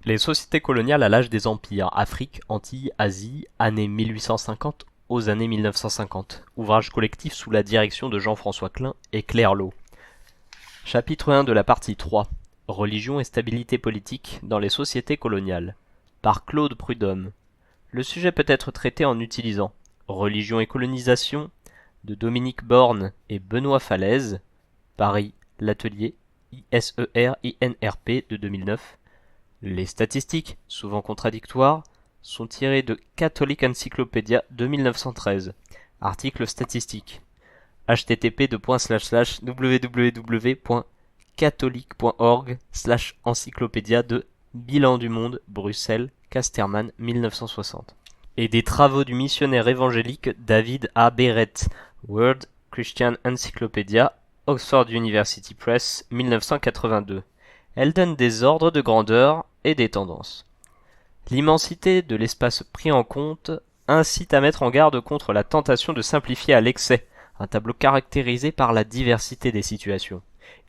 Les sociétés coloniales à l'âge des empires, Afrique, Antilles, Asie, années 1850 aux années 1950. Ouvrage collectif sous la direction de Jean-François Klein et Claire Lowe. Chapitre 1 de la partie 3. Religion et stabilité politique dans les sociétés coloniales. Par Claude Prudhomme. Le sujet peut être traité en utilisant Religion et colonisation de Dominique Borne et Benoît Falaise, Paris, l'atelier ISER-INRP de 2009. Les statistiques, souvent contradictoires, sont tirées de Catholic Encyclopedia de 1913. Article statistique. http://www.catholique.org/encyclopédia de Bilan du Monde, Bruxelles, Casterman, 1960. Et des travaux du missionnaire évangélique David A. Barrett, World Christian Encyclopedia, Oxford University Press, 1982. Elle donne des ordres de grandeur et des tendances. L'immensité de l'espace pris en compte incite à mettre en garde contre la tentation de simplifier à l'excès, un tableau caractérisé par la diversité des situations.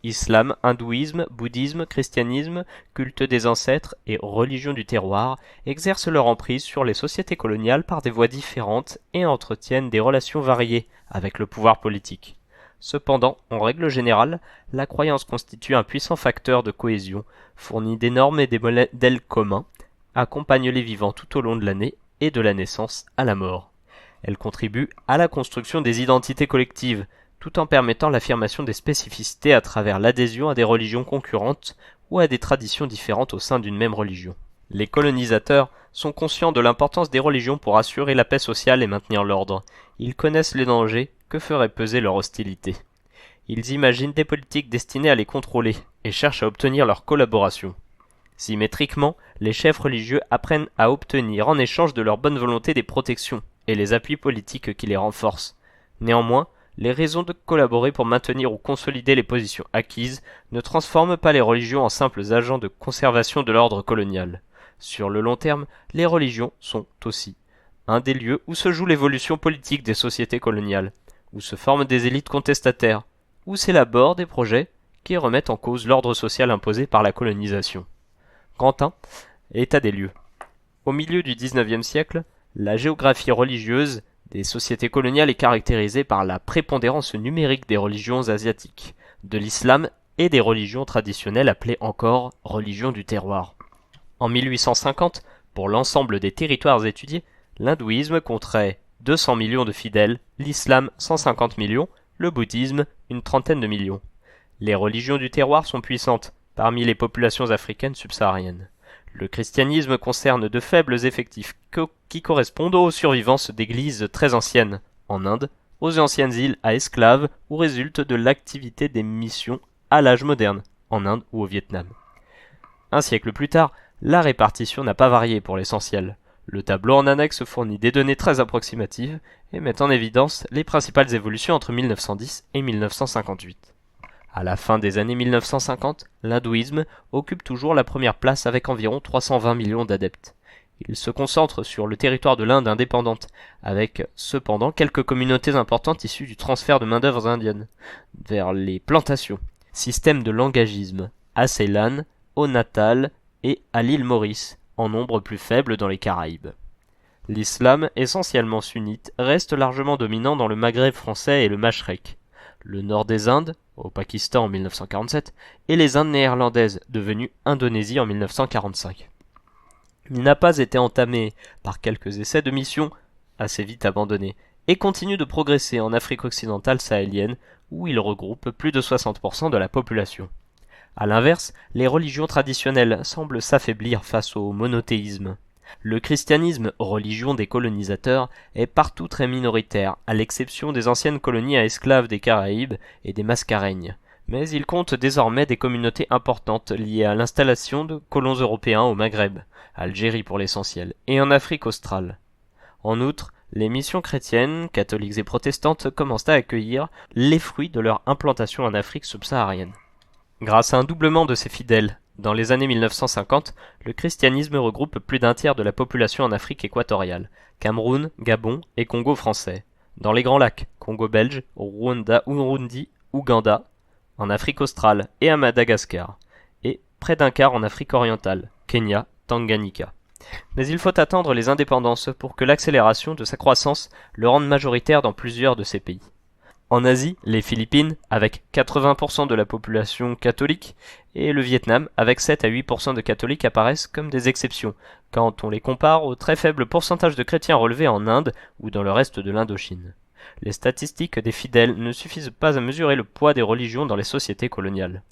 Islam, hindouisme, bouddhisme, christianisme, culte des ancêtres et religion du terroir exercent leur emprise sur les sociétés coloniales par des voies différentes et entretiennent des relations variées avec le pouvoir politique. Cependant, en règle générale, la croyance constitue un puissant facteur de cohésion, fournit des normes et des modèles communs, accompagne les vivants tout au long de l'année et de la naissance à la mort. Elle contribue à la construction des identités collectives, tout en permettant l'affirmation des spécificités à travers l'adhésion à des religions concurrentes ou à des traditions différentes au sein d'une même religion. Les colonisateurs sont conscients de l'importance des religions pour assurer la paix sociale et maintenir l'ordre. Ils connaissent les dangers que ferait peser leur hostilité. Ils imaginent des politiques destinées à les contrôler et cherchent à obtenir leur collaboration. Symétriquement, les chefs religieux apprennent à obtenir en échange de leur bonne volonté des protections et les appuis politiques qui les renforcent. Néanmoins, les raisons de collaborer pour maintenir ou consolider les positions acquises ne transforment pas les religions en simples agents de conservation de l'ordre colonial. Sur le long terme, les religions sont aussi un des lieux où se joue l'évolution politique des sociétés coloniales, où se forment des élites contestataires, où s'élaborent des projets qui remettent en cause l'ordre social imposé par la colonisation. Grand 1. État des lieux. Au milieu du XIXe siècle, la géographie religieuse des sociétés coloniales est caractérisée par la prépondérance numérique des religions asiatiques, de l'islam et des religions traditionnelles appelées encore religions du terroir. En 1850, pour l'ensemble des territoires étudiés, l'hindouisme compterait 200 millions de fidèles, l'islam 150 millions, le bouddhisme une trentaine de millions. Les religions du terroir sont puissantes parmi les populations africaines subsahariennes. Le christianisme concerne de faibles effectifs qui correspondent aux survivances d'églises très anciennes, en Inde, aux anciennes îles à esclaves ou résultent de l'activité des missions à l'âge moderne, en Inde ou au Vietnam. Un siècle plus tard, la répartition n'a pas varié pour l'essentiel. Le tableau en annexe fournit des données très approximatives et met en évidence les principales évolutions entre 1910 et 1958. À la fin des années 1950, l'hindouisme occupe toujours la première place avec environ 320 millions d'adeptes. Il se concentre sur le territoire de l'Inde indépendante, avec cependant quelques communautés importantes issues du transfert de main-d'œuvre indienne vers les plantations. Système de langagisme à Ceylan, au Natal et à l'île Maurice, en nombre plus faible dans les Caraïbes. L'islam, essentiellement sunnite, reste largement dominant dans le Maghreb français et le Machrek. Le nord des Indes, au Pakistan en 1947, et les Indes néerlandaises, devenues Indonésie en 1945. Il n'a pas été entamé par quelques essais de mission, assez vite abandonnés, et continue de progresser en Afrique occidentale sahélienne, où il regroupe plus de 60% de la population. A l'inverse, les religions traditionnelles semblent s'affaiblir face au monothéisme. Le christianisme, religion des colonisateurs, est partout très minoritaire, à l'exception des anciennes colonies à esclaves des Caraïbes et des Mascareignes. Mais il compte désormais des communautés importantes liées à l'installation de colons européens au Maghreb, Algérie pour l'essentiel, et en Afrique australe. En outre, les missions chrétiennes, catholiques et protestantes commencent à accueillir les fruits de leur implantation en Afrique subsaharienne. Grâce à un doublement de ses fidèles, dans les années 1950, le christianisme regroupe plus d'un tiers de la population en Afrique équatoriale, Cameroun, Gabon et Congo français. Dans les Grands Lacs, Congo belge, Rwanda, Urundi, Ouganda, en Afrique australe et à Madagascar, et près d'un quart en Afrique orientale, Kenya Tanganyika. Mais il faut attendre les indépendances pour que l'accélération de sa croissance le rende majoritaire dans plusieurs de ces pays. En Asie, les Philippines, avec 80% de la population catholique, et le Vietnam, avec 7 à 8% de catholiques, apparaissent comme des exceptions, quand on les compare au très faible pourcentage de chrétiens relevés en Inde ou dans le reste de l'Indochine. Les statistiques des fidèles ne suffisent pas à mesurer le poids des religions dans les sociétés coloniales.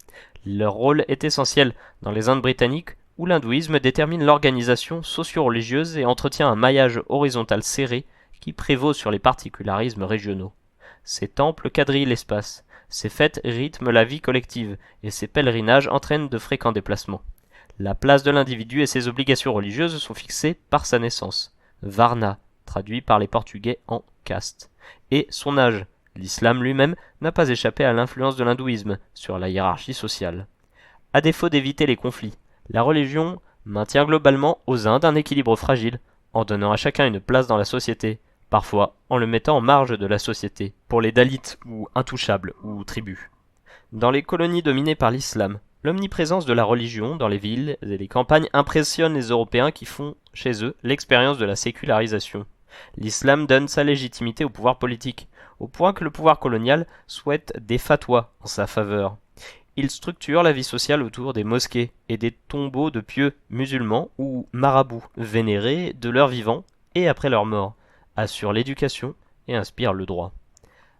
Leur rôle est essentiel dans les Indes britanniques, où l'hindouisme détermine l'organisation socio-religieuse et entretient un maillage horizontal serré qui prévaut sur les particularismes régionaux. Ces temples quadrillent l'espace, ces fêtes rythment la vie collective, et ces pèlerinages entraînent de fréquents déplacements. La place de l'individu et ses obligations religieuses sont fixées par sa naissance, Varna, traduit par les Portugais en caste, et son âge. L'islam lui-même n'a pas échappé à l'influence de l'hindouisme sur la hiérarchie sociale. À défaut d'éviter les conflits, la religion maintient globalement aux Indes un équilibre fragile, en donnant à chacun une place dans la société, parfois en le mettant en marge de la société, pour les Dalits ou intouchables ou tribus. Dans les colonies dominées par l'islam, l'omniprésence de la religion dans les villes et les campagnes impressionne les Européens qui font, chez eux, l'expérience de la sécularisation. L'islam donne sa légitimité au pouvoir politique, au point que le pouvoir colonial souhaite des fatwas en sa faveur. Il structure la vie sociale autour des mosquées et des tombeaux de pieux musulmans ou marabouts vénérés de leur vivant et après leur mort, assure l'éducation et inspire le droit.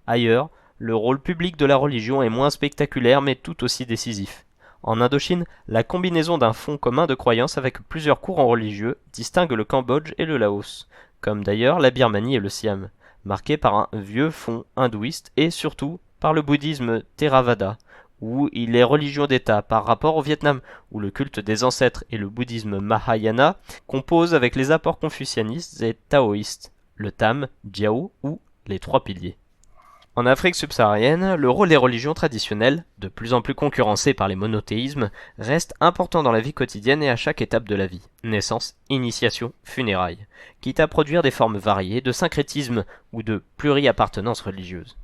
Ailleurs, le rôle public de la religion est moins spectaculaire mais tout aussi décisif. En Indochine, la combinaison d'un fond commun de croyances avec plusieurs courants religieux distingue le Cambodge et le Laos, comme d'ailleurs la Birmanie et le Siam, marqués par un vieux fond hindouiste et surtout par le bouddhisme Theravada, où il est religion d'État par rapport au Vietnam, où le culte des ancêtres et le bouddhisme Mahayana composent avec les apports confucianistes et taoïstes, le Tam, Jiao ou les trois piliers. En Afrique subsaharienne, le rôle des religions traditionnelles, de plus en plus concurrencées par les monothéismes, reste important dans la vie quotidienne et à chaque étape de la vie. Naissance, initiation, funérailles, quitte à produire des formes variées de syncrétisme ou de pluriappartenance religieuse.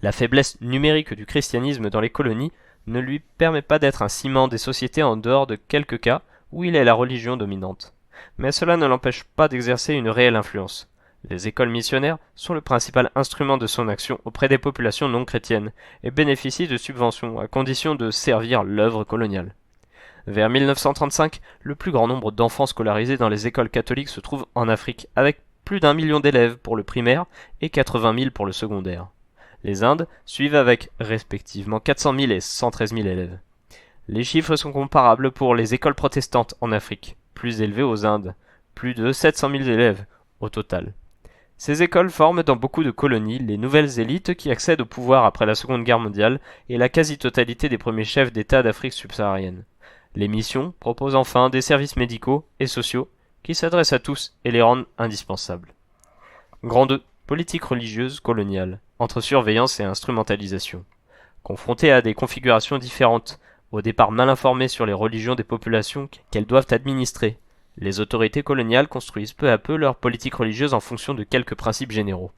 La faiblesse numérique du christianisme dans les colonies ne lui permet pas d'être un ciment des sociétés en dehors de quelques cas où il est la religion dominante. Mais cela ne l'empêche pas d'exercer une réelle influence. Les écoles missionnaires sont le principal instrument de son action auprès des populations non chrétiennes et bénéficient de subventions à condition de servir l'œuvre coloniale. Vers 1935, le plus grand nombre d'enfants scolarisés dans les écoles catholiques se trouve en Afrique, avec plus d'1 million d'élèves pour le primaire et 80 000 pour le secondaire. Les Indes suivent avec respectivement 400 000 et 113 000 élèves. Les chiffres sont comparables pour les écoles protestantes en Afrique, plus élevées aux Indes, plus de 700 000 élèves au total. Ces écoles forment dans beaucoup de colonies les nouvelles élites qui accèdent au pouvoir après la Seconde Guerre mondiale et la quasi-totalité des premiers chefs d'État d'Afrique subsaharienne. Les missions proposent enfin des services médicaux et sociaux qui s'adressent à tous et les rendent indispensables. Grand 2. Politique religieuse coloniale, entre surveillance et instrumentalisation. Confrontées à des configurations différentes, au départ mal informées sur les religions des populations qu'elles doivent administrer, les autorités coloniales construisent peu à peu leur politique religieuse en fonction de quelques principes généraux.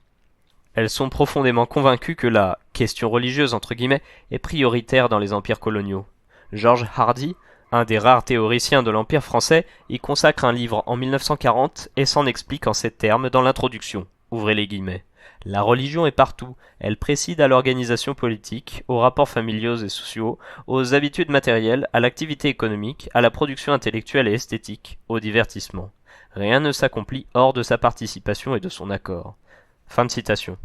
Elles sont profondément convaincues que la « question religieuse » entre guillemets est prioritaire dans les empires coloniaux. George Hardy, un des rares théoriciens de l'Empire français, y consacre un livre en 1940 et s'en explique en ces termes dans l'introduction. Ouvrez les guillemets. La religion est partout, elle préside à l'organisation politique, aux rapports familiaux et sociaux, aux habitudes matérielles, à l'activité économique, à la production intellectuelle et esthétique, au divertissement. Rien ne s'accomplit hors de sa participation et de son accord. Fin de citation.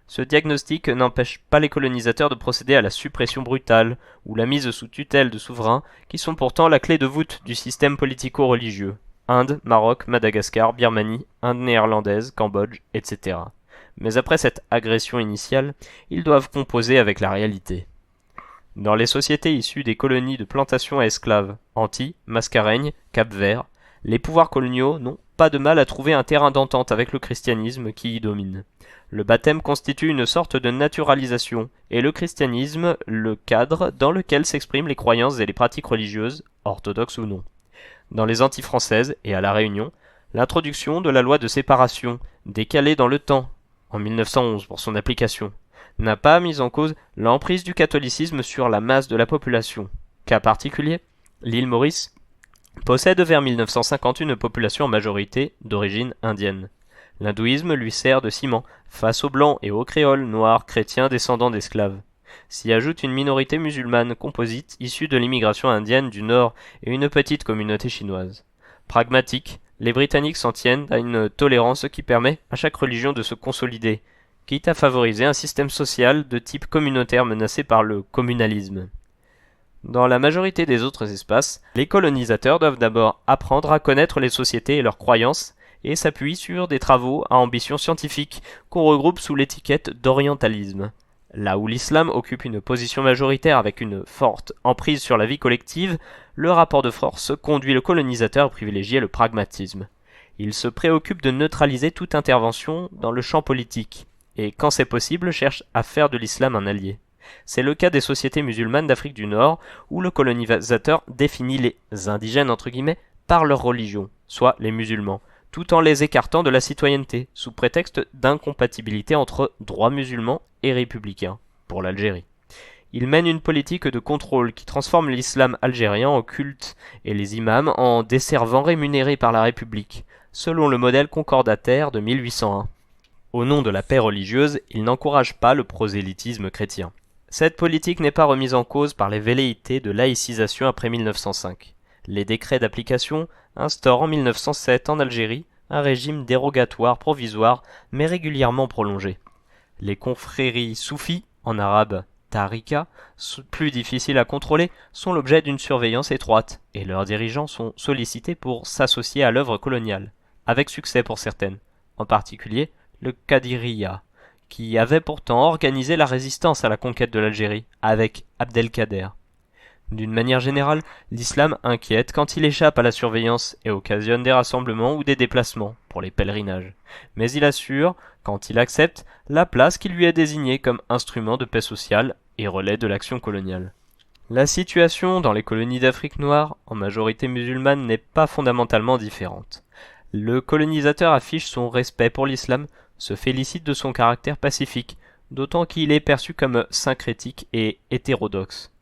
Ce diagnostic n'empêche pas les colonisateurs de procéder à la suppression brutale ou la mise sous tutelle de souverains qui sont pourtant la clé de voûte du système politico-religieux. Inde, Maroc, Madagascar, Birmanie, Inde néerlandaise, Cambodge, etc. Mais après cette agression initiale, ils doivent composer avec la réalité. Dans les sociétés issues des colonies de plantation à esclaves, Antilles, Mascareigne, Cap-Vert, les pouvoirs coloniaux n'ont pas de mal à trouver un terrain d'entente avec le christianisme qui y domine. Le baptême constitue une sorte de naturalisation, et le christianisme le cadre dans lequel s'expriment les croyances et les pratiques religieuses, orthodoxes ou non. Dans les Antilles françaises et à La Réunion, l'introduction de la loi de séparation, décalée dans le temps, en 1911 pour son application, n'a pas mis en cause l'emprise du catholicisme sur la masse de la population. Cas particulier, l'île Maurice possède vers 1950 une population en majorité d'origine indienne. L'hindouisme lui sert de ciment face aux blancs et aux créoles noirs chrétiens descendants d'esclaves. S'y ajoute une minorité musulmane composite issue de l'immigration indienne du Nord et une petite communauté chinoise. Pragmatiques, les Britanniques s'en tiennent à une tolérance qui permet à chaque religion de se consolider, quitte à favoriser un système social de type communautaire menacé par le communalisme. Dans la majorité des autres espaces, les colonisateurs doivent d'abord apprendre à connaître les sociétés et leurs croyances et s'appuient sur des travaux à ambition scientifique qu'on regroupe sous l'étiquette d'orientalisme. Là où l'islam occupe une position majoritaire avec une forte emprise sur la vie collective, le rapport de force conduit le colonisateur à privilégier le pragmatisme. Il se préoccupe de neutraliser toute intervention dans le champ politique, et quand c'est possible cherche à faire de l'islam un allié. C'est le cas des sociétés musulmanes d'Afrique du Nord, où le colonisateur définit les indigènes entre guillemets par leur religion, soit les musulmans, tout en les écartant de la citoyenneté, sous prétexte d'incompatibilité entre droits musulmans et républicains, pour l'Algérie. Il mène une politique de contrôle qui transforme l'islam algérien en culte et les imams en desservants rémunérés par la République, selon le modèle concordataire de 1801. Au nom de la paix religieuse, il n'encourage pas le prosélytisme chrétien. Cette politique n'est pas remise en cause par les velléités de laïcisation après 1905. Les décrets d'application instaurent en 1907 en Algérie un régime dérogatoire provisoire mais régulièrement prolongé. Les confréries soufis, en arabe tarika, plus difficiles à contrôler, sont l'objet d'une surveillance étroite et leurs dirigeants sont sollicités pour s'associer à l'œuvre coloniale, avec succès pour certaines, en particulier le Kadiriya, qui avait pourtant organisé la résistance à la conquête de l'Algérie avec Abdelkader. D'une manière générale, l'islam inquiète quand il échappe à la surveillance et occasionne des rassemblements ou des déplacements pour les pèlerinages. Mais il assure, quand il accepte, la place qui lui est désignée comme instrument de paix sociale et relais de l'action coloniale. La situation dans les colonies d'Afrique noire, en majorité musulmane, n'est pas fondamentalement différente. Le colonisateur affiche son respect pour l'islam, se félicite de son caractère pacifique, d'autant qu'il est perçu comme syncrétique et hétérodoxe.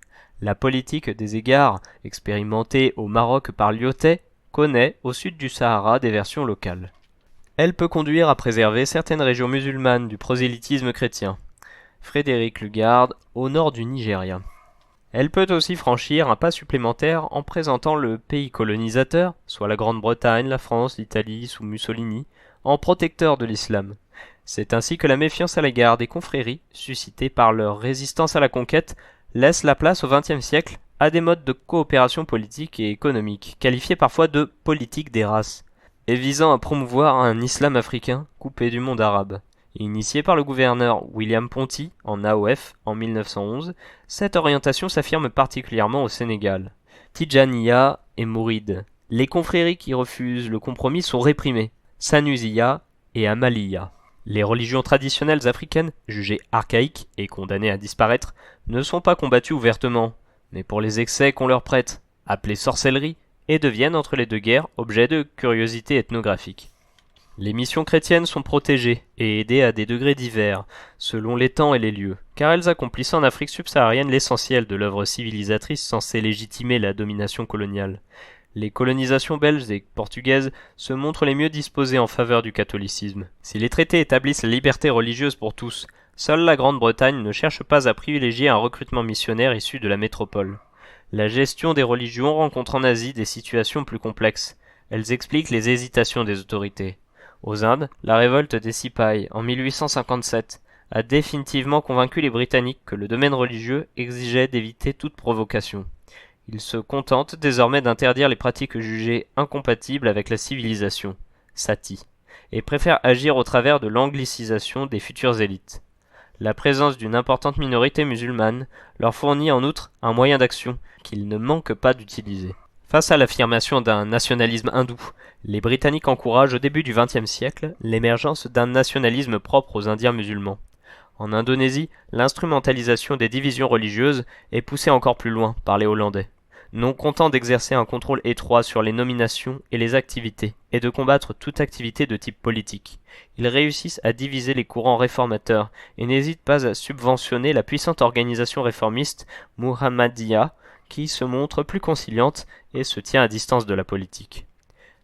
La politique des égards, expérimentée au Maroc par Lyautey, connaît, au sud du Sahara, des versions locales. Elle peut conduire à préserver certaines régions musulmanes du prosélytisme chrétien. Frédéric Lugard, au nord du Nigeria. Elle peut aussi franchir un pas supplémentaire en présentant le pays colonisateur, soit la Grande-Bretagne, la France, l'Italie sous Mussolini, en protecteur de l'islam. C'est ainsi que la méfiance à l'égard des confréries, suscitée par leur résistance à la conquête, laisse la place au XXe siècle à des modes de coopération politique et économique, qualifiés parfois de politique des races, et visant à promouvoir un islam africain coupé du monde arabe. Initiée par le gouverneur William Ponty en AOF en 1911, cette orientation s'affirme particulièrement au Sénégal. Tidjaniya et Mouride. Les confréries qui refusent le compromis sont réprimées, Sanusiya et Amaliya. Les religions traditionnelles africaines, jugées archaïques et condamnées à disparaître, ne sont pas combattues ouvertement, mais pour les excès qu'on leur prête, appelés sorcellerie, et deviennent entre les deux guerres objet de curiosité ethnographique. Les missions chrétiennes sont protégées et aidées à des degrés divers, selon les temps et les lieux, car elles accomplissent en Afrique subsaharienne l'essentiel de l'œuvre civilisatrice censée légitimer la domination coloniale. Les colonisations belges et portugaises se montrent les mieux disposées en faveur du catholicisme. Si les traités établissent la liberté religieuse pour tous, seule la Grande-Bretagne ne cherche pas à privilégier un recrutement missionnaire issu de la métropole. La gestion des religions rencontre en Asie des situations plus complexes. Elles expliquent les hésitations des autorités. Aux Indes, la révolte des Sipais en 1857 a définitivement convaincu les Britanniques que le domaine religieux exigeait d'éviter toute provocation. Ils se contentent désormais d'interdire les pratiques jugées incompatibles avec la civilisation, sati, et préfèrent agir au travers de l'anglicisation des futures élites. La présence d'une importante minorité musulmane leur fournit en outre un moyen d'action qu'ils ne manquent pas d'utiliser. Face à l'affirmation d'un nationalisme hindou, les Britanniques encouragent au début du XXe siècle l'émergence d'un nationalisme propre aux Indiens musulmans. En Indonésie, l'instrumentalisation des divisions religieuses est poussée encore plus loin par les Hollandais. Non contents d'exercer un contrôle étroit sur les nominations et les activités, et de combattre toute activité de type politique, ils réussissent à diviser les courants réformateurs et n'hésitent pas à subventionner la puissante organisation réformiste Muhammadiyya, qui se montre plus conciliante et se tient à distance de la politique.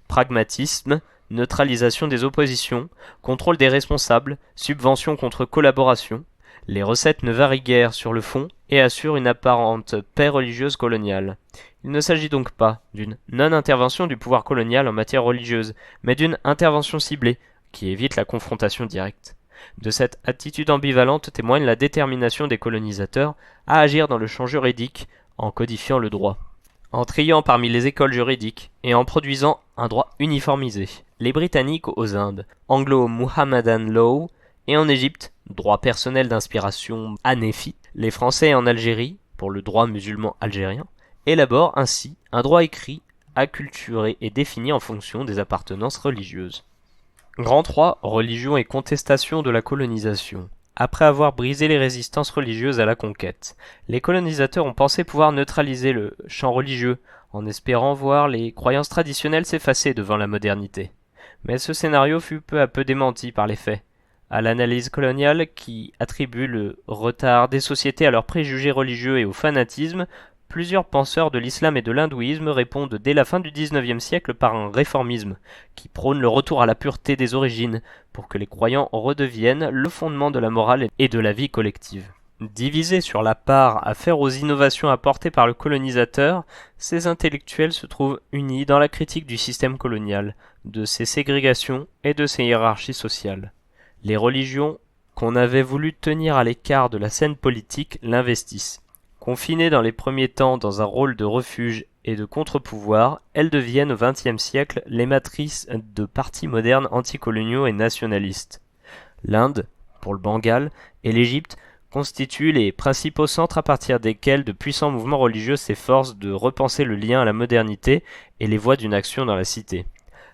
Pragmatisme, neutralisation des oppositions, contrôle des responsables, subvention contre collaboration. Les recettes ne varient guère sur le fond et assurent une apparente paix religieuse coloniale. Il ne s'agit donc pas d'une non-intervention du pouvoir colonial en matière religieuse, mais d'une intervention ciblée, qui évite la confrontation directe. De cette attitude ambivalente témoigne la détermination des colonisateurs à agir dans le champ juridique en codifiant le droit, en triant parmi les écoles juridiques et en produisant un droit uniformisé. Les Britanniques aux Indes, Anglo-Muhammadan Law, et en Égypte, droit personnel d'inspiration hanéfi. Les Français en Algérie, pour le droit musulman algérien, élaborent ainsi un droit écrit, acculturé et défini en fonction des appartenances religieuses. Grand 3. Religion et contestation de la colonisation. Après avoir brisé les résistances religieuses à la conquête, les colonisateurs ont pensé pouvoir neutraliser le champ religieux, en espérant voir les croyances traditionnelles s'effacer devant la modernité. Mais ce scénario fut peu à peu démenti par les faits. À l'analyse coloniale qui attribue le retard des sociétés à leurs préjugés religieux et au fanatisme, plusieurs penseurs de l'islam et de l'hindouisme répondent dès la fin du XIXe siècle par un réformisme, qui prône le retour à la pureté des origines, pour que les croyants redeviennent le fondement de la morale et de la vie collective. Divisés sur la part à faire aux innovations apportées par le colonisateur, ces intellectuels se trouvent unis dans la critique du système colonial, de ses ségrégations et de ses hiérarchies sociales. Les religions, qu'on avait voulu tenir à l'écart de la scène politique, l'investissent. Confinées dans les premiers temps dans un rôle de refuge et de contre-pouvoir, elles deviennent au XXe siècle les matrices de partis modernes anticoloniaux et nationalistes. L'Inde, pour le Bengale, et l'Égypte constituent les principaux centres à partir desquels de puissants mouvements religieux s'efforcent de repenser le lien à la modernité et les voies d'une action dans la cité.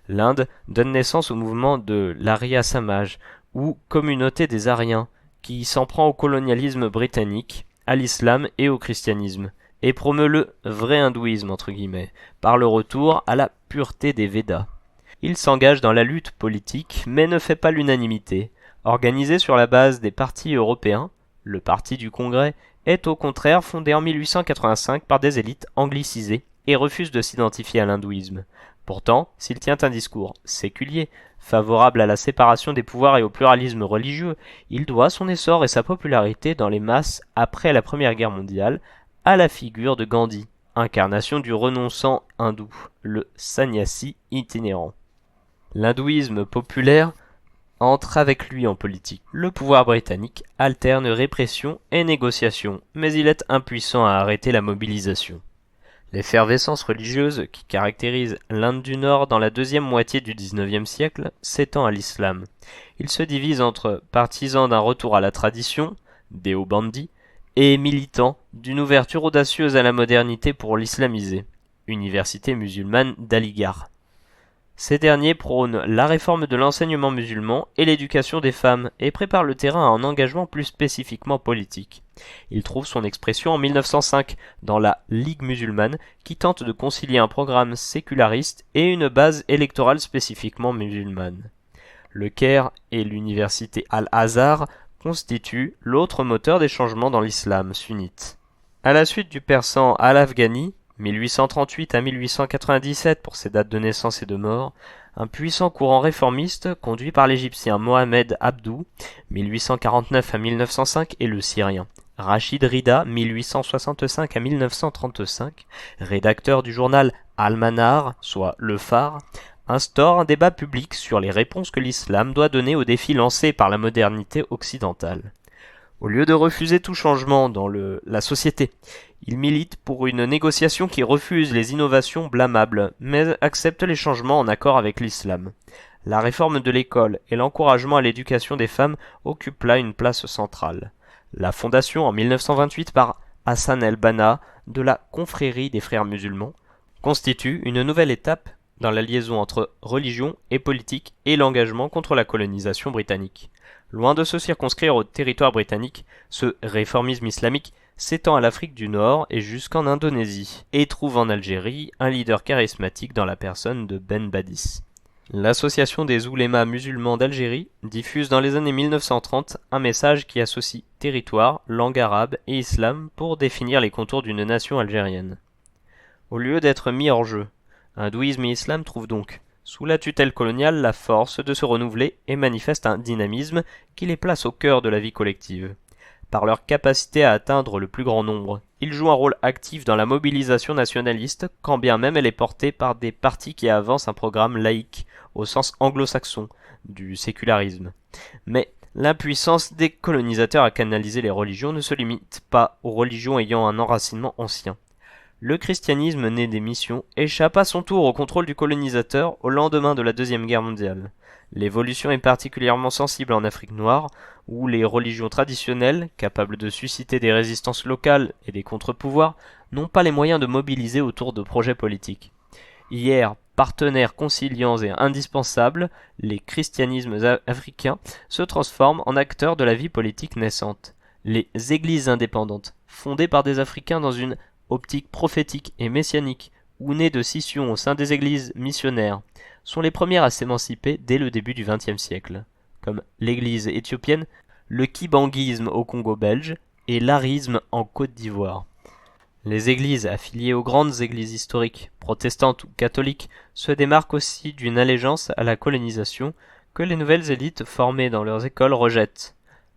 L'Inde donne naissance au mouvement de l'Arya Samaj, ou communauté des Aryens, qui s'en prend au colonialisme britannique, à l'islam et au christianisme, et promeut le « vrai hindouisme » entre guillemets, par le retour à la pureté des Védas. Il s'engage dans la lutte politique, mais ne fait pas l'unanimité. Organisé sur la base des partis européens, le Parti du Congrès est au contraire fondé en 1885 par des élites anglicisées et refuse de s'identifier à l'hindouisme. Pourtant, s'il tient un discours séculier, favorable à la séparation des pouvoirs et au pluralisme religieux, il doit son essor et sa popularité dans les masses après la Première Guerre mondiale à la figure de Gandhi, incarnation du renonçant hindou, le sannyasi itinérant. L'hindouisme populaire entre avec lui en politique. Le pouvoir britannique alterne répression et négociation, mais il est impuissant à arrêter la mobilisation. L'effervescence religieuse qui caractérise l'Inde du Nord dans la deuxième moitié du XIXe siècle s'étend à l'islam. Il se divise entre partisans d'un retour à la tradition, Deobandi, et militants d'une ouverture audacieuse à la modernité pour l'islamiser, Université musulmane d'Aligarh. Ces derniers prônent la réforme de l'enseignement musulman et l'éducation des femmes et préparent le terrain à un engagement plus spécifiquement politique. Il trouve son expression en 1905 dans la Ligue musulmane qui tente de concilier un programme séculariste et une base électorale spécifiquement musulmane. Le Caire et l'université Al-Azhar constituent l'autre moteur des changements dans l'islam sunnite. À la suite du persan Al-Afghani, 1838 à 1897 pour ses dates de naissance et de mort, un puissant courant réformiste conduit par l'Égyptien Mohamed Abdou, 1849 à 1905, et le Syrien Rachid Rida, 1865 à 1935, rédacteur du journal Al-Manar, soit Le Phare, instaure un débat public sur les réponses que l'islam doit donner aux défis lancés par la modernité occidentale. Au lieu de refuser tout changement dans la société, il milite pour une négociation qui refuse les innovations blâmables, mais accepte les changements en accord avec l'islam. La réforme de l'école et l'encouragement à l'éducation des femmes occupent là une place centrale. La fondation en 1928 par Hassan el-Banna de la confrérie des frères musulmans constitue une nouvelle étape dans la liaison entre religion et politique et l'engagement contre la colonisation britannique. Loin de se circonscrire au territoire britannique, ce réformisme islamique s'étend à l'Afrique du Nord et jusqu'en Indonésie, et trouve en Algérie un leader charismatique dans la personne de Ben Badis. L'association des oulémas musulmans d'Algérie diffuse dans les années 1930 un message qui associe territoire, langue arabe et islam pour définir les contours d'une nation algérienne. Au lieu d'être mis hors jeu, hindouisme et islam trouvent donc, sous la tutelle coloniale, la force de se renouveler et manifestent un dynamisme qui les place au cœur de la vie collective. Par leur capacité à atteindre le plus grand nombre, ils jouent un rôle actif dans la mobilisation nationaliste, quand bien même elle est portée par des partis qui avancent un programme laïque, au sens anglo-saxon, du sécularisme. Mais l'impuissance des colonisateurs à canaliser les religions ne se limite pas aux religions ayant un enracinement ancien. Le christianisme né des missions échappe à son tour au contrôle du colonisateur au lendemain de la Deuxième Guerre mondiale. L'évolution est particulièrement sensible en Afrique noire, où les religions traditionnelles, capables de susciter des résistances locales et des contre-pouvoirs, n'ont pas les moyens de mobiliser autour de projets politiques. Hier, partenaires conciliants et indispensables, les christianismes africains se transforment en acteurs de la vie politique naissante. Les églises indépendantes, fondées par des Africains dans une optique prophétique et messianique, ou nées de scissions au sein des églises missionnaires, sont les premières à s'émanciper dès le début du XXe siècle, comme l'église éthiopienne, le kibanguisme au Congo belge et l'arisme en Côte d'Ivoire. Les églises affiliées aux grandes églises historiques, protestantes ou catholiques, se démarquent aussi d'une allégeance à la colonisation que les nouvelles élites formées dans leurs écoles rejettent.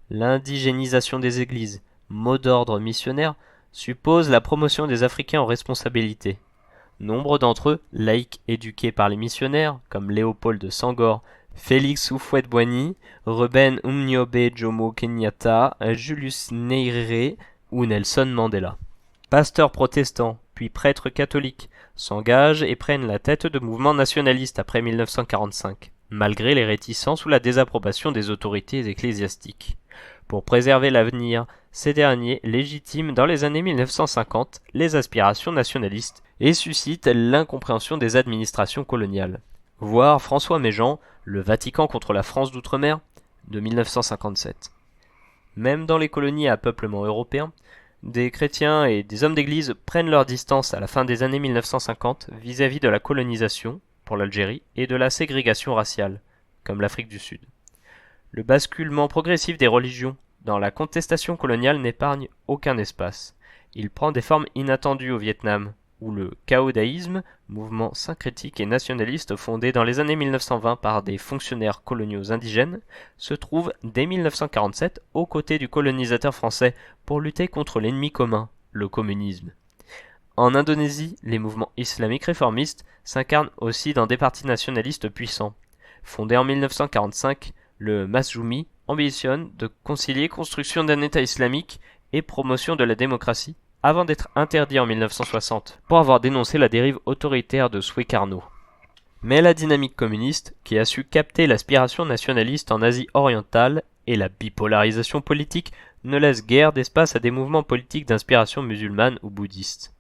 L'indigénisation des églises, mot d'ordre missionnaire, suppose la promotion des Africains en responsabilité. Nombre d'entre eux, laïcs éduqués par les missionnaires, comme Léopold de Senghor, Félix Houphouët-Boigny, Reuben Umniobe Jomo Kenyatta, Julius Nyerere ou Nelson Mandela. Pasteurs protestants, puis prêtres catholiques, s'engagent et prennent la tête de mouvements nationalistes après 1945, malgré les réticences ou la désapprobation des autorités ecclésiastiques. Pour préserver l'avenir, ces derniers légitiment dans les années 1950 les aspirations nationalistes et suscitent l'incompréhension des administrations coloniales. Voir François Méjean, Le Vatican contre la France d'outre-mer, de 1957. Même dans les colonies à peuplement européen, des chrétiens et des hommes d'église prennent leur distance à la fin des années 1950 vis-à-vis de la colonisation, pour l'Algérie, et de la ségrégation raciale, comme l'Afrique du Sud. Le basculement progressif des religions dans la contestation coloniale n'épargne aucun espace. Il prend des formes inattendues au Vietnam, où le caodaïsme, mouvement syncrétique et nationaliste fondé dans les années 1920 par des fonctionnaires coloniaux indigènes, se trouve dès 1947 aux côtés du colonisateur français pour lutter contre l'ennemi commun, le communisme. En Indonésie, les mouvements islamiques réformistes s'incarnent aussi dans des partis nationalistes puissants. Fondé en 1945, le Masyumi ambitionne de concilier construction d'un État islamique et promotion de la démocratie, avant d'être interdit en 1960 pour avoir dénoncé la dérive autoritaire de Sukarno. Mais la dynamique communiste, qui a su capter l'aspiration nationaliste en Asie orientale et la bipolarisation politique, ne laisse guère d'espace à des mouvements politiques d'inspiration musulmane ou bouddhiste.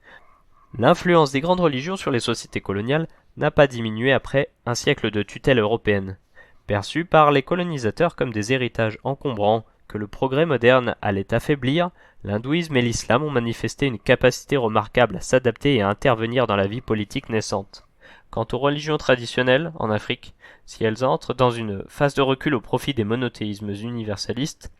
L'influence des grandes religions sur les sociétés coloniales n'a pas diminué après un siècle de tutelle européenne. Perçus par les colonisateurs comme des héritages encombrants que le progrès moderne allait affaiblir, l'hindouisme et l'islam ont manifesté une capacité remarquable à s'adapter et à intervenir dans la vie politique naissante. Quant aux religions traditionnelles, en Afrique, si elles entrent dans une phase de recul au profit des monothéismes universalistes,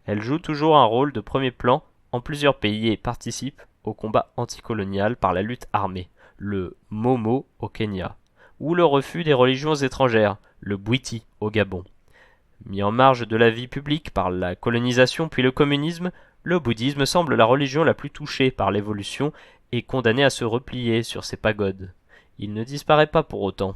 elles jouent toujours un rôle de premier plan en plusieurs pays et participent au combat anticolonial par la lutte armée, le Momo au Kenya, ou le refus des religions étrangères, le Bwiti au Gabon. Mis en marge de la vie publique par la colonisation puis le communisme, le bouddhisme semble la religion la plus touchée par l'évolution et condamnée à se replier sur ses pagodes. Il ne disparaît pas pour autant.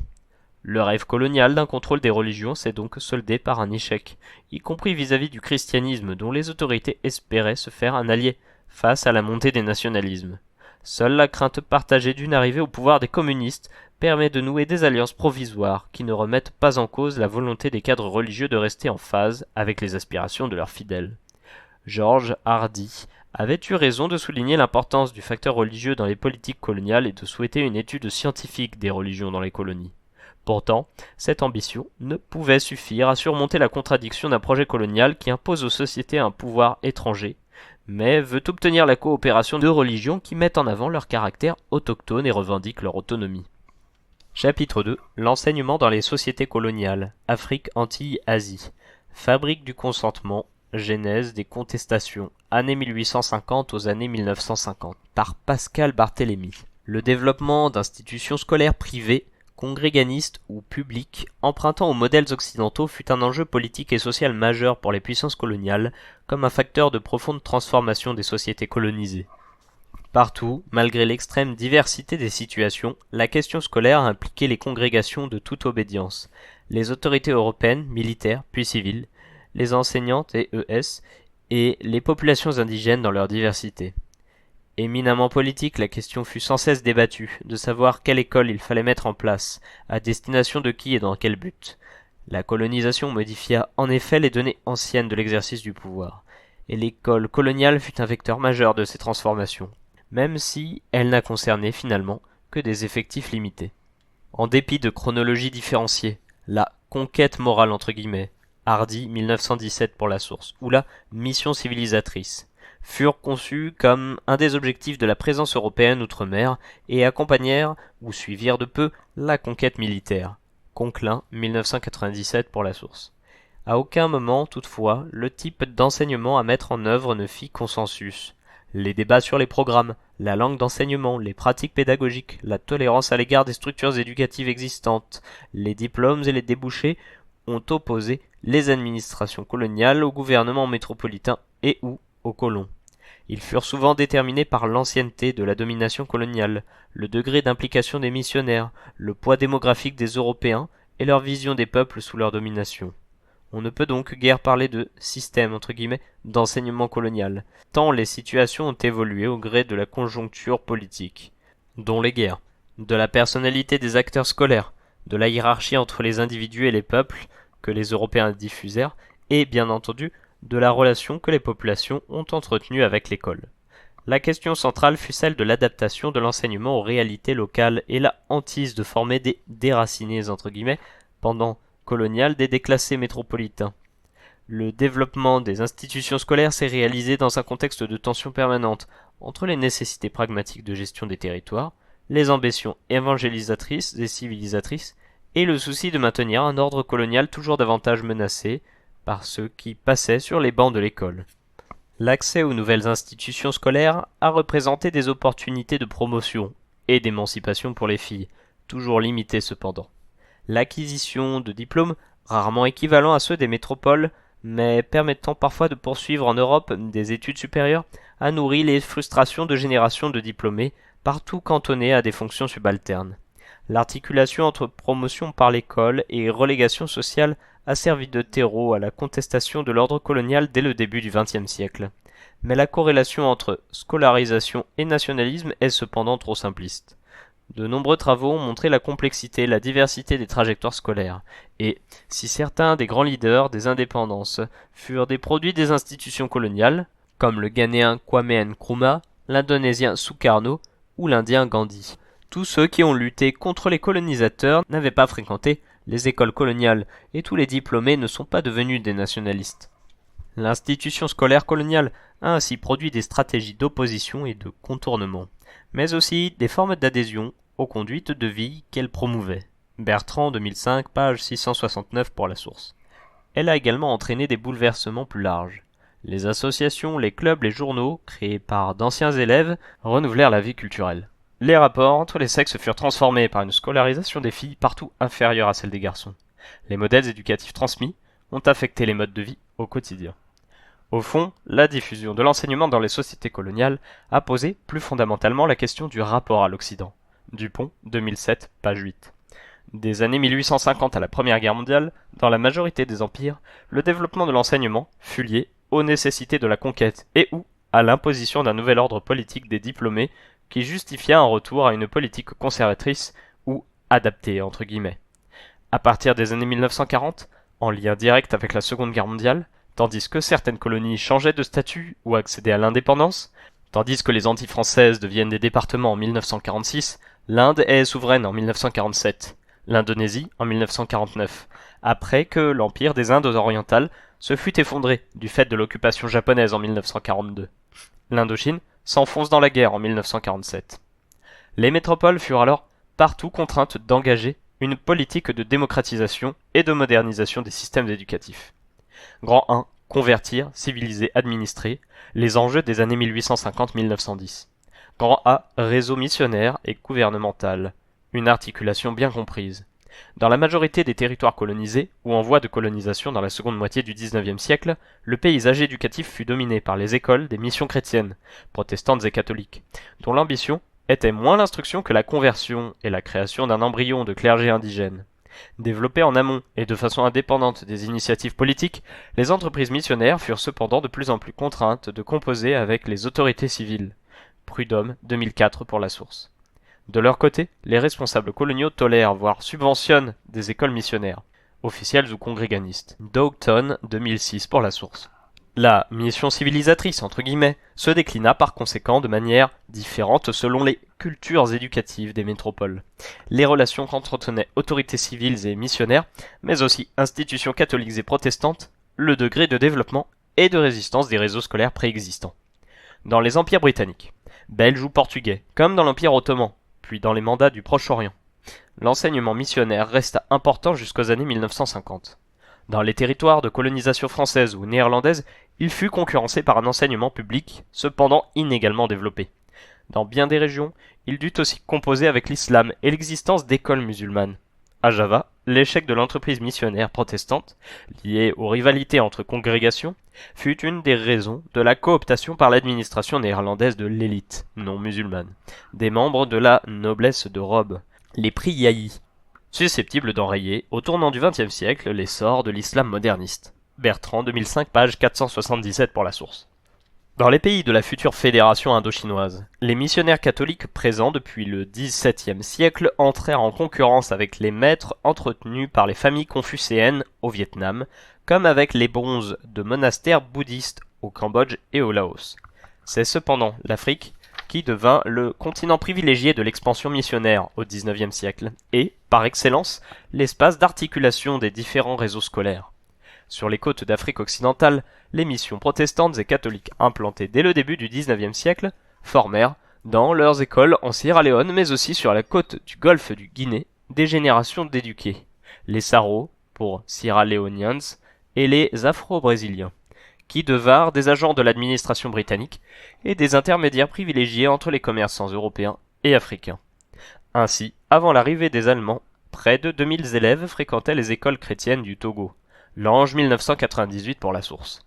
Le rêve colonial d'un contrôle des religions s'est donc soldé par un échec, y compris vis-à-vis du christianisme dont les autorités espéraient se faire un allié face à la montée des nationalismes. Seule la crainte partagée d'une arrivée au pouvoir des communistes permet de nouer des alliances provisoires qui ne remettent pas en cause la volonté des cadres religieux de rester en phase avec les aspirations de leurs fidèles. George Hardy avait eu raison de souligner l'importance du facteur religieux dans les politiques coloniales et de souhaiter une étude scientifique des religions dans les colonies. Pourtant, cette ambition ne pouvait suffire à surmonter la contradiction d'un projet colonial qui impose aux sociétés un pouvoir étranger, mais veut obtenir la coopération de religions qui mettent en avant leur caractère autochtone et revendiquent leur autonomie. Chapitre 2. L'enseignement dans les sociétés coloniales. Afrique, Antilles, Asie. Fabrique du consentement. Genèse des contestations. Années 1850 aux années 1950. Par Pascal Barthélemy. Le développement d'institutions scolaires privées, congréganistes ou publiques, empruntant aux modèles occidentaux fut un enjeu politique et social majeur pour les puissances coloniales, comme un facteur de profonde transformation des sociétés colonisées. Partout, malgré l'extrême diversité des situations, la question scolaire a impliqué les congrégations de toute obédience, les autorités européennes, militaires puis civiles, les enseignantes et ES, et les populations indigènes dans leur diversité. Éminemment politique, la question fut sans cesse débattue, de savoir quelle école il fallait mettre en place, à destination de qui et dans quel but. La colonisation modifia en effet les données anciennes de l'exercice du pouvoir, et l'école coloniale fut un vecteur majeur de ces transformations, même si elle n'a concerné finalement que des effectifs limités. En dépit de chronologies différenciées, la conquête morale entre guillemets, Hardy 1917 pour la source, ou la mission civilisatrice, furent conçus comme un des objectifs de la présence européenne outre-mer et accompagnèrent ou suivirent de peu la conquête militaire. Coquelin 1997 pour la source. À aucun moment, toutefois, le type d'enseignement à mettre en œuvre ne fit consensus. Les débats sur les programmes, la langue d'enseignement, les pratiques pédagogiques, la tolérance à l'égard des structures éducatives existantes, les diplômes et les débouchés ont opposé les administrations coloniales au gouvernement métropolitain et ou aux colons. Ils furent souvent déterminés par l'ancienneté de la domination coloniale, le degré d'implication des missionnaires, le poids démographique des Européens et leur vision des peuples sous leur domination. On ne peut donc guère parler de « système » entre guillemets d'enseignement colonial, tant les situations ont évolué au gré de la conjoncture politique, dont les guerres, de la personnalité des acteurs scolaires, de la hiérarchie entre les individus et les peuples que les Européens diffusèrent, et bien entendu de la relation que les populations ont entretenue avec l'école. La question centrale fut celle de l'adaptation de l'enseignement aux réalités locales et la hantise de former des déracinés entre guillemets pendant colonial des déclassés métropolitains. Le développement des institutions scolaires s'est réalisé dans un contexte de tension permanente entre les nécessités pragmatiques de gestion des territoires, les ambitions évangélisatrices et civilisatrices, et le souci de maintenir un ordre colonial toujours davantage menacé par ceux qui passaient sur les bancs de l'école. L'accès aux nouvelles institutions scolaires a représenté des opportunités de promotion et d'émancipation pour les filles, toujours limitées cependant. L'acquisition de diplômes, rarement équivalents à ceux des métropoles, mais permettant parfois de poursuivre en Europe des études supérieures, a nourri les frustrations de générations de diplômés, partout cantonnés à des fonctions subalternes. L'articulation entre promotion par l'école et relégation sociale a servi de terreau à la contestation de l'ordre colonial dès le début du XXe siècle. Mais la corrélation entre scolarisation et nationalisme est cependant trop simpliste. De nombreux travaux ont montré la complexité et la diversité des trajectoires scolaires, et si certains des grands leaders des indépendances furent des produits des institutions coloniales, comme le Ghanéen Kwame Nkrumah, l'Indonésien Sukarno ou l'Indien Gandhi, tous ceux qui ont lutté contre les colonisateurs n'avaient pas fréquenté les écoles coloniales, et tous les diplômés ne sont pas devenus des nationalistes. L'institution scolaire coloniale a ainsi produit des stratégies d'opposition et de contournement, mais aussi des formes d'adhésion aux conduites de vie qu'elle promouvait. Bertrand 2005, page 669 pour la source. Elle a également entraîné des bouleversements plus larges. Les associations, les clubs, les journaux, créés par d'anciens élèves, renouvelèrent la vie culturelle. Les rapports entre les sexes furent transformés par une scolarisation des filles partout inférieure à celle des garçons. Les modèles éducatifs transmis ont affecté les modes de vie au quotidien. Au fond, la diffusion de l'enseignement dans les sociétés coloniales a posé plus fondamentalement la question du rapport à l'Occident. Dupont, 2007, page 8. Des années 1850 à la Première Guerre mondiale, dans la majorité des empires, le développement de l'enseignement fut lié aux nécessités de la conquête et ou à l'imposition d'un nouvel ordre politique des diplômés qui justifia un retour à une politique conservatrice ou adaptée entre guillemets. À partir des années 1940, en lien direct avec la Seconde Guerre mondiale, tandis que certaines colonies changeaient de statut ou accédaient à l'indépendance, tandis que les Antilles françaises deviennent des départements en 1946, l'Inde est souveraine en 1947, l'Indonésie en 1949, après que l'Empire des Indes orientales se fut effondré du fait de l'occupation japonaise en 1942. L'Indochine s'enfonce dans la guerre en 1947. Les métropoles furent alors partout contraintes d'engager une politique de démocratisation et de modernisation des systèmes éducatifs. Grand 1. Convertir, civiliser, administrer, les enjeux des années 1850-1910. Grand A. Réseau missionnaire et gouvernemental, une articulation bien comprise. Dans la majorité des territoires colonisés, ou en voie de colonisation dans la seconde moitié du XIXe siècle, le paysage éducatif fut dominé par les écoles des missions chrétiennes, protestantes et catholiques, dont l'ambition était moins l'instruction que la conversion et la création d'un embryon de clergé indigène. Développées en amont et de façon indépendante des initiatives politiques, les entreprises missionnaires furent cependant de plus en plus contraintes de composer avec les autorités civiles. Prud'homme, 2004 pour la source. De leur côté, les responsables coloniaux tolèrent, voire subventionnent des écoles missionnaires, officielles ou congréganistes. Doughton, 2006 pour la source. La mission civilisatrice, entre guillemets, se déclina par conséquent de manière différente selon les cultures éducatives des métropoles. Les relations qu'entretenaient autorités civiles et missionnaires, mais aussi institutions catholiques et protestantes, le degré de développement et de résistance des réseaux scolaires préexistants. Dans les empires britanniques, belges ou portugais, comme dans l'Empire ottoman, puis dans les mandats du Proche-Orient, l'enseignement missionnaire resta important jusqu'aux années 1950. Dans les territoires de colonisation française ou néerlandaise, il fut concurrencé par un enseignement public, cependant inégalement développé. Dans bien des régions, il dut aussi composer avec l'islam et l'existence d'écoles musulmanes. À Java, l'échec de l'entreprise missionnaire protestante, liée aux rivalités entre congrégations, fut une des raisons de la cooptation par l'administration néerlandaise de l'élite, non musulmane, des membres de la noblesse de robe, les priyaïs, susceptibles d'enrayer, au tournant du XXe siècle, l'essor de l'islam moderniste. Bertrand, 2005, page 477 pour la source. Dans les pays de la future fédération indochinoise, les missionnaires catholiques présents depuis le XVIIe siècle entrèrent en concurrence avec les maîtres entretenus par les familles confucéennes au Vietnam, comme avec les bronzes de monastères bouddhistes au Cambodge et au Laos. C'est cependant l'Afrique qui devint le continent privilégié de l'expansion missionnaire au XIXe siècle et, par excellence, l'espace d'articulation des différents réseaux scolaires. Sur les côtes d'Afrique occidentale, les missions protestantes et catholiques implantées dès le début du XIXe siècle formèrent, dans leurs écoles en Sierra Leone mais aussi sur la côte du golfe du Guinée, des générations d'éduqués, les Saro, pour Sierra Leoneans, et les Afro-Brésiliens, qui devinrent des agents de l'administration britannique et des intermédiaires privilégiés entre les commerçants européens et africains. Ainsi, avant l'arrivée des Allemands, près de 2000 élèves fréquentaient les écoles chrétiennes du Togo. Lange 1998 pour la source.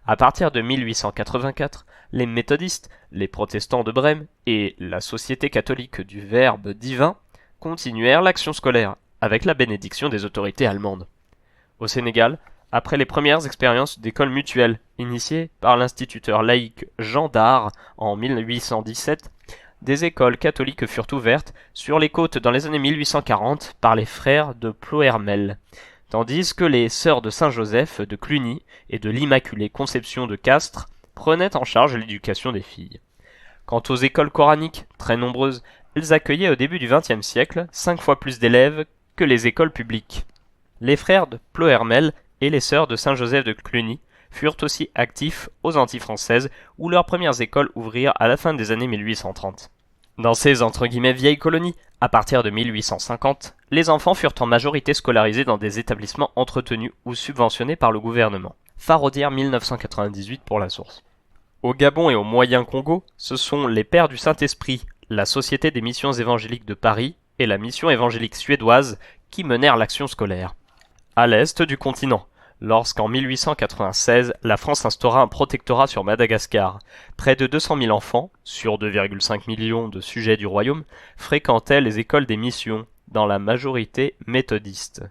À partir de 1884, les méthodistes, les protestants de Brême et la Société catholique du Verbe divin continuèrent l'action scolaire, avec la bénédiction des autorités allemandes. Au Sénégal, après les premières expériences d'écoles mutuelles initiées par l'instituteur laïque Jean Dard en 1817, des écoles catholiques furent ouvertes sur les côtes dans les années 1840 par les frères de Ploermel, tandis que les sœurs de Saint-Joseph de Cluny et de l'Immaculée Conception de Castres prenaient en charge l'éducation des filles. Quant aux écoles coraniques, très nombreuses, elles accueillaient au début du XXe siècle 5 fois plus d'élèves que les écoles publiques. Les frères de Ploermel et les sœurs de Saint-Joseph de Cluny furent aussi actifs aux Antilles françaises où leurs premières écoles ouvrirent à la fin des années 1830. Dans ces entre guillemets vieilles colonies, à partir de 1850, les enfants furent en majorité scolarisés dans des établissements entretenus ou subventionnés par le gouvernement. Faraudière 1998 pour la source. Au Gabon et au Moyen-Congo, ce sont les Pères du Saint-Esprit, la Société des missions évangéliques de Paris et la mission évangélique suédoise qui menèrent l'action scolaire. À l'est du continent, lorsqu'en 1896, la France instaura un protectorat sur Madagascar, près de 200 000 enfants, sur 2,5 millions de sujets du royaume, fréquentaient les écoles des missions, dans la majorité méthodiste.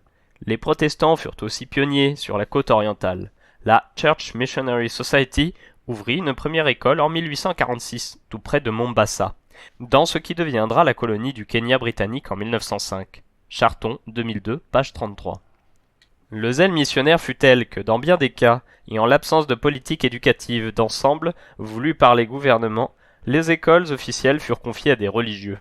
Les protestants furent aussi pionniers sur la côte orientale. La Church Missionary Society ouvrit une première école en 1846, tout près de Mombasa, dans ce qui deviendra la colonie du Kenya britannique en 1905. Charton, 2002, page 33. Le zèle missionnaire fut tel que, dans bien des cas, et en l'absence de politique éducative d'ensemble voulue par les gouvernements, les écoles officielles furent confiées à des religieux.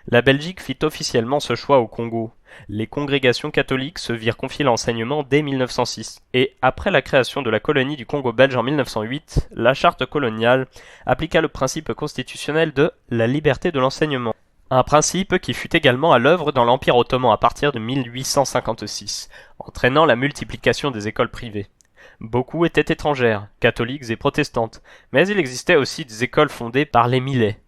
La Belgique fit officiellement ce choix au Congo. Les congrégations catholiques se virent confier l'enseignement dès 1906, et après la création de la colonie du Congo belge en 1908, la charte coloniale appliqua le principe constitutionnel de la liberté de l'enseignement. Un principe qui fut également à l'œuvre dans l'Empire ottoman à partir de 1856, entraînant la multiplication des écoles privées. Beaucoup étaient étrangères, catholiques et protestantes, mais il existait aussi des écoles fondées par les Millets,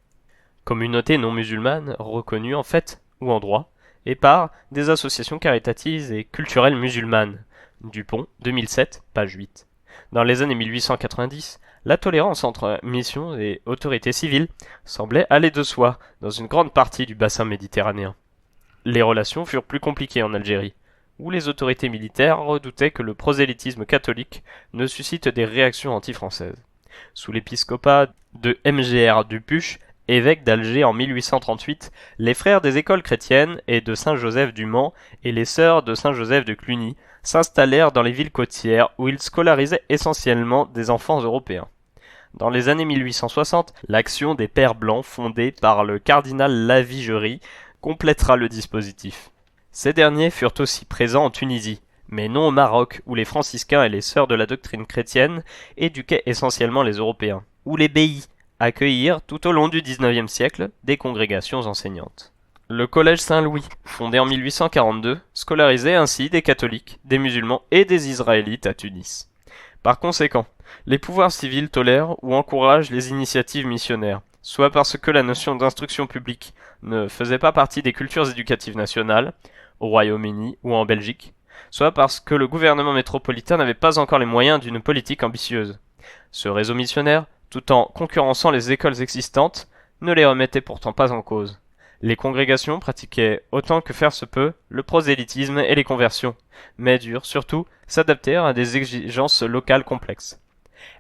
communautés non musulmanes reconnues en fait ou en droit, et par des associations caritatives et culturelles musulmanes. Dupont, 2007, page 8. Dans les années 1890, la tolérance entre mission et autorités civiles semblait aller de soi dans une grande partie du bassin méditerranéen. Les relations furent plus compliquées en Algérie, où les autorités militaires redoutaient que le prosélytisme catholique ne suscite des réactions anti-françaises. Sous l'épiscopat de Mgr Dupuche, évêque d'Alger en 1838, les frères des écoles chrétiennes et de Saint-Joseph du Mans et les sœurs de Saint-Joseph de Cluny s'installèrent dans les villes côtières où ils scolarisaient essentiellement des enfants européens. Dans les années 1860, l'action des Pères Blancs fondée par le cardinal Lavigerie complétera le dispositif. Ces derniers furent aussi présents en Tunisie, mais non au Maroc où les franciscains et les sœurs de la doctrine chrétienne éduquaient essentiellement les Européens, où les beys accueillirent tout au long du XIXe siècle des congrégations enseignantes. Le Collège Saint-Louis, fondé en 1842, scolarisait ainsi des catholiques, des musulmans et des israélites à Tunis. Par conséquent, les pouvoirs civils tolèrent ou encouragent les initiatives missionnaires, soit parce que la notion d'instruction publique ne faisait pas partie des cultures éducatives nationales, au Royaume-Uni ou en Belgique, soit parce que le gouvernement métropolitain n'avait pas encore les moyens d'une politique ambitieuse. Ce réseau missionnaire, tout en concurrençant les écoles existantes, ne les remettait pourtant pas en cause. Les congrégations pratiquaient autant que faire se peut le prosélytisme et les conversions, mais durent surtout s'adapter à des exigences locales complexes.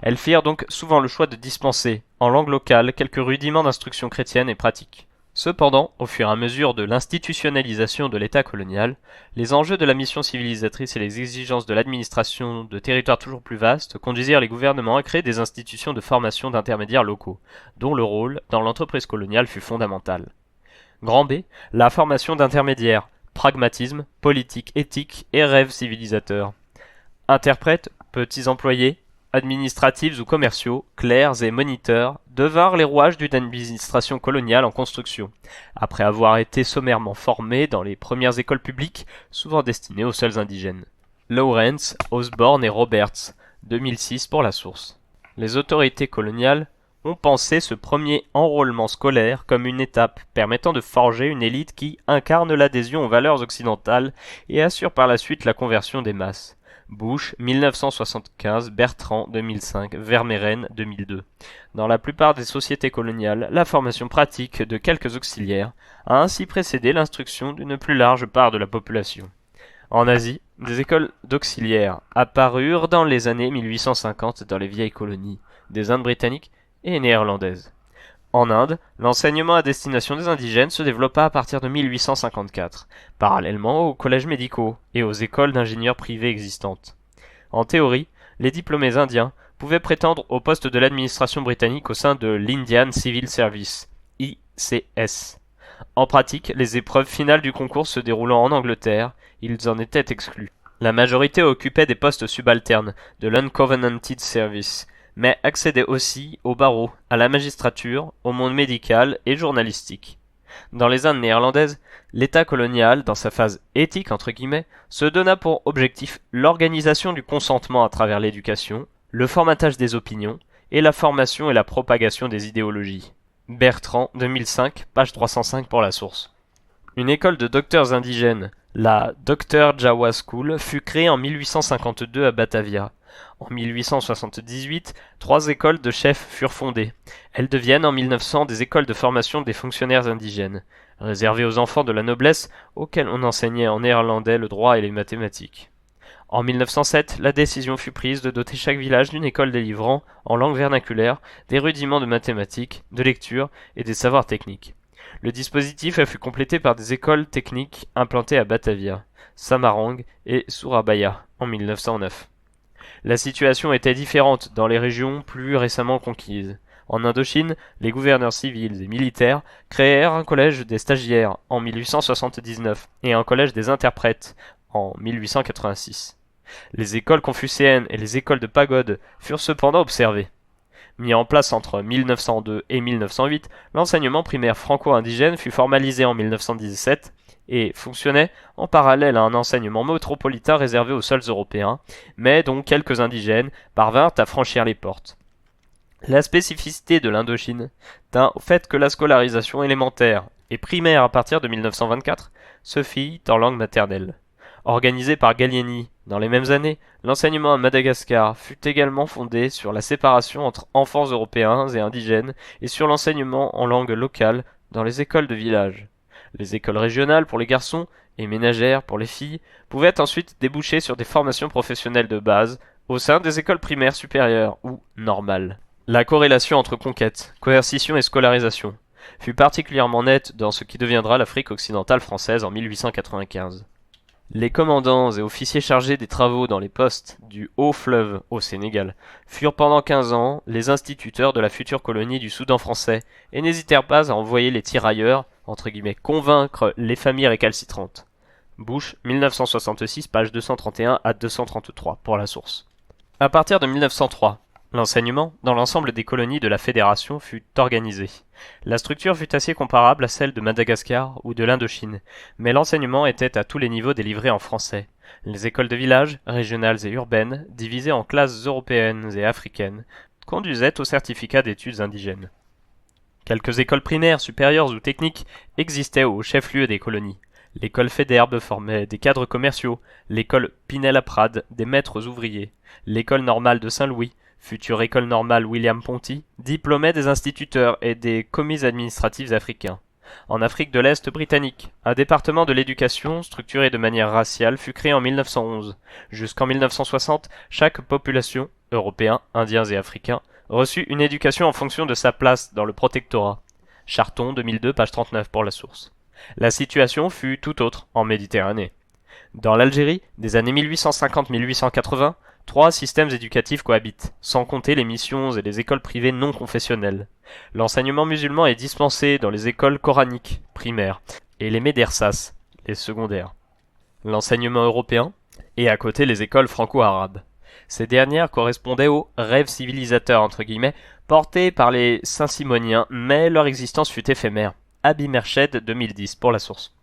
Elles firent donc souvent le choix de dispenser, en langue locale, quelques rudiments d'instruction chrétienne et pratique. Cependant, au fur et à mesure de l'institutionnalisation de l'État colonial, les enjeux de la mission civilisatrice et les exigences de l'administration de territoires toujours plus vastes conduisirent les gouvernements à créer des institutions de formation d'intermédiaires locaux, dont le rôle dans l'entreprise coloniale fut fondamental. Grand B, la formation d'intermédiaires, pragmatisme, politique, éthique et rêve civilisateur. Interprètes, petits employés, administratifs ou commerciaux, clercs et moniteurs devinrent les rouages d'une administration coloniale en construction, après avoir été sommairement formés dans les premières écoles publiques, souvent destinées aux seuls indigènes. Lawrence, Osborne et Roberts, 2006 pour la source. Les autorités coloniales ont pensé ce premier enrôlement scolaire comme une étape permettant de forger une élite qui incarne l'adhésion aux valeurs occidentales et assure par la suite la conversion des masses. Bush, 1975, Bertrand, 2005, Vermeeren, 2002. Dans la plupart des sociétés coloniales, la formation pratique de quelques auxiliaires a ainsi précédé l'instruction d'une plus large part de la population. En Asie, des écoles d'auxiliaires apparurent dans les années 1850 dans les vieilles colonies des Indes britanniques et néerlandaises. En Inde, l'enseignement à destination des indigènes se développa à partir de 1854, parallèlement aux collèges médicaux et aux écoles d'ingénieurs privés existantes. En théorie, les diplômés indiens pouvaient prétendre au poste de l'administration britannique au sein de l'Indian Civil Service, ICS. En pratique, les épreuves finales du concours se déroulant en Angleterre, ils en étaient exclus. La majorité occupait des postes subalternes de l'Uncovenanted Service, mais accédait aussi au barreau, à la magistrature, au monde médical et journalistique. Dans les Indes néerlandaises, l'État colonial, dans sa phase éthique entre guillemets, se donna pour objectif l'organisation du consentement à travers l'éducation, le formatage des opinions et la formation et la propagation des idéologies. Bertrand, 2005, page 305 pour la source. Une école de docteurs indigènes, la Dr. Jawa School, fut créée en 1852 à Batavia. En 1878, 3 écoles de chefs furent fondées. Elles deviennent en 1900 des écoles de formation des fonctionnaires indigènes, réservées aux enfants de la noblesse auxquels on enseignait en néerlandais le droit et les mathématiques. En 1907, la décision fut prise de doter chaque village d'une école délivrant, en langue vernaculaire, des rudiments de mathématiques, de lecture et des savoirs techniques. Le dispositif fut complété par des écoles techniques implantées à Batavia, Samarang et Surabaya en 1909. La situation était différente dans les régions plus récemment conquises. En Indochine, les gouverneurs civils et militaires créèrent un collège des stagiaires en 1879 et un collège des interprètes en 1886. Les écoles confucéennes et les écoles de pagode furent cependant observées. Mis en place entre 1902 et 1908, l'enseignement primaire franco-indigène fut formalisé en 1917 et fonctionnait en parallèle à un enseignement métropolitain réservé aux seuls Européens, mais dont quelques indigènes parvinrent à franchir les portes. La spécificité de l'Indochine tint au fait que la scolarisation élémentaire et primaire à partir de 1924 se fit en langue maternelle. Organisé par Gallieni dans les mêmes années, l'enseignement à Madagascar fut également fondé sur la séparation entre enfants européens et indigènes et sur l'enseignement en langue locale dans les écoles de village. Les écoles régionales pour les garçons et ménagères pour les filles pouvaient ensuite déboucher sur des formations professionnelles de base au sein des écoles primaires supérieures ou normales. La corrélation entre conquête, coercition et scolarisation fut particulièrement nette dans ce qui deviendra l'Afrique occidentale française en 1895. Les commandants et officiers chargés des travaux dans les postes du Haut-Fleuve au Sénégal furent pendant 15 ans les instituteurs de la future colonie du Soudan français et n'hésitèrent pas à envoyer les tirailleurs, entre guillemets, convaincre les familles récalcitrantes. Bush, 1966, page 231 à 233 pour la source. À partir de 1903, l'enseignement dans l'ensemble des colonies de la Fédération fut organisé. La structure fut assez comparable à celle de Madagascar ou de l'Indochine, mais l'enseignement était à tous les niveaux délivré en français. Les écoles de village, régionales et urbaines, divisées en classes européennes et africaines, conduisaient au certificat d'études indigènes. Quelques écoles primaires, supérieures ou techniques existaient au chef-lieu des colonies. L'école Faidherbe formait des cadres commerciaux, l'école Pinel-à-Prade des maîtres ouvriers, l'école normale de Saint-Louis, future école normale William Ponty, diplômait des instituteurs et des commis administratifs africains. En Afrique de l'Est britannique, un département de l'éducation, structuré de manière raciale, fut créé en 1911. Jusqu'en 1960, chaque population, Européens, Indiens et Africains, reçut une éducation en fonction de sa place dans le protectorat. Charton, 2002, page 39 pour la source. La situation fut tout autre en Méditerranée. Dans l'Algérie, des années 1850-1880, 3 systèmes éducatifs cohabitent, sans compter les missions et les écoles privées non confessionnelles. L'enseignement musulman est dispensé dans les écoles coraniques, primaires, et les médersas, les secondaires. L'enseignement européen, et à côté les écoles franco-arabes. Ces dernières correspondaient aux rêves civilisateurs, entre guillemets, portés par les Saint-Simoniens, mais leur existence fut éphémère. Abi Merched, 2010, pour la source.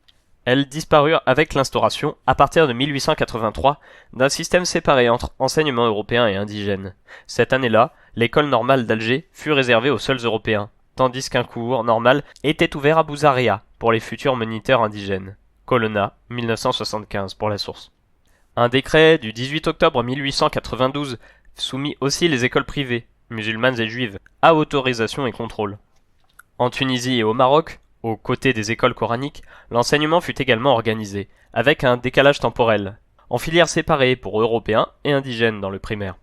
Elles disparurent avec l'instauration, à partir de 1883, d'un système séparé entre enseignement européen et indigène. Cette année-là, l'école normale d'Alger fut réservée aux seuls Européens, tandis qu'un cours normal était ouvert à Bouzaria pour les futurs moniteurs indigènes. Colonna, 1975 pour la source. Un décret du 18 octobre 1892 soumit aussi les écoles privées, musulmanes et juives, à autorisation et contrôle. En Tunisie et au Maroc, aux côtés des écoles coraniques, l'enseignement fut également organisé, avec un décalage temporel, en filières séparées pour Européens et indigènes dans le primaire.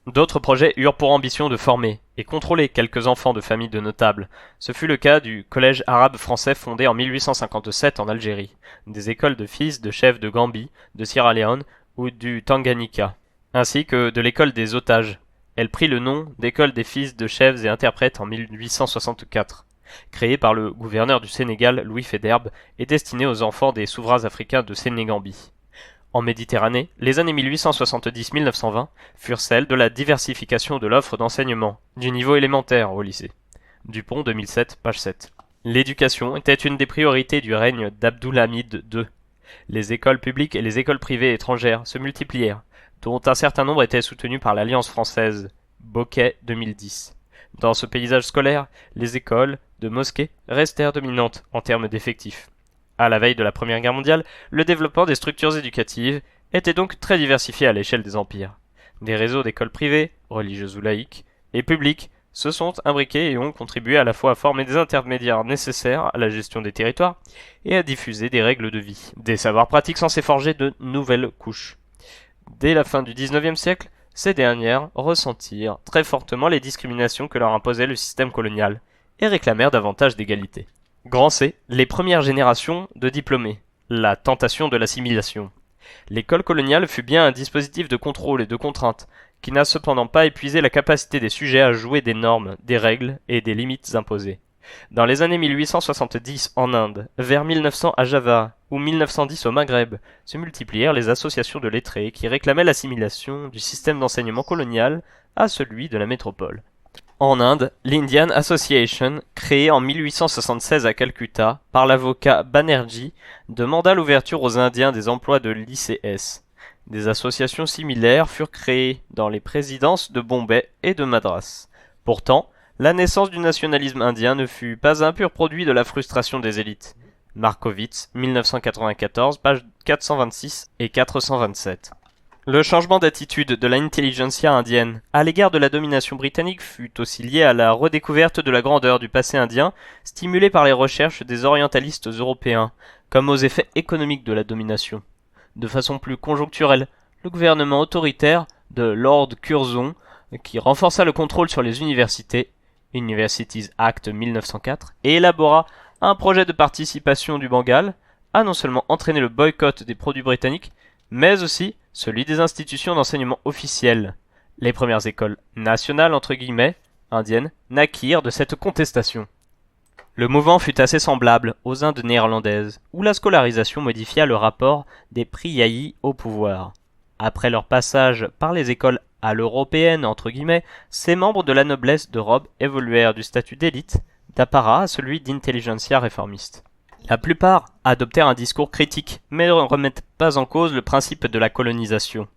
D'autres projets eurent pour ambition de former et contrôler quelques enfants de familles de notables. Ce fut le cas du Collège arabe français fondé en 1857 en Algérie, des écoles de fils de chefs de Gambie, de Sierra Leone ou du Tanganyika, ainsi que de l'école des otages. Elle prit le nom d'école des fils de chefs et interprètes en 1864. Créée par le gouverneur du Sénégal, Louis Faidherbe, et destinée aux enfants des souverains africains de Sénégambie. En Méditerranée, les années 1870-1920 furent celles de la diversification de l'offre d'enseignement, du niveau élémentaire au lycée. Dupont, 2007, page 7. L'éducation était une des priorités du règne d'Abdulhamid II. Les écoles publiques et les écoles privées étrangères se multiplièrent, dont un certain nombre étaient soutenues par l'Alliance française. Bocquet, 2010. Dans ce paysage scolaire, les écoles de mosquées restèrent dominantes en termes d'effectifs. À la veille de la Première Guerre mondiale, le développement des structures éducatives était donc très diversifié à l'échelle des empires. Des réseaux d'écoles privées, religieuses ou laïques, et publiques se sont imbriqués et ont contribué à la fois à former des intermédiaires nécessaires à la gestion des territoires et à diffuser des règles de vie, des savoirs pratiques censés forger de nouvelles couches. Dès la fin du XIXe siècle, ces dernières ressentirent très fortement les discriminations que leur imposait le système colonial et réclamèrent davantage d'égalité. Grand C, les premières générations de diplômés, la tentation de l'assimilation. L'école coloniale fut bien un dispositif de contrôle et de contrainte, qui n'a cependant pas épuisé la capacité des sujets à jouer des normes, des règles et des limites imposées. Dans les années 1870 en Inde, vers 1900 à Java ou 1910 au Maghreb, se multiplièrent les associations de lettrés qui réclamaient l'assimilation du système d'enseignement colonial à celui de la métropole. En Inde, l'Indian Association, créée en 1876 à Calcutta par l'avocat Banerjee, demanda l'ouverture aux Indiens des emplois de l'ICS. Des associations similaires furent créées dans les présidences de Bombay et de Madras. Pourtant, la naissance du nationalisme indien ne fut pas un pur produit de la frustration des élites. Markowitz, 1994, pages 426 et 427. Le changement d'attitude de l'intelligentsia indienne à l'égard de la domination britannique fut aussi lié à la redécouverte de la grandeur du passé indien, stimulée par les recherches des orientalistes européens, comme aux effets économiques de la domination. De façon plus conjoncturelle, le gouvernement autoritaire de Lord Curzon, qui renforça le contrôle sur les universités, Universities Act 1904, et élabora un projet de participation du Bengale, a non seulement entraîné le boycott des produits britanniques, mais aussi celui des institutions d'enseignement officielles. Les premières écoles nationales entre guillemets indiennes naquirent de cette contestation. Le mouvement fut assez semblable aux Indes néerlandaises, où la scolarisation modifia le rapport des Priyayi au pouvoir. Après leur passage par les écoles à l'européenne entre guillemets, ces membres de la noblesse d'Europe évoluèrent du statut d'élite, d'apparat à celui d'intelligentsia réformiste. La plupart adoptèrent un discours critique, mais ne remettent pas en cause le principe de la colonisation.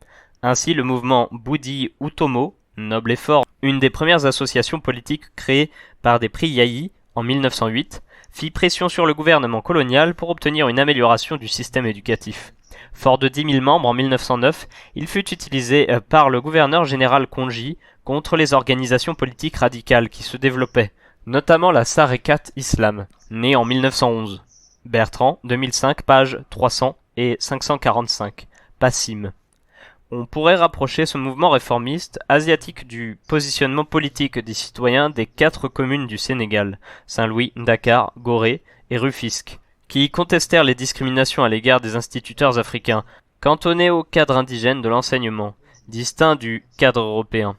Ainsi, le mouvement Budi Utomo, noble et fort, une des premières associations politiques créées par des Priyayi en 1908, fit pression sur le gouvernement colonial pour obtenir une amélioration du système éducatif. Fort de 10 000 membres en 1909, il fut utilisé par le gouverneur général Konji contre les organisations politiques radicales qui se développaient, notamment la Sarekat Islam, née en 1911. Bertrand, 2005, pages 300 et 545. Passim. On pourrait rapprocher ce mouvement réformiste asiatique du positionnement politique des citoyens des 4 communes du Sénégal, Saint-Louis, Dakar, Gorée et Rufisque, qui contestèrent les discriminations à l'égard des instituteurs africains, cantonnés au cadre indigène de l'enseignement, distinct du cadre européen.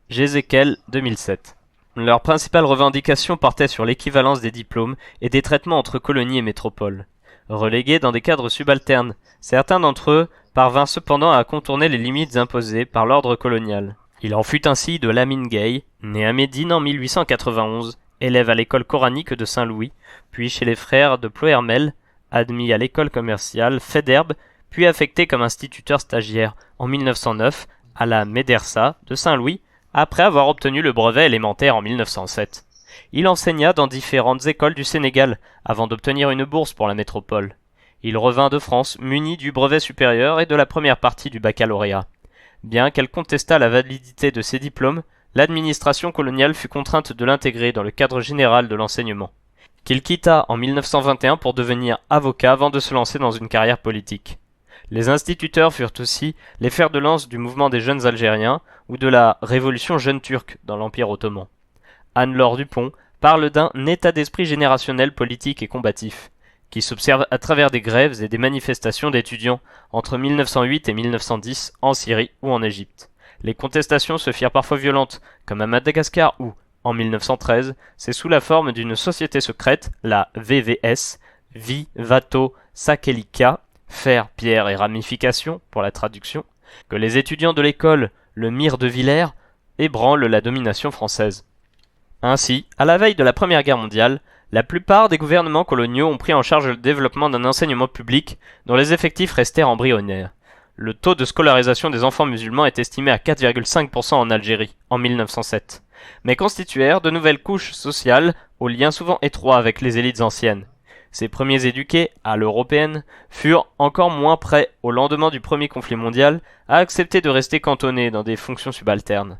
Jézékel, 2007. Leur principale revendication portait sur l'équivalence des diplômes et des traitements entre colonies et métropoles. Relégués dans des cadres subalternes, certains d'entre eux parvinrent cependant à contourner les limites imposées par l'ordre colonial. Il en fut ainsi de Lamine Gueye, né à Médine en 1891, élève à l'école coranique de Saint-Louis, puis chez les frères de Ploermel, admis à l'école commerciale Faidherbe, puis affecté comme instituteur stagiaire en 1909 à la Médersa de Saint-Louis, après avoir obtenu le brevet élémentaire en 1907. Il enseigna dans différentes écoles du Sénégal, avant d'obtenir une bourse pour la métropole. Il revint de France muni du brevet supérieur et de la première partie du baccalauréat. Bien qu'elle contestât la validité de ses diplômes, l'administration coloniale fut contrainte de l'intégrer dans le cadre général de l'enseignement, qu'il quitta en 1921 pour devenir avocat avant de se lancer dans une carrière politique. Les instituteurs furent aussi les fers de lance du mouvement des jeunes Algériens ou de la révolution jeune turque dans l'Empire ottoman. Anne-Laure Dupont parle d'un état d'esprit générationnel politique et combatif, qui s'observe à travers des grèves et des manifestations d'étudiants entre 1908 et 1910 en Syrie ou en Égypte. Les contestations se firent parfois violentes, comme à Madagascar où, en 1913, c'est sous la forme d'une société secrète, la VVS, Vivato Sakellika, fer, pierre et ramification, pour la traduction, que les étudiants de l'école, le Mire de Villers, ébranlent la domination française. Ainsi, à la veille de la Première Guerre mondiale, la plupart des gouvernements coloniaux ont pris en charge le développement d'un enseignement public dont les effectifs restèrent embryonnaires. Le taux de scolarisation des enfants musulmans est estimé à 4,5% en Algérie, en 1907, mais constituèrent de nouvelles couches sociales aux liens souvent étroits avec les élites anciennes. Ces premiers éduqués, à l'européenne, furent encore moins prêts, au lendemain du premier conflit mondial, à accepter de rester cantonnés dans des fonctions subalternes.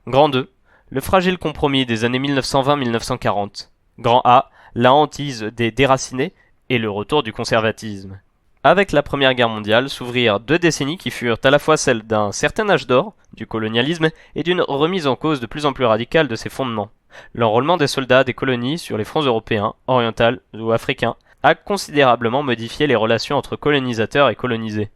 Grand 2. Le fragile compromis des années 1920-1940. Grand A. La hantise des déracinés et le retour du conservatisme. Avec la Première Guerre mondiale s'ouvrirent 2 décennies qui furent à la fois celles d'un certain âge d'or, du colonialisme, et d'une remise en cause de plus en plus radicale de ses fondements. L'enrôlement des soldats des colonies sur les fronts européens, orientaux ou africains a considérablement modifié les relations entre colonisateurs et colonisés.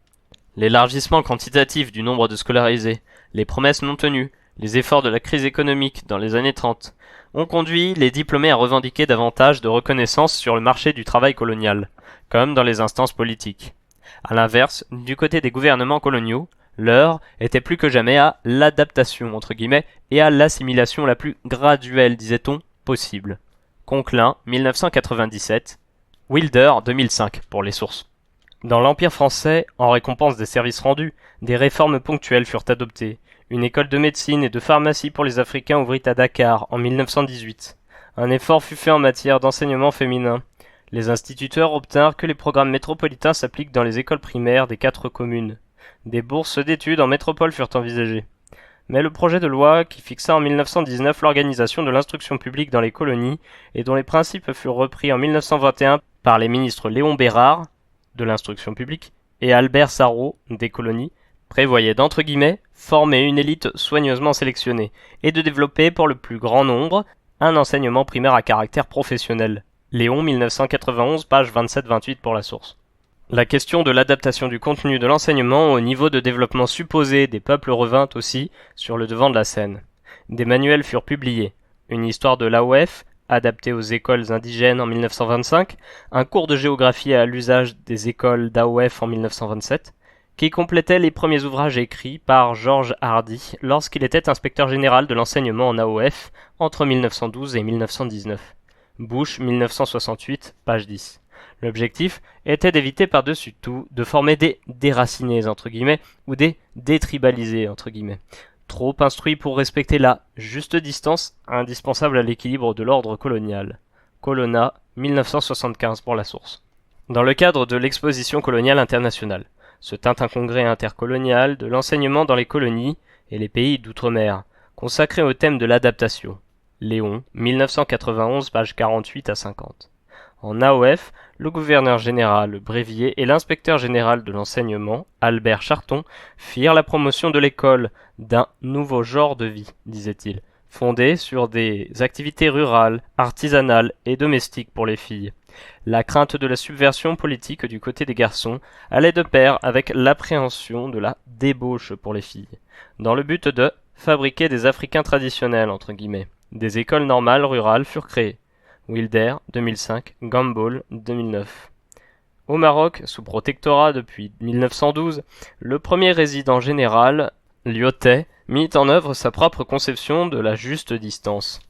L'élargissement quantitatif du nombre de scolarisés, les promesses non tenues, les efforts de la crise économique dans les années 30 ont conduit les diplômés à revendiquer davantage de reconnaissance sur le marché du travail colonial, comme dans les instances politiques. À l'inverse, du côté des gouvernements coloniaux, L'heure était plus que jamais à l'adaptation, entre guillemets, et à l'assimilation la plus graduelle, disait-on, possible. Conklin, 1997, Wilder, 2005, pour les sources. Dans l'Empire français, en récompense des services rendus, des réformes ponctuelles furent adoptées. Une école de médecine et de pharmacie pour les Africains ouvrit à Dakar en 1918. Un effort fut fait en matière d'enseignement féminin. Les instituteurs obtinrent que les programmes métropolitains s'appliquent dans les écoles primaires des 4 communes. Des bourses d'études en métropole furent envisagées. Mais le projet de loi qui fixa en 1919 l'organisation de l'instruction publique dans les colonies et dont les principes furent repris en 1921 par les ministres Léon Bérard, de l'instruction publique, et Albert Sarraut, des colonies, prévoyait d'entre guillemets former une élite soigneusement sélectionnée et de développer pour le plus grand nombre un enseignement primaire à caractère professionnel. Léon 1991, page 27-28 pour la source. La question de l'adaptation du contenu de l'enseignement au niveau de développement supposé des peuples revint aussi sur le devant de la scène. Des manuels furent publiés, une histoire de l'AOF, adaptée aux écoles indigènes en 1925, un cours de géographie à l'usage des écoles d'AOF en 1927, qui complétait les premiers ouvrages écrits par Georges Hardy lorsqu'il était inspecteur général de l'enseignement en AOF entre 1912 et 1919. Bush 1968, page 10. L'objectif était d'éviter par-dessus tout de former des déracinés entre guillemets ou des détribalisés entre guillemets, trop instruits pour respecter la juste distance indispensable à l'équilibre de l'ordre colonial. Colonna 1975 pour la source. Dans le cadre de l'exposition coloniale internationale, se tint un congrès intercolonial de l'enseignement dans les colonies et les pays d'outre-mer, consacré au thème de l'adaptation. Léon, 1991, pages 48 à 50. En AOF, le gouverneur général Brévier et l'inspecteur général de l'enseignement, Albert Charton, firent la promotion de l'école d'un nouveau genre de vie, disait-il, fondé sur des activités rurales, artisanales et domestiques pour les filles. La crainte de la subversion politique du côté des garçons allait de pair avec l'appréhension de la débauche pour les filles, dans le but de fabriquer des Africains traditionnels, entre guillemets. Des écoles normales rurales furent créées. Wilder, 2005, Gamble, 2009. Au Maroc, sous protectorat depuis 1912, le premier résident général, Lyotet, mit en œuvre sa propre conception de la juste distance.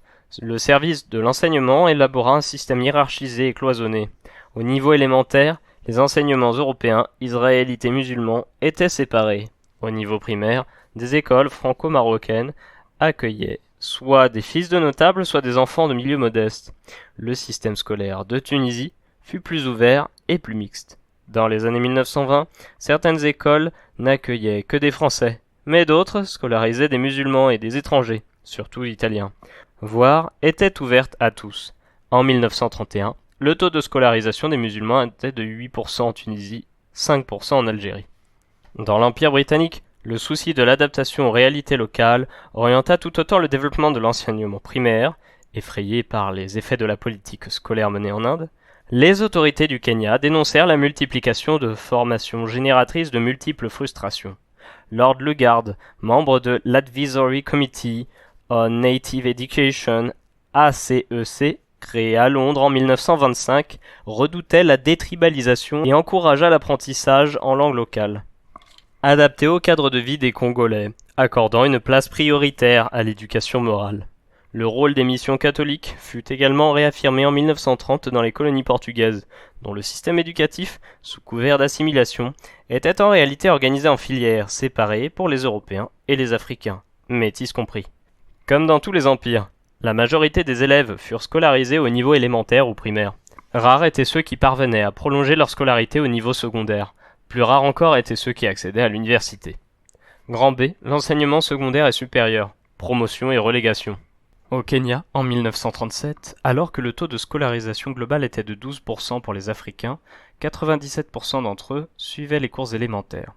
Le service de l'enseignement élabora un système hiérarchisé et cloisonné. Au niveau élémentaire, les enseignements européens, israélites et musulmans étaient séparés. Au niveau primaire, des écoles franco-marocaines accueillaient soit des fils de notables, soit des enfants de milieux modestes. Le système scolaire de Tunisie fut plus ouvert et plus mixte. Dans les années 1920, certaines écoles n'accueillaient que des Français, mais d'autres scolarisaient des musulmans et des étrangers, surtout italiens, voire étaient ouvertes à tous. En 1931, le taux de scolarisation des musulmans était de 8% en Tunisie, 5% en Algérie. Dans l'Empire britannique, le souci de l'adaptation aux réalités locales orienta tout autant le développement de l'enseignement primaire, effrayé par les effets de la politique scolaire menée en Inde. Les autorités du Kenya dénoncèrent la multiplication de formations génératrices de multiples frustrations. Lord Lugard, membre de l'Advisory Committee on Native Education, ACEC, créé à Londres en 1925, redoutait la détribalisation et encouragea l'apprentissage en langue locale. Adapté au cadre de vie des Congolais, accordant une place prioritaire à l'éducation morale. Le rôle des missions catholiques fut également réaffirmé en 1930 dans les colonies portugaises, dont le système éducatif, sous couvert d'assimilation, était en réalité organisé en filières séparées pour les Européens et les Africains, métis compris. Comme dans tous les empires, la majorité des élèves furent scolarisés au niveau élémentaire ou primaire. Rares étaient ceux qui parvenaient à prolonger leur scolarité au niveau secondaire. Plus rares encore étaient ceux qui accédaient à l'université. Grand B, l'enseignement secondaire et supérieur, promotion et relégation. Au Kenya, en 1937, alors que le taux de scolarisation global était de 12% pour les Africains, 97% d'entre eux suivaient les cours élémentaires.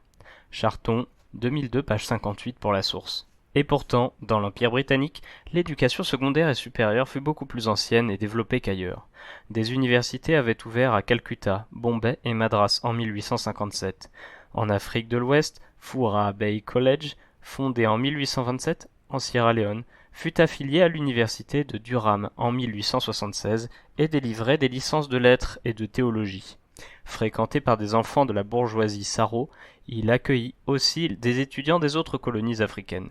Charton, 2002, page 58 pour la source. Et pourtant, dans l'Empire britannique, l'éducation secondaire et supérieure fut beaucoup plus ancienne et développée qu'ailleurs. Des universités avaient ouvert à Calcutta, Bombay et Madras en 1857. En Afrique de l'Ouest, Fura Bay College, fondé en 1827 en Sierra Leone, fut affilié à l'université de Durham en 1876 et délivrait des licences de lettres et de théologie. Fréquenté par des enfants de la bourgeoisie Sarraut, Il accueillit aussi des étudiants des autres colonies africaines.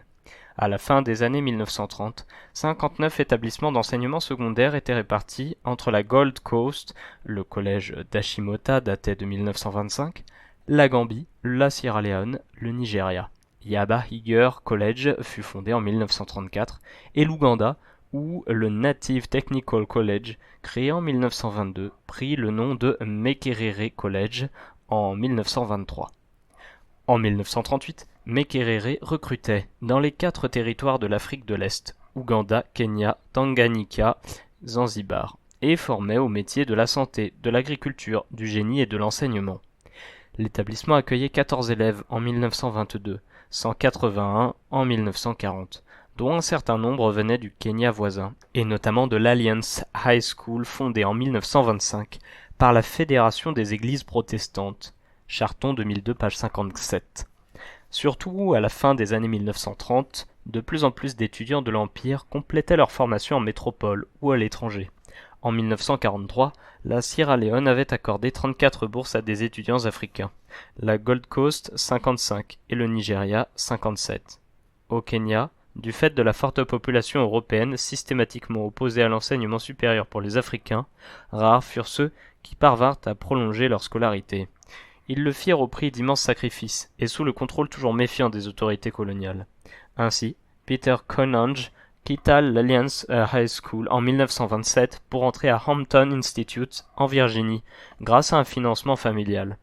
À la fin des années 1930, 59 établissements d'enseignement secondaire étaient répartis entre la Gold Coast, le collège d'Ashimota datait de 1925, la Gambie, la Sierra Leone, le Nigeria. Yaba Higher College fut fondé en 1934 et l'Ouganda, où le Native Technical College, créé en 1922, prit le nom de Makerere College en 1923. En 1938, Makerere recrutait dans les 4 territoires de l'Afrique de l'Est, Ouganda, Kenya, Tanganyika, Zanzibar, et formait au métier de la santé, de l'agriculture, du génie et de l'enseignement. L'établissement accueillait 14 élèves en 1922, 181 en 1940, dont un certain nombre venaient du Kenya voisin, et notamment de l'Alliance High School fondée en 1925 par la Fédération des Églises protestantes. Charton 2002, page 57. Surtout, à la fin des années 1930, de plus en plus d'étudiants de l'Empire complétaient leur formation en métropole ou à l'étranger. En 1943, la Sierra Leone avait accordé 34 bourses à des étudiants africains, la Gold Coast 55 et le Nigeria 57. Au Kenya, du fait de la forte population européenne systématiquement opposée à l'enseignement supérieur pour les Africains, rares furent ceux qui parvinrent à prolonger leur scolarité. Ils le firent au prix d'immenses sacrifices et sous le contrôle toujours méfiant des autorités coloniales. Ainsi, Peter Conange quitta l'Alliance High School en 1927 pour entrer à Hampton Institute en Virginie, grâce à un financement familial.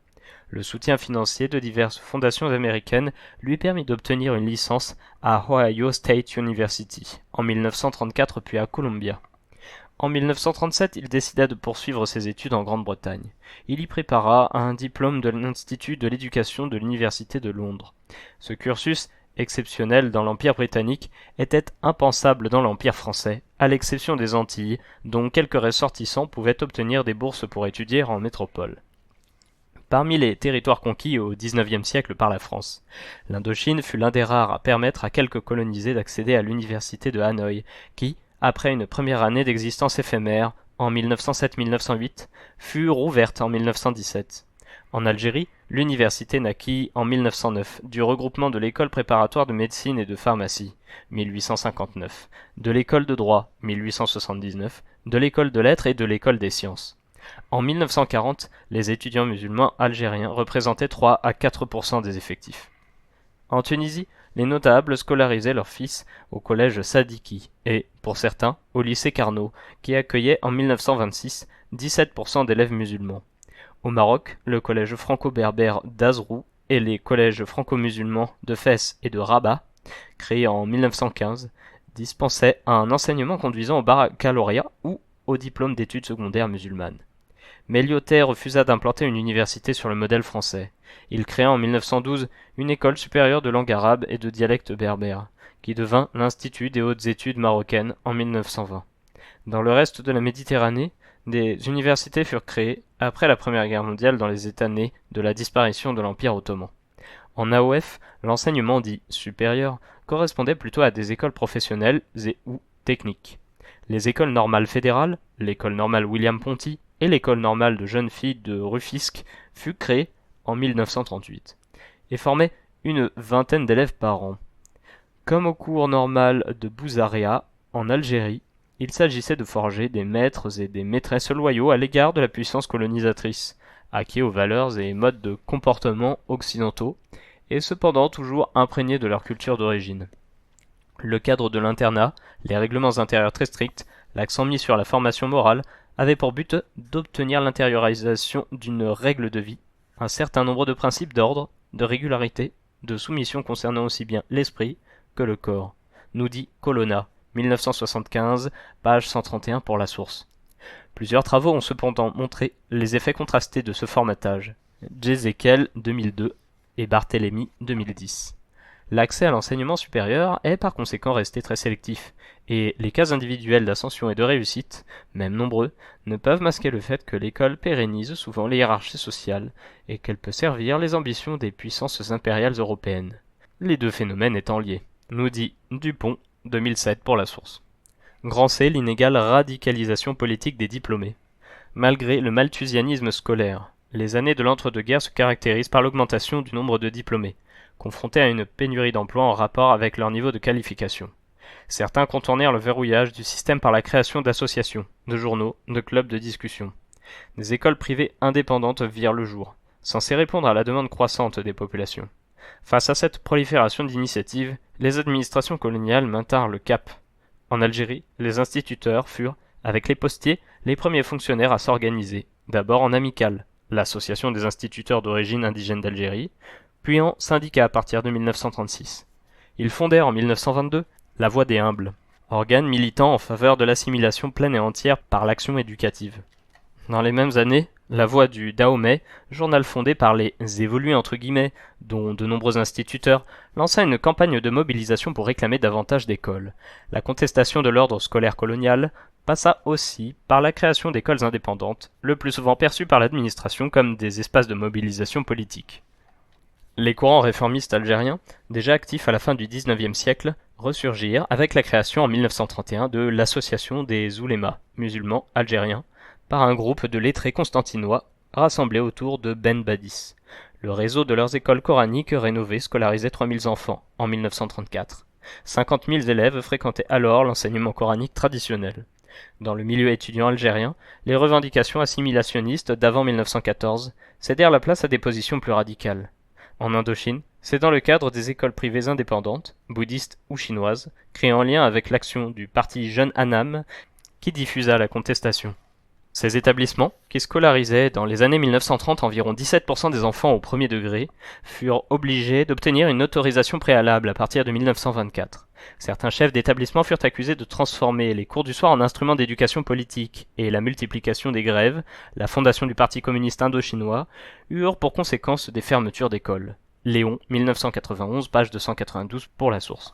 Le soutien financier de diverses fondations américaines lui permit d'obtenir une licence à Ohio State University en 1934 puis à Columbia. En 1937, il décida de poursuivre ses études en Grande-Bretagne. Il y prépara un diplôme de l'Institut de l'éducation de l'Université de Londres. Ce cursus, exceptionnel dans l'Empire britannique, était impensable dans l'Empire français, à l'exception des Antilles, dont quelques ressortissants pouvaient obtenir des bourses pour étudier en métropole. Parmi les territoires conquis au XIXe siècle par la France, l'Indochine fut l'un des rares à permettre à quelques colonisés d'accéder à l'université de Hanoï, qui, après une première année d'existence éphémère, en 1907-1908, fut rouverte en 1917. En Algérie, l'université naquit en 1909 du regroupement de l'école préparatoire de médecine et de pharmacie, 1859, de l'école de droit, 1879, de l'école de lettres et de l'école des sciences. En 1940, les étudiants musulmans algériens représentaient 3 à 4% des effectifs. En Tunisie, les notables scolarisaient leurs fils au collège Sadiki et, pour certains, au lycée Carnot, qui accueillait en 1926 17% d'élèves musulmans. Au Maroc, le collège franco-berbère d'Azrou et les collèges franco-musulmans de Fès et de Rabat, créés en 1915, dispensaient un enseignement conduisant au baccalauréat ou au diplôme d'études secondaires musulmanes. Mais Lyautey refusa d'implanter une université sur le modèle français. Il créa en 1912 une école supérieure de langue arabe et de dialecte berbère, qui devint l'Institut des hautes études marocaines en 1920. Dans le reste de la Méditerranée, des universités furent créées après la Première Guerre mondiale dans les États nés de la disparition de l'Empire ottoman. En AOF, l'enseignement dit supérieur correspondait plutôt à des écoles professionnelles et ou techniques. Les écoles normales fédérales, l'école normale William Ponty et l'école normale de jeunes filles de Rufisque fut créée en 1938 et formait une vingtaine d'élèves par an. Comme au cours normal de Bouzaréa, en Algérie, il s'agissait de forger des maîtres et des maîtresses loyaux à l'égard de la puissance colonisatrice, acquis aux valeurs et modes de comportement occidentaux, et cependant toujours imprégnés de leur culture d'origine. Le cadre de l'internat, les règlements intérieurs très stricts, l'accent mis sur la formation morale, avaient pour but d'obtenir l'intériorisation d'une règle de vie, un certain nombre de principes d'ordre, de régularité, de soumission concernant aussi bien l'esprit que le corps, nous dit Colonna, 1975, page 131 pour la source. Plusieurs travaux ont cependant montré les effets contrastés de ce formatage. Jezekiel 2002 et Barthélemy 2010. L'accès à l'enseignement supérieur est par conséquent resté très sélectif, et les cas individuels d'ascension et de réussite, même nombreux, ne peuvent masquer le fait que l'école pérennise souvent les hiérarchies sociales, et qu'elle peut servir les ambitions des puissances impériales européennes. Les deux phénomènes étant liés, nous dit Dupont, 2007 pour la source. Grand C, l'inégale radicalisation politique des diplômés. Malgré le malthusianisme scolaire, les années de l'entre-deux-guerres se caractérisent par l'augmentation du nombre de diplômés, confrontés à une pénurie d'emplois en rapport avec leur niveau de qualification. Certains contournèrent le verrouillage du système par la création d'associations, de journaux, de clubs de discussion. Des écoles privées indépendantes virent le jour, censées répondre à la demande croissante des populations. Face à cette prolifération d'initiatives, les administrations coloniales maintinrent le cap. En Algérie, les instituteurs furent, avec les postiers, les premiers fonctionnaires à s'organiser, d'abord en amicale, l'association des instituteurs d'origine indigène d'Algérie, puis en syndicat à partir de 1936. Ils fondèrent en 1922 la Voix des Humbles, organe militant en faveur de l'assimilation pleine et entière par l'action éducative. Dans les mêmes années, La Voix du Dahomey, journal fondé par les évolués entre guillemets, dont de nombreux instituteurs, lança une campagne de mobilisation pour réclamer davantage d'écoles. La contestation de l'ordre scolaire colonial passa aussi par la création d'écoles indépendantes, le plus souvent perçues par l'administration comme des espaces de mobilisation politique. Les courants réformistes algériens, déjà actifs à la fin du XIXe siècle, ressurgirent avec la création en 1931 de l'Association des oulémas musulmans algériens, par un groupe de lettrés constantinois rassemblés autour de Ben Badis. Le réseau de leurs écoles coraniques rénovées scolarisait 3000 enfants en 1934. 50 000 élèves fréquentaient alors l'enseignement coranique traditionnel. Dans le milieu étudiant algérien, les revendications assimilationnistes d'avant 1914 cédèrent la place à des positions plus radicales. En Indochine, c'est dans le cadre des écoles privées indépendantes, bouddhistes ou chinoises, créées en lien avec l'action du parti Jeune Annam, qui diffusa la contestation. Ces établissements, qui scolarisaient dans les années 1930 environ 17% des enfants au premier degré, furent obligés d'obtenir une autorisation préalable à partir de 1924. Certains chefs d'établissement furent accusés de transformer les cours du soir en instruments d'éducation politique, et la multiplication des grèves, la fondation du Parti communiste indo-chinois, eurent pour conséquence des fermetures d'écoles. Léon, 1991, page 292 pour la source.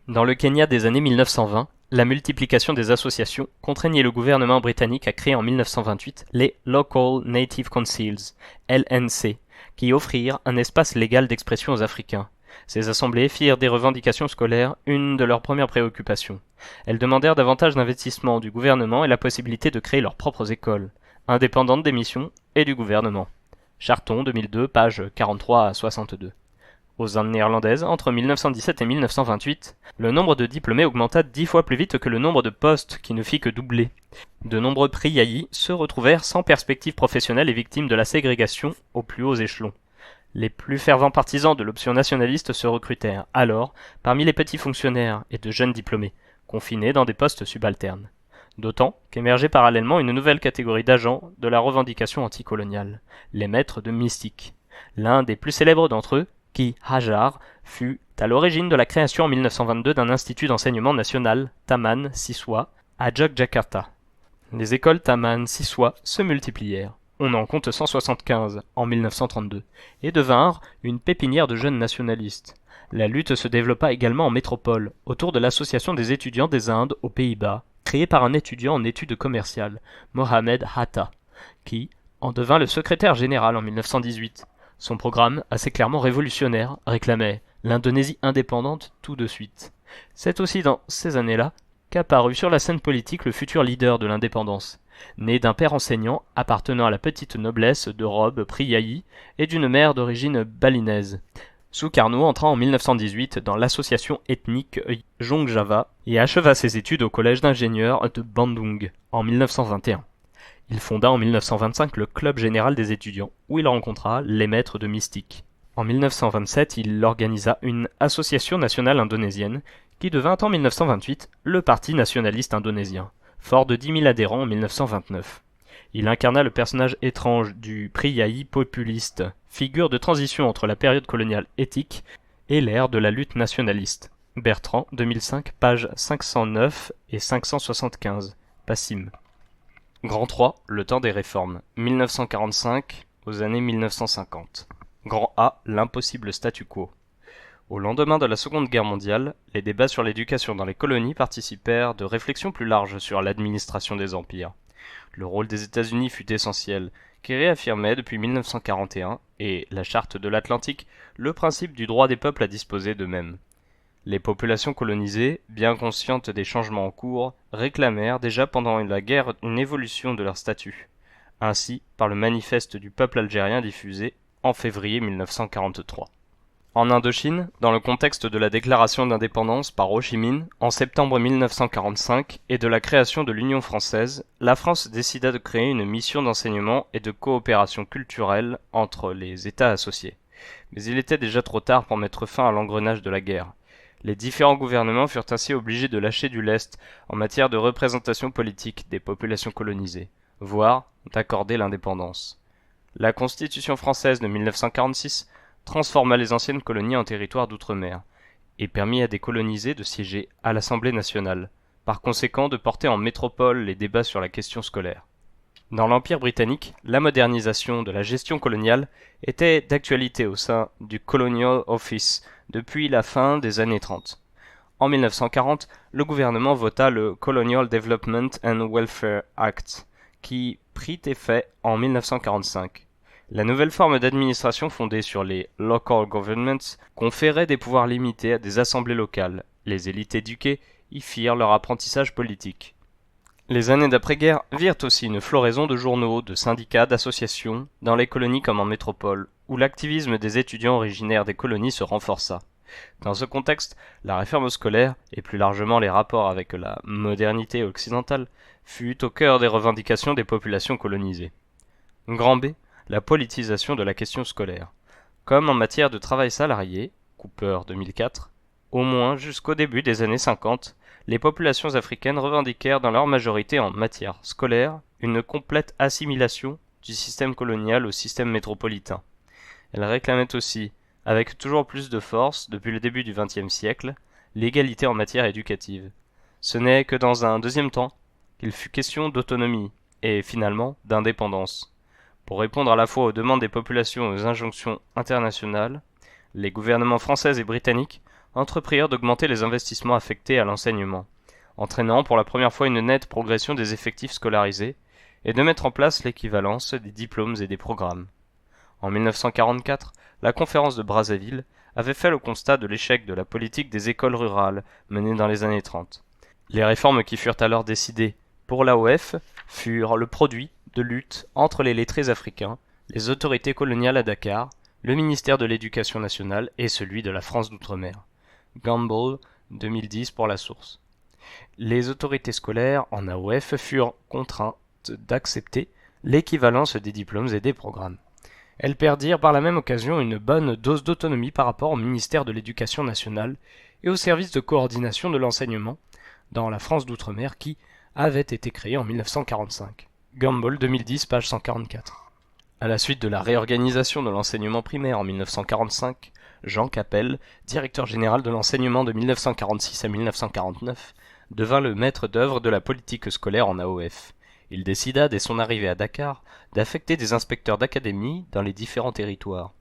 Dans le Kenya des années 1920, la multiplication des associations contraignait le gouvernement britannique à créer en 1928 les Local Native Councils, LNC, qui offrirent un espace légal d'expression aux Africains. Ces assemblées firent des revendications scolaires une de leurs premières préoccupations. Elles demandèrent davantage d'investissement du gouvernement et la possibilité de créer leurs propres écoles, indépendantes des missions et du gouvernement. Charton, 2002, pages 43 à 62. Aux Indes néerlandaises, entre 1917 et 1928, le nombre de diplômés augmenta 10 fois plus vite que le nombre de postes, qui ne fit que doubler. De nombreux priyaïs se retrouvèrent sans perspective professionnelle et victimes de la ségrégation aux plus hauts échelons. Les plus fervents partisans de l'option nationaliste se recrutèrent, alors, parmi les petits fonctionnaires et de jeunes diplômés, confinés dans des postes subalternes. D'autant qu'émergeait parallèlement une nouvelle catégorie d'agents de la revendication anticoloniale, les maîtres de mystique. L'un des plus célèbres d'entre eux, qui, Hajar, fut à l'origine de la création en 1922 d'un institut d'enseignement national, Taman Siswa, à Yogyakarta. Les écoles Taman Siswa se multiplièrent. On en compte 175 en 1932, et devinrent une pépinière de jeunes nationalistes. La lutte se développa également en métropole, autour de l'Association des étudiants des Indes aux Pays-Bas, créée par un étudiant en études commerciales, Mohamed Hatta, qui en devint le secrétaire général en 1918. Son programme, assez clairement révolutionnaire, réclamait l'Indonésie indépendante tout de suite. C'est aussi dans ces années-là qu'apparut sur la scène politique le futur leader de l'indépendance, né d'un père enseignant appartenant à la petite noblesse de robe priyaï et d'une mère d'origine balinaise. Sukarno entra en 1918 dans l'association ethnique Jongjava et acheva ses études au collège d'ingénieurs de Bandung en 1921. Il fonda en 1925 le Club général des étudiants, où il rencontra les maîtres de mystique. En 1927, il organisa une association nationale indonésienne, qui devint en 1928 le Parti nationaliste indonésien, fort de 10 000 adhérents en 1929. Il incarna le personnage étrange du priyaï populiste, figure de transition entre la période coloniale éthique et l'ère de la lutte nationaliste. Bertrand, 2005, pages 509 et 575. Passim. Grand 3, le temps des réformes, 1945 aux années 1950. Grand A, l'impossible statu quo. Au lendemain de la Seconde Guerre mondiale, les débats sur l'éducation dans les colonies participèrent de réflexions plus larges sur l'administration des empires. Le rôle des États-Unis fut essentiel, qui réaffirmait depuis 1941 et la Charte de l'Atlantique le principe du droit des peuples à disposer d'eux-mêmes. Les populations colonisées, bien conscientes des changements en cours, réclamèrent déjà pendant la guerre une évolution de leur statut. ainsi par le manifeste du peuple algérien diffusé en février 1943. En Indochine, dans le contexte de la déclaration d'indépendance par Ho Chi Minh en septembre 1945 et de la création de l'Union française, la France décida de créer une mission d'enseignement et de coopération culturelle entre les États associés. Mais il était déjà trop tard pour mettre fin à l'engrenage de la guerre. Les différents gouvernements furent ainsi obligés de lâcher du lest en matière de représentation politique des populations colonisées, voire d'accorder l'indépendance. La Constitution française de 1946 transforma les anciennes colonies en territoires d'outre-mer, et permit à des colonisés de siéger à l'Assemblée nationale, par conséquent de porter en métropole les débats sur la question scolaire. Dans l'Empire britannique, la modernisation de la gestion coloniale était d'actualité au sein du Colonial Office depuis la fin des années 30. En 1940, le gouvernement vota le Colonial Development and Welfare Act, qui prit effet en 1945. La nouvelle forme d'administration fondée sur les local governments conférait des pouvoirs limités à des assemblées locales. Les élites éduquées y firent leur apprentissage politique. Les années d'après-guerre virent aussi une floraison de journaux, de syndicats, d'associations, dans les colonies comme en métropole, où l'activisme des étudiants originaires des colonies se renforça. Dans ce contexte, la réforme scolaire, et plus largement les rapports avec la modernité occidentale, fut au cœur des revendications des populations colonisées. Grand B, la politisation de la question scolaire. Comme en matière de travail salarié, Cooper 2004, au moins jusqu'au début des années 50, les populations africaines revendiquèrent dans leur majorité en matière scolaire une complète assimilation du système colonial au système métropolitain. Elles réclamaient aussi, avec toujours plus de force depuis le début du XXe siècle, l'égalité en matière éducative. Ce n'est que dans un deuxième temps qu'il fut question d'autonomie et finalement d'indépendance. Pour répondre à la fois aux demandes des populations et aux injonctions internationales, les gouvernements français et britanniques entreprirent d'augmenter les investissements affectés à l'enseignement, entraînant pour la première fois une nette progression des effectifs scolarisés, et de mettre en place l'équivalence des diplômes et des programmes. En 1944, la conférence de Brazzaville avait fait le constat de l'échec de la politique des écoles rurales menée dans les années 30. Les réformes qui furent alors décidées pour l'AOF furent le produit de luttes entre les lettrés africains, les autorités coloniales à Dakar, le ministère de l'Éducation nationale et celui de la France d'outre-mer. Gamble, 2010 pour la source. Les autorités scolaires en AOF furent contraintes d'accepter l'équivalence des diplômes et des programmes. Elles perdirent par la même occasion une bonne dose d'autonomie par rapport au ministère de l'Éducation nationale et au service de coordination de l'enseignement dans la France d'outre-mer qui avait été créé en 1945. Gamble 2010, page 144. À la suite de la réorganisation de l'enseignement primaire en 1945, Jean Capelle, directeur général de l'enseignement de 1946 à 1949, devint le maître d'œuvre de la politique scolaire en AOF. Il décida, dès son arrivée à Dakar, d'affecter des inspecteurs d'académie dans les différents territoires.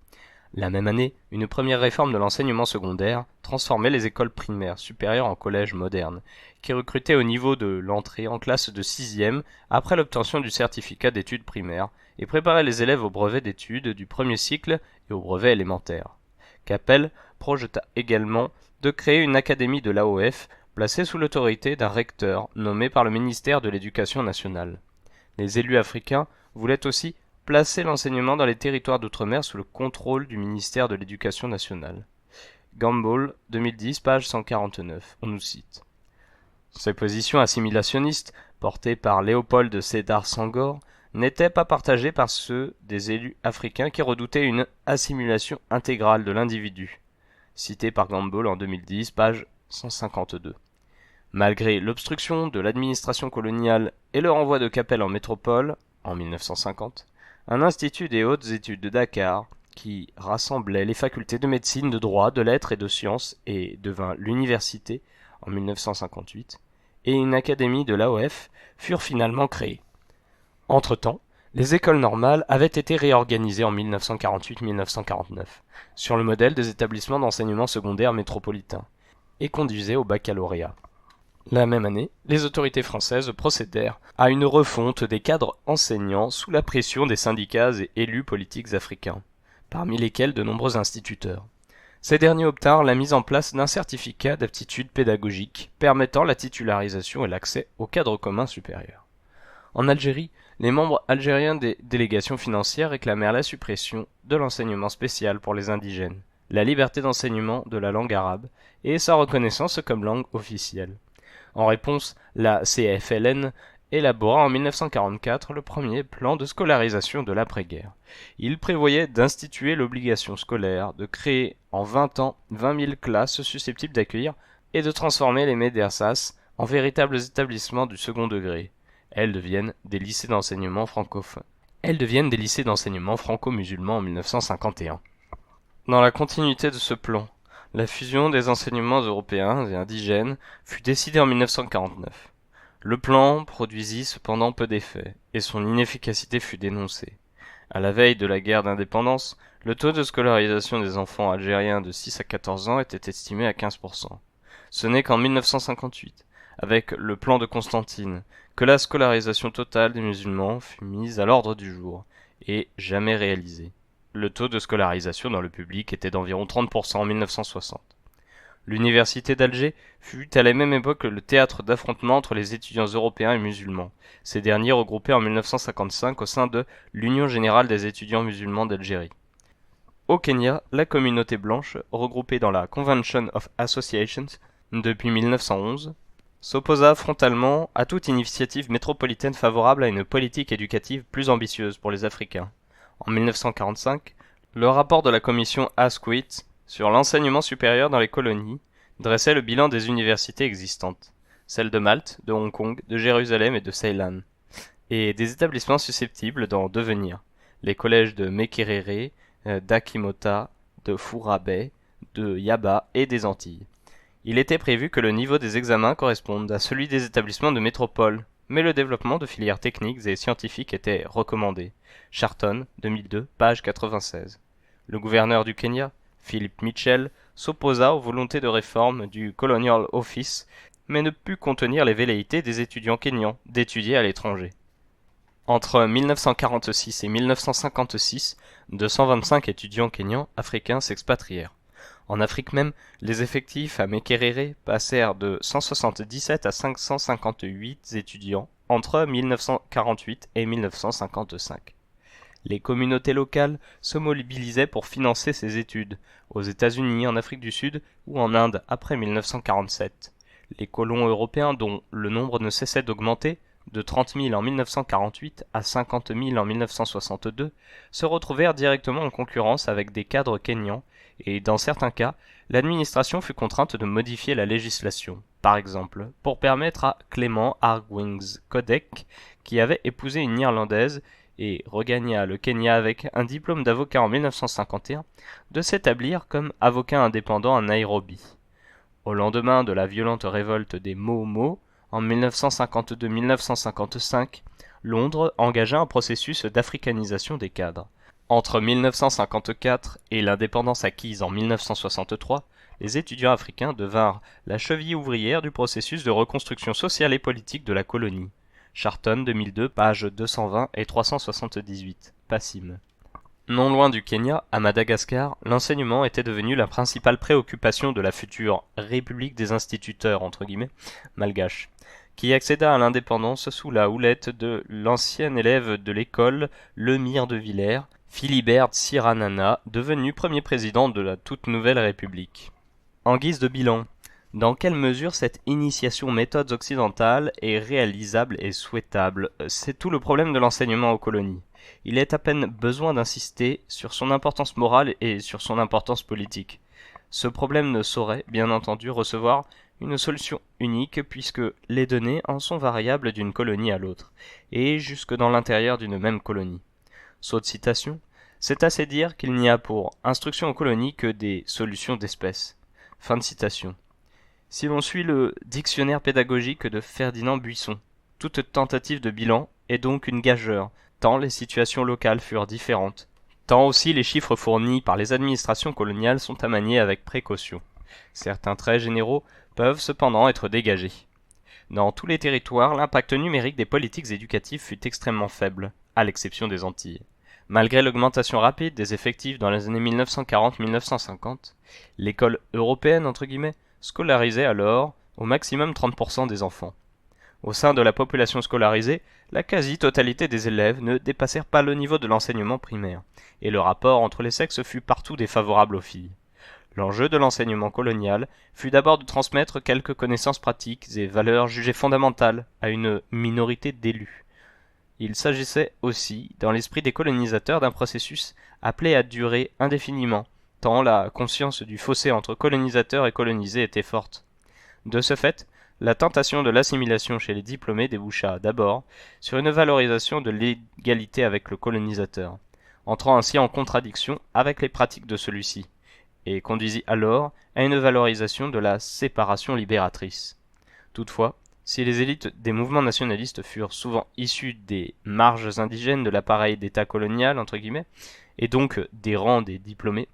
La même année, une première réforme de l'enseignement secondaire transformait les écoles primaires supérieures en collèges modernes, qui recrutaient au niveau de l'entrée en classe de 6e après l'obtention du certificat d'études primaires et préparaient les élèves au brevet d'études du premier cycle et au brevet élémentaire. Capelle projeta également de créer une académie de l'AOF placée sous l'autorité d'un recteur nommé par le ministère de l'Éducation nationale. Les élus africains voulaient aussi placer l'enseignement dans les territoires d'outre-mer sous le contrôle du ministère de l'Éducation nationale. Gamble, 2010, page 149, on nous cite. Ces positions assimilationnistes, portées par Léopold Sédar Senghor, n'étaient pas partagées par ceux des élus africains qui redoutaient une assimilation intégrale de l'individu. Cité par Gamble en 2010, page 152. Malgré l'obstruction de l'administration coloniale et le renvoi de Capelle en métropole, en 1950, un institut des hautes études de Dakar, qui rassemblait les facultés de médecine, de droit, de lettres et de sciences et devint l'université en 1958, et une académie de l'AOF furent finalement créées. Entre-temps, les écoles normales avaient été réorganisées en 1948-1949, sur le modèle des établissements d'enseignement secondaire métropolitains, et conduisaient au baccalauréat. La même année, les autorités françaises procédèrent à une refonte des cadres enseignants sous la pression des syndicats et élus politiques africains, parmi lesquels de nombreux instituteurs. Ces derniers obtinrent la mise en place d'un certificat d'aptitude pédagogique permettant la titularisation et l'accès au cadre commun supérieur. En Algérie, Les membres algériens des délégations financières réclamèrent la suppression de l'enseignement spécial pour les indigènes, la liberté d'enseignement de la langue arabe et sa reconnaissance comme langue officielle. En réponse, la CFLN élabora en 1944 le premier plan de scolarisation de l'après-guerre. Il prévoyait d'instituer l'obligation scolaire, de créer en 20 ans 20 000 classes susceptibles d'accueillir et de transformer les médersas en véritables établissements du second degré. Elles deviennent des lycées d'enseignement francophones. Elles deviennent des lycées d'enseignement franco-musulmans en 1951. Dans la continuité de ce plan, la fusion des enseignements européens et indigènes fut décidée en 1949. Le plan produisit cependant peu d'effets, et son inefficacité fut dénoncée. À la veille de la guerre d'indépendance, le taux de scolarisation des enfants algériens de 6 à 14 ans était estimé à 15%. Ce n'est qu'en 1958, avec le plan de Constantine, que la scolarisation totale des musulmans fut mise à l'ordre du jour, et jamais réalisée. Le taux de scolarisation dans le public était d'environ 30% en 1960. L'université d'Alger fut à la même époque le théâtre d'affrontements entre les étudiants européens et musulmans, ces derniers regroupés en 1955 au sein de l'Union générale des étudiants musulmans d'Algérie. Au Kenya, la communauté blanche, regroupée dans la Convention of Associations depuis 1911, s'opposa frontalement à toute initiative métropolitaine favorable à une politique éducative plus ambitieuse pour les Africains. En 1945, le rapport de la commission Asquith sur l'enseignement supérieur dans les colonies dressait le bilan des universités existantes, celles de Malte, de Hong Kong, de Jérusalem et de Ceylan, et des établissements susceptibles d'en devenir, les collèges de Mekerere, d'Akimota, de Fourabay, de Yaba et des Antilles. Il était prévu que le niveau des examens corresponde à celui des établissements de métropole, mais le développement de filières techniques et scientifiques était recommandé. Charton, 2002, page 96. Le gouverneur du Kenya, Philip Mitchell, s'opposa aux volontés de réforme du Colonial Office, mais ne put contenir les velléités des étudiants kenyans d'étudier à l'étranger. Entre 1946 et 1956, 225 étudiants kenyans africains s'expatrièrent. En Afrique même, les effectifs à Mekerere passèrent de 177 à 558 étudiants entre 1948 et 1955. Les communautés locales se mobilisaient pour financer ces études, aux États-Unis, en Afrique du Sud ou en Inde après 1947. Les colons européens, dont le nombre ne cessait d'augmenter, de 30 000 en 1948 à 50 000 en 1962, se retrouvèrent directement en concurrence avec des cadres kenyans, et dans certains cas, l'administration fut contrainte de modifier la législation, par exemple, pour permettre à Clément Argwings Kodek, qui avait épousé une Irlandaise, et regagna le Kenya avec un diplôme d'avocat en 1951, de s'établir comme avocat indépendant à Nairobi. Au lendemain de la violente révolte des Mau, en 1952-1955, Londres engagea un processus d'africanisation des cadres. Entre 1954 et l'indépendance acquise en 1963, les étudiants africains devinrent la cheville ouvrière du processus de reconstruction sociale et politique de la colonie. Charton, 2002, pages 220 et 378. Passim. Non loin du Kenya, à Madagascar, l'enseignement était devenu la principale préoccupation de la future République des instituteurs, entre guillemets, malgache, qui accéda à l'indépendance sous la houlette de l'ancien élève de l'école Lemire de Villers, Philibert Tsiranana, devenu premier président de la toute nouvelle République. En guise de bilan, dans quelle mesure cette initiation aux méthodes occidentales est réalisable et souhaitable? C'est tout le problème de l'enseignement aux colonies. Il est à peine besoin d'insister sur son importance morale et sur son importance politique. Ce problème ne saurait, bien entendu, recevoir une solution unique puisque les données en sont variables d'une colonie à l'autre, et jusque dans l'intérieur d'une même colonie. Saute citation, c'est assez dire qu'il n'y a pour instruction aux colonies que des solutions d'espèce. Fin de citation. Si l'on suit le dictionnaire pédagogique de Ferdinand Buisson, toute tentative de bilan est donc une gageure, tant les situations locales furent différentes, tant aussi les chiffres fournis par les administrations coloniales sont à manier avec précaution. Certains traits généraux peuvent cependant être dégagés. Dans tous les territoires, l'impact numérique des politiques éducatives fut extrêmement faible, à l'exception des Antilles. Malgré l'augmentation rapide des effectifs dans les années 1940-1950, l'école européenne, entre guillemets, scolarisait alors au maximum 30% des enfants. Au sein de la population scolarisée, la quasi-totalité des élèves ne dépassèrent pas le niveau de l'enseignement primaire, et le rapport entre les sexes fut partout défavorable aux filles. L'enjeu de l'enseignement colonial fut d'abord de transmettre quelques connaissances pratiques et valeurs jugées fondamentales à une minorité d'élus. Il s'agissait aussi, dans l'esprit des colonisateurs, d'un processus appelé à durer indéfiniment, tant la conscience du fossé entre colonisateurs et colonisés était forte. De ce fait, la tentation de l'assimilation chez les diplômés déboucha d'abord sur une valorisation de l'égalité avec le colonisateur, entrant ainsi en contradiction avec les pratiques de celui-ci, et conduisit alors à une valorisation de la séparation libératrice. Toutefois, si les élites des mouvements nationalistes furent souvent issues des marges indigènes de l'appareil d'État colonial, entre guillemets, et donc des rangs des diplômés,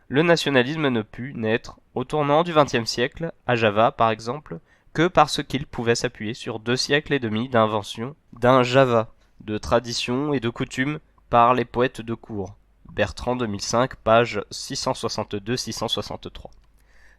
le nationalisme ne put naître au tournant du XXe siècle, à Java par exemple, que parce qu'il pouvait s'appuyer sur 2 siècles et demi d'invention d'un Java, de traditions et de coutumes par les poètes de cour. Bertrand 2005, page 662-663.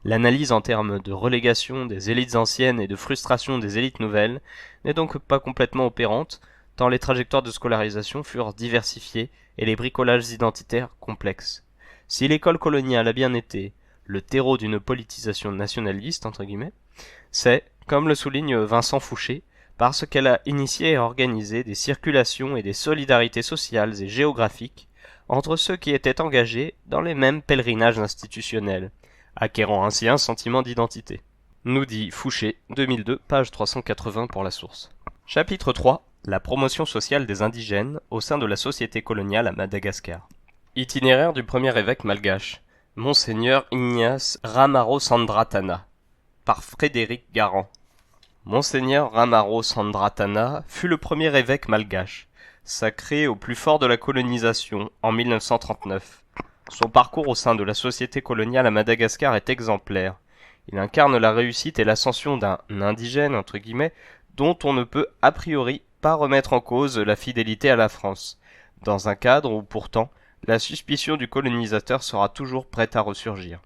L'analyse en termes de relégation des élites anciennes et de frustration des élites nouvelles n'est donc pas complètement opérante, tant les trajectoires de scolarisation furent diversifiées et les bricolages identitaires complexes. Si l'école coloniale a bien été le terreau d'une politisation nationaliste, entre guillemets, c'est, comme le souligne Vincent Fouché, parce qu'elle a initié et organisé des circulations et des solidarités sociales et géographiques entre ceux qui étaient engagés dans les mêmes pèlerinages institutionnels, acquérant ainsi un sentiment d'identité. Nous dit Fouché, 2002, page 380 pour la source. Chapitre 3. La promotion sociale des indigènes au sein de la société coloniale à Madagascar. Itinéraire du premier évêque malgache, Monseigneur Ignace Ramaro Sandratana, par Frédéric Garand. Monseigneur Ramaro Sandratana fut le premier évêque malgache, sacré au plus fort de la colonisation en 1939. Son parcours au sein de la société coloniale à Madagascar est exemplaire. Il incarne la réussite et l'ascension d'un indigène, entre guillemets, dont on ne peut a priori pas remettre en cause la fidélité à la France, dans un cadre où pourtant la suspicion du colonisateur sera toujours prête à ressurgir.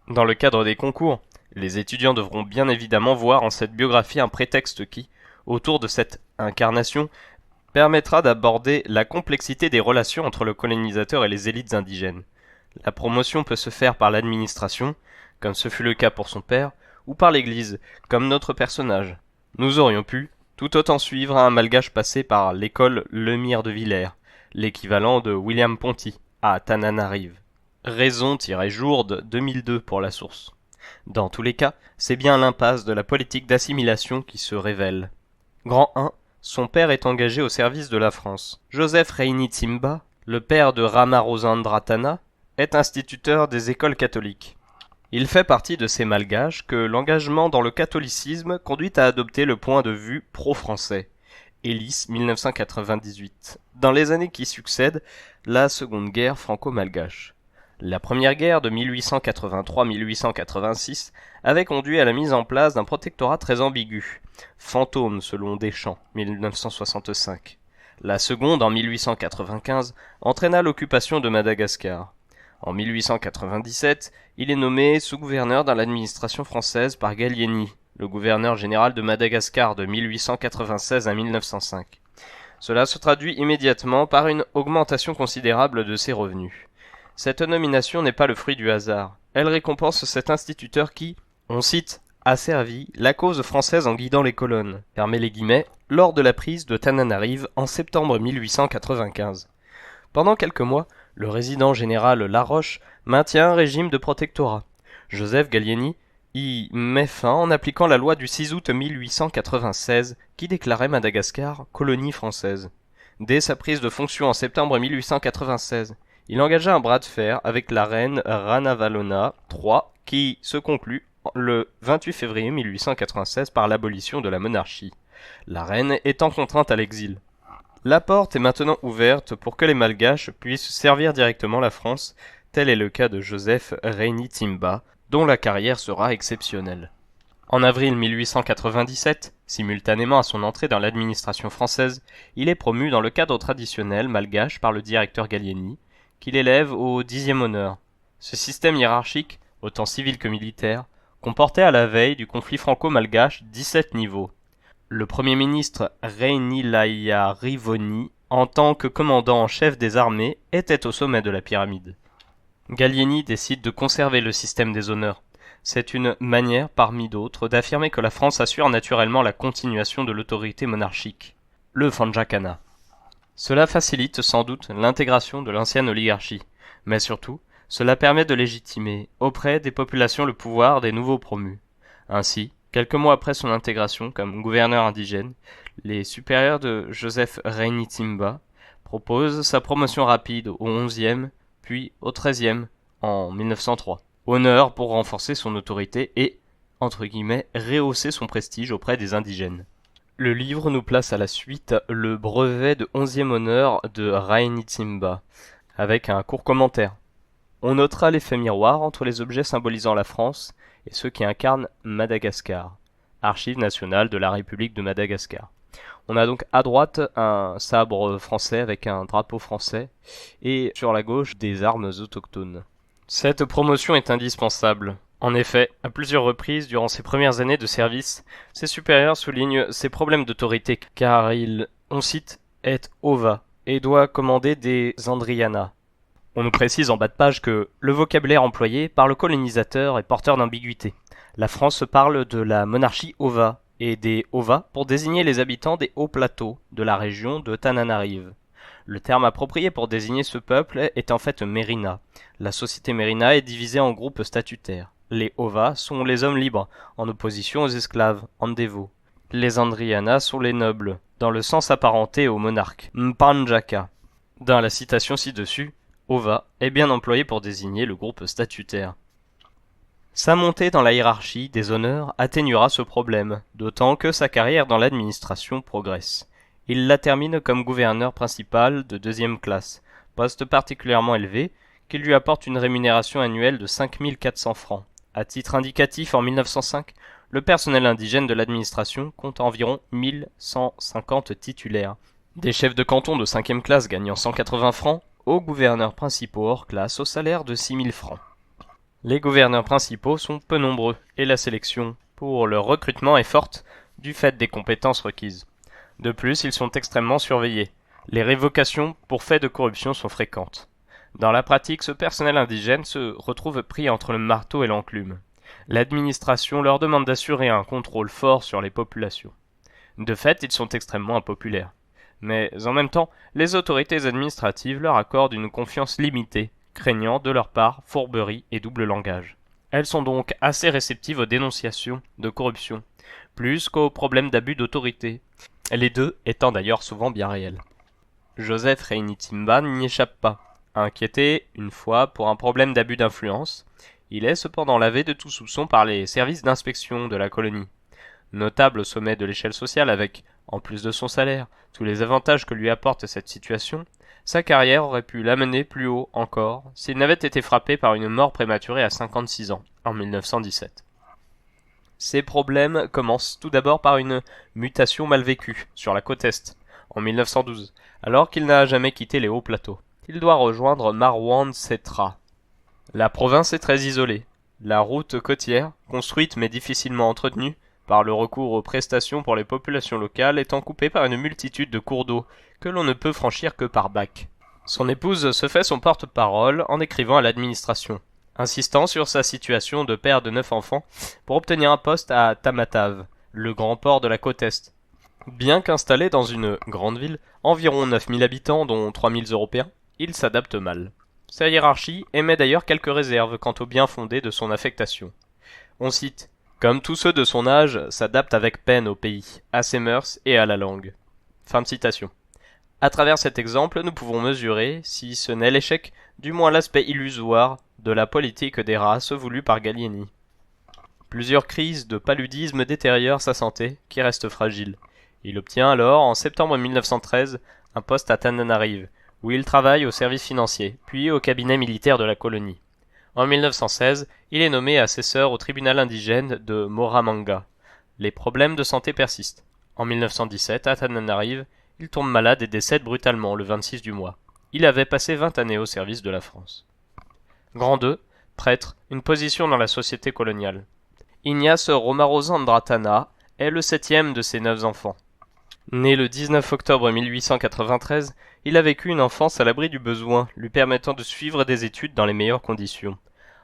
Dans le cadre des concours, les étudiants devront bien évidemment voir en cette biographie un prétexte qui, autour de cette incarnation, permettra d'aborder la complexité des relations entre le colonisateur et les élites indigènes. La promotion peut se faire par l'administration, comme ce fut le cas pour son père, ou par l'Église, comme notre personnage. Nous aurions pu tout autant suivre un malgache passé par l'école Lemire de Villers, l'équivalent de William Ponty, à Tananarive. Raison-Jourde 2002 pour la source. Dans tous les cas, c'est bien l'impasse de la politique d'assimilation qui se révèle. Grand 1. Son père est engagé au service de la France. Joseph Reini Tsimba, le père de Ramarosandratana, est instituteur des écoles catholiques. Il fait partie de ces malgaches que l'engagement dans le catholicisme conduit à adopter le point de vue pro-français. Hélice 1998. Dans les années qui succèdent, la seconde guerre franco-malgache. La première guerre de 1883-1886 avait conduit à la mise en place d'un protectorat très ambigu, fantôme selon Deschamps, 1965. La seconde, en 1895, entraîna l'occupation de Madagascar. En 1897, il est nommé sous-gouverneur dans l'administration française par Gallieni, le gouverneur général de Madagascar de 1896 à 1905. Cela se traduit immédiatement par une augmentation considérable de ses revenus. Cette nomination n'est pas le fruit du hasard. Elle récompense cet instituteur qui, on cite, a servi la cause française en guidant les colonnes, fermez les guillemets, lors de la prise de Tananarive en septembre 1895. Pendant quelques mois, le résident général Laroche maintient un régime de protectorat. Joseph Gallieni y met fin en appliquant la loi du 6 août 1896 qui déclarait Madagascar colonie française. Dès sa prise de fonction en septembre 1896, il engagea un bras de fer avec la reine Ranavalona III qui se conclut le 28 février 1896 par l'abolition de la monarchie, la reine étant contrainte à l'exil. La porte est maintenant ouverte pour que les Malgaches puissent servir directement la France, tel est le cas de Joseph Reini Tsimba, dont la carrière sera exceptionnelle. En avril 1897, simultanément à son entrée dans l'administration française, il est promu dans le cadre traditionnel malgache par le directeur Gallieni, qui l'élève au 10e honneur. Ce système hiérarchique, autant civil que militaire, comportait à la veille du conflit franco-malgache 17 niveaux. Le Premier ministre Reinilaya Rivoni, en tant que commandant en chef des armées, était au sommet de la pyramide. Gallieni décide de conserver le système des honneurs. C'est une manière, parmi d'autres, d'affirmer que la France assure naturellement la continuation de l'autorité monarchique. Le Fanjakana. Cela facilite sans doute l'intégration de l'ancienne oligarchie, mais surtout, cela permet de légitimer auprès des populations le pouvoir des nouveaux promus. Ainsi, quelques mois après son intégration comme gouverneur indigène, les supérieurs de Joseph Reinitsimba proposent sa promotion rapide au 11e, puis au 13e en 1903. Honneur pour renforcer son autorité et, entre guillemets, rehausser son prestige auprès des indigènes. Le livre nous place à la suite le brevet de 11e honneur de Reinitsimba, avec un court commentaire. On notera l'effet miroir entre les objets symbolisant la France et ceux qui incarnent Madagascar. Archives nationales de la République de Madagascar. On a donc à droite un sabre français avec un drapeau français et sur la gauche des armes autochtones. Cette promotion est indispensable. En effet, à plusieurs reprises durant ses premières années de service, ses supérieurs soulignent ses problèmes d'autorité car il, on cite, est ova et doit commander des Andriana. On nous précise en bas de page que le vocabulaire employé par le colonisateur est porteur d'ambiguïté. La France parle de la monarchie ova et des ova pour désigner les habitants des hauts plateaux de la région de Tananarive. Le terme approprié pour désigner ce peuple est en fait Mérina. La société Mérina est divisée en groupes statutaires. Les ova sont les hommes libres, en opposition aux esclaves, Andevo. Les Andriana sont les nobles, dans le sens apparenté au monarque, Mpanjaka. Dans la citation ci-dessus, ova est bien employé pour désigner le groupe statutaire. Sa montée dans la hiérarchie des honneurs atténuera ce problème, d'autant que sa carrière dans l'administration progresse. Il la termine comme gouverneur principal de 2e classe, poste particulièrement élevé, qui lui apporte une rémunération annuelle de 5 400 francs. À titre indicatif, en 1905, le personnel indigène de l'administration compte environ 1150 titulaires. Des chefs de canton de 5e classe gagnant 180 francs, aux gouverneurs principaux hors classe au salaire de 6 000 francs. Les gouverneurs principaux sont peu nombreux, et la sélection pour leur recrutement est forte du fait des compétences requises. De plus, ils sont extrêmement surveillés. Les révocations pour faits de corruption sont fréquentes. Dans la pratique, ce personnel indigène se retrouve pris entre le marteau et l'enclume. L'administration leur demande d'assurer un contrôle fort sur les populations. De fait, ils sont extrêmement impopulaires. Mais en même temps, les autorités administratives leur accordent une confiance limitée, craignant de leur part fourberie et double langage. Elles sont donc assez réceptives aux dénonciations de corruption, plus qu'aux problèmes d'abus d'autorité, les deux étant d'ailleurs souvent bien réels. Joseph Reinitsimba n'y échappe pas. Inquiété une fois pour un problème d'abus d'influence, il est cependant lavé de tout soupçon par les services d'inspection de la colonie. Notable au sommet de l'échelle sociale avec, en plus de son salaire, tous les avantages que lui apporte cette situation, sa carrière aurait pu l'amener plus haut encore s'il n'avait été frappé par une mort prématurée à 56 ans, en 1917. Ces problèmes commencent tout d'abord par une mutation mal vécue sur la côte Est, en 1912, alors qu'il n'a jamais quitté les hauts plateaux. Il doit rejoindre Marwan Setra. La province est très isolée. La route côtière, construite mais difficilement entretenue, par le recours aux prestations pour les populations locales, étant coupée par une multitude de cours d'eau que l'on ne peut franchir que par bac. Son épouse se fait son porte-parole en écrivant à l'administration, insistant sur sa situation de père de 9 enfants pour obtenir un poste à Tamatave, le grand port de la côte Est. Bien qu'installé dans une grande ville, environ 9000 habitants dont 3000 Européens, il s'adapte mal. Sa hiérarchie émet d'ailleurs quelques réserves quant au bien fondé de son affectation. On cite « Comme tous ceux de son âge, s'adapte avec peine au pays, à ses mœurs et à la langue. » Fin de citation. À travers cet exemple, nous pouvons mesurer, si ce n'est l'échec, du moins l'aspect illusoire de la politique des races voulue par Gallieni. Plusieurs crises de paludisme détériorent sa santé, qui reste fragile. Il obtient alors, en septembre 1913, un poste à Tananarive, où il travaille au service financier, puis au cabinet militaire de la colonie. En 1916, il est nommé assesseur au tribunal indigène de Moramanga. Les problèmes de santé persistent. En 1917, à Tananarive, il tombe malade et décède brutalement le 26 du mois. Il avait passé 20 années au service de la France. Grand 2, prêtre, une position dans la société coloniale. Ignace Romarozandratana est le 7e de ses 9 enfants. Né le 19 octobre 1893, il a vécu une enfance à l'abri du besoin, lui permettant de suivre des études dans les meilleures conditions.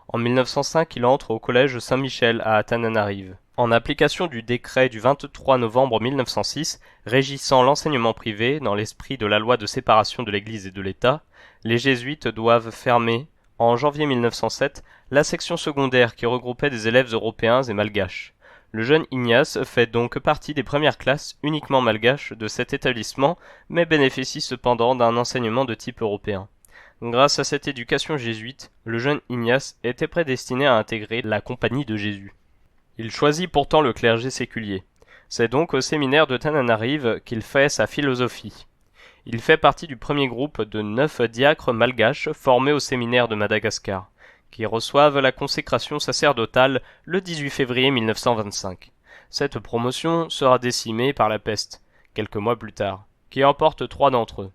En 1905, il entre au collège Saint-Michel à Tananarive. En application du décret du 23 novembre 1906, régissant l'enseignement privé dans l'esprit de la loi de séparation de l'Église et de l'État, les jésuites doivent fermer, en janvier 1907, la section secondaire qui regroupait des élèves européens et malgaches. Le jeune Ignace fait donc partie des premières classes uniquement malgaches de cet établissement, mais bénéficie cependant d'un enseignement de type européen. Grâce à cette éducation jésuite, le jeune Ignace était prédestiné à intégrer la Compagnie de Jésus. Il choisit pourtant le clergé séculier. C'est donc au séminaire de Tananarive qu'il fait sa philosophie. Il fait partie du premier groupe de 9 diacres malgaches formés au séminaire de Madagascar, qui reçoivent la consécration sacerdotale le 18 février 1925. Cette promotion sera décimée par la peste, quelques mois plus tard, qui emporte 3 d'entre eux.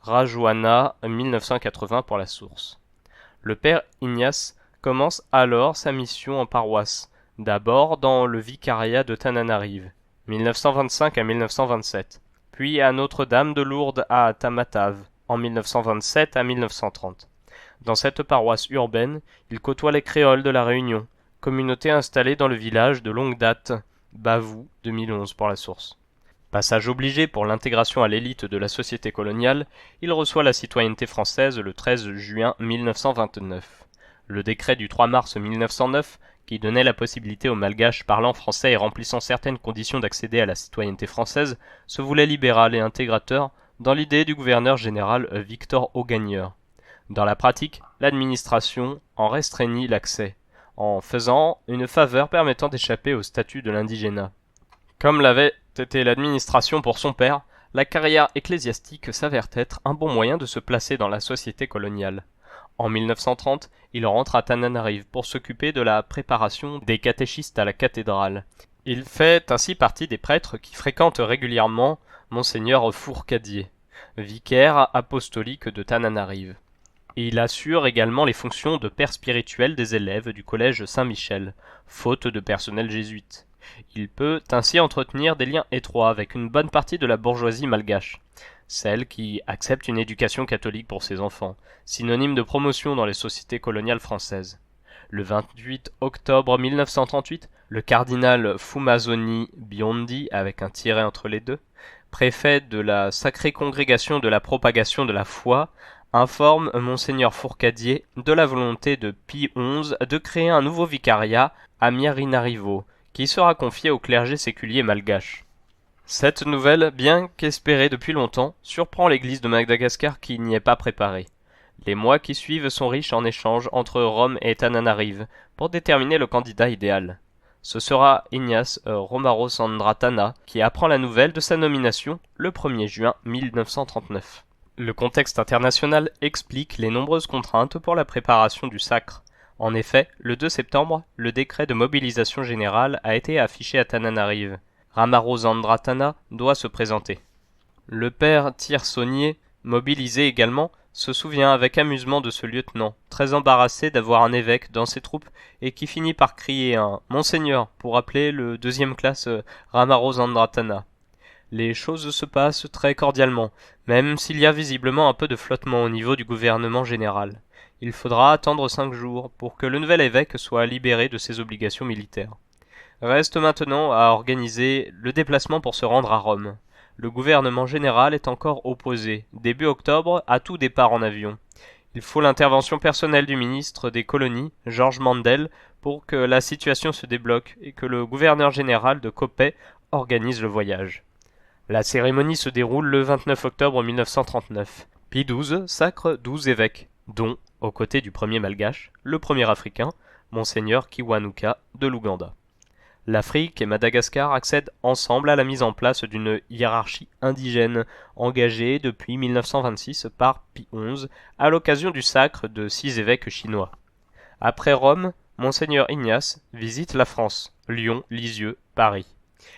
Rajoana 1980 pour la source. Le père Ignace commence alors sa mission en paroisse, d'abord dans le vicariat de Tananarive, 1925 à 1927, puis à Notre-Dame de Lourdes à Tamatave, en 1927 à 1930. Dans cette paroisse urbaine, il côtoie les créoles de la Réunion, communauté installée dans le village de longue date, Bavou 2011 pour la source. Passage obligé pour l'intégration à l'élite de la société coloniale, il reçoit la citoyenneté française le 13 juin 1929. Le décret du 3 mars 1909, qui donnait la possibilité aux malgaches parlant français et remplissant certaines conditions d'accéder à la citoyenneté française, se voulait libéral et intégrateur dans l'idée du gouverneur général Victor Augagneur. Dans la pratique, l'administration en restreignit l'accès, en faisant une faveur permettant d'échapper au statut de l'indigénat. Comme l'avait été l'administration pour son père, la carrière ecclésiastique s'avère être un bon moyen de se placer dans la société coloniale. En 1930, il rentre à Tananarive pour s'occuper de la préparation des catéchistes à la cathédrale. Il fait ainsi partie des prêtres qui fréquentent régulièrement Monseigneur Fourcadier, vicaire apostolique de Tananarive. Il assure également les fonctions de père spirituel des élèves du collège Saint-Michel, faute de personnel jésuite. Il peut ainsi entretenir des liens étroits avec une bonne partie de la bourgeoisie malgache, celle qui accepte une éducation catholique pour ses enfants, synonyme de promotion dans les sociétés coloniales françaises. Le 28 octobre 1938, le cardinal Fumazoni Biondi, avec un tiret entre les deux, préfet de la Sacrée Congrégation de la Propagation de la Foi, informe Monseigneur Fourcadier de la volonté de Pie XI de créer un nouveau vicariat à Miarinarivo, qui sera confié au clergé séculier malgache. Cette nouvelle, bien qu'espérée depuis longtemps, surprend l'église de Madagascar qui n'y est pas préparée. Les mois qui suivent sont riches en échanges entre Rome et Tananarive pour déterminer le candidat idéal. Ce sera Ignace Romarosandratana qui apprend la nouvelle de sa nomination le 1er juin 1939. Le contexte international explique les nombreuses contraintes pour la préparation du sacre. En effet, le 2 septembre, le décret de mobilisation générale a été affiché à Tananarive. Ramarosandratana doit se présenter. Le père Tirsonier, mobilisé également, se souvient avec amusement de ce lieutenant, très embarrassé d'avoir un évêque dans ses troupes et qui finit par crier un « Monseigneur » pour appeler le 2e classe Ramarosandratana. Les choses se passent très cordialement, même s'il y a visiblement un peu de flottement au niveau du gouvernement général. Il faudra attendre 5 jours pour que le nouvel évêque soit libéré de ses obligations militaires. Reste maintenant à organiser le déplacement pour se rendre à Rome. Le gouvernement général est encore opposé, début octobre, à tout départ en avion. Il faut l'intervention personnelle du ministre des colonies, Georges Mandel, pour que la situation se débloque et que le gouverneur général de Coppet organise le voyage. La cérémonie se déroule le 29 octobre 1939. Pie XII sacre 12 évêques, dont, aux côtés du premier malgache, le premier africain, Monseigneur Kiwanuka de l'Ouganda. L'Afrique et Madagascar accèdent ensemble à la mise en place d'une hiérarchie indigène engagée depuis 1926 par Pie XI à l'occasion du sacre de 6 évêques chinois. Après Rome, Monseigneur Ignace visite la France, Lyon, Lisieux, Paris.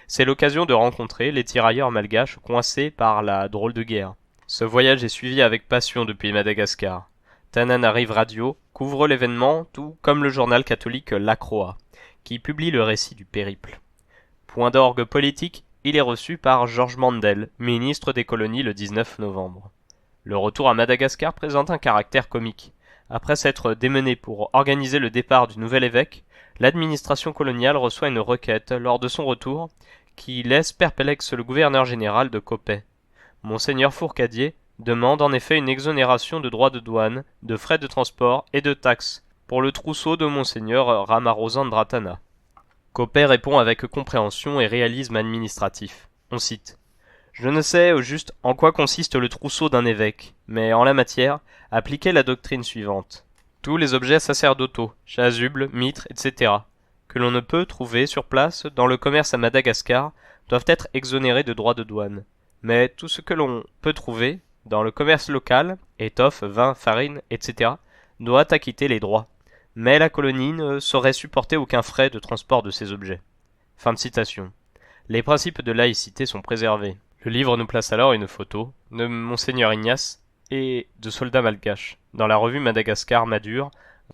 C'est l'occasion de rencontrer les tirailleurs malgaches coincés par la drôle de guerre. Ce voyage est suivi avec passion depuis Madagascar. Tananarive Radio couvre l'événement, tout comme le journal catholique La Croix, qui publie le récit du périple. Point d'orgue politique, il est reçu par Georges Mandel, ministre des colonies le 19 novembre. Le retour à Madagascar présente un caractère comique. Après s'être démené pour organiser le départ du nouvel évêque, l'administration coloniale reçoit une requête lors de son retour qui laisse perplexe le gouverneur général de Coppet. Monseigneur Fourcadier demande en effet une exonération de droits de douane, de frais de transport et de taxes pour le trousseau de Monseigneur Ramarozandratana. Coppet répond avec compréhension et réalisme administratif. On cite. Je ne sais au juste en quoi consiste le trousseau d'un évêque, mais en la matière, appliquez la doctrine suivante. Tous les objets sacerdotaux, chasubles, mitres, etc., que l'on ne peut trouver sur place dans le commerce à Madagascar, doivent être exonérés de droits de douane. Mais tout ce que l'on peut trouver dans le commerce local, étoffes, vins, farine, etc., doit acquitter les droits. Mais la colonie ne saurait supporter aucun frais de transport de ces objets. Fin de citation. Les principes de laïcité sont préservés. Le livre nous place alors une photo de Monseigneur Ignace et de soldats malgaches dans la revue Madagascar Madure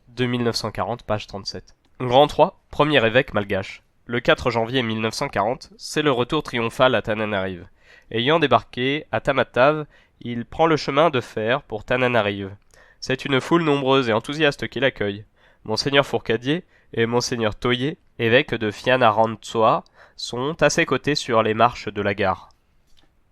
de 1940, page 37. Grand 3, premier évêque malgache. Le 4 janvier 1940, c'est le retour triomphal à Tananarive. Ayant débarqué à Tamatave, il prend le chemin de fer pour Tananarive. C'est une foule nombreuse et enthousiaste qui l'accueille. Monseigneur Fourcadier et Monseigneur Toyer, évêque de Fianarantsoa, sont à ses côtés sur les marches de la gare.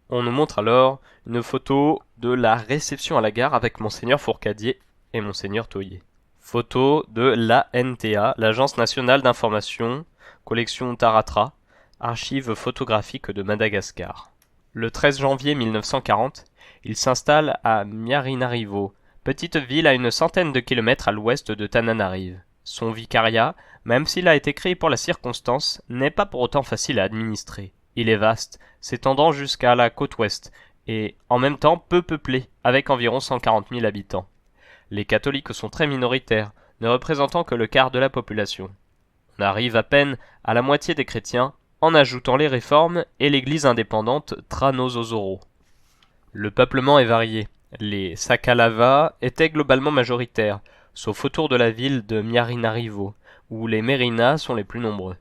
On nous montre alors une photo de la réception à la gare avec Monseigneur Fourcadier et Monseigneur Toyer. Photo de l'ANTA, l'Agence nationale d'information, collection Taratra, archives photographiques de Madagascar. Le 13 janvier 1940, il s'installe à Miarinarivo, petite ville à une centaine de kilomètres à l'ouest de Tananarive. Son vicariat, même s'il a été créé pour la circonstance, n'est pas pour autant facile à administrer. Il est vaste, s'étendant jusqu'à la côte ouest, et en même temps peu peuplé, avec environ 140 000 habitants. Les catholiques sont très minoritaires, ne représentant que le quart de la population. On arrive à peine à la moitié des chrétiens, en ajoutant les réformes et l'église indépendante Tranosozoro. Le peuplement est varié. Les Sakalava étaient globalement majoritaires, sauf autour de la ville de Miarinarivo, où les Mérinas sont les plus nombreux.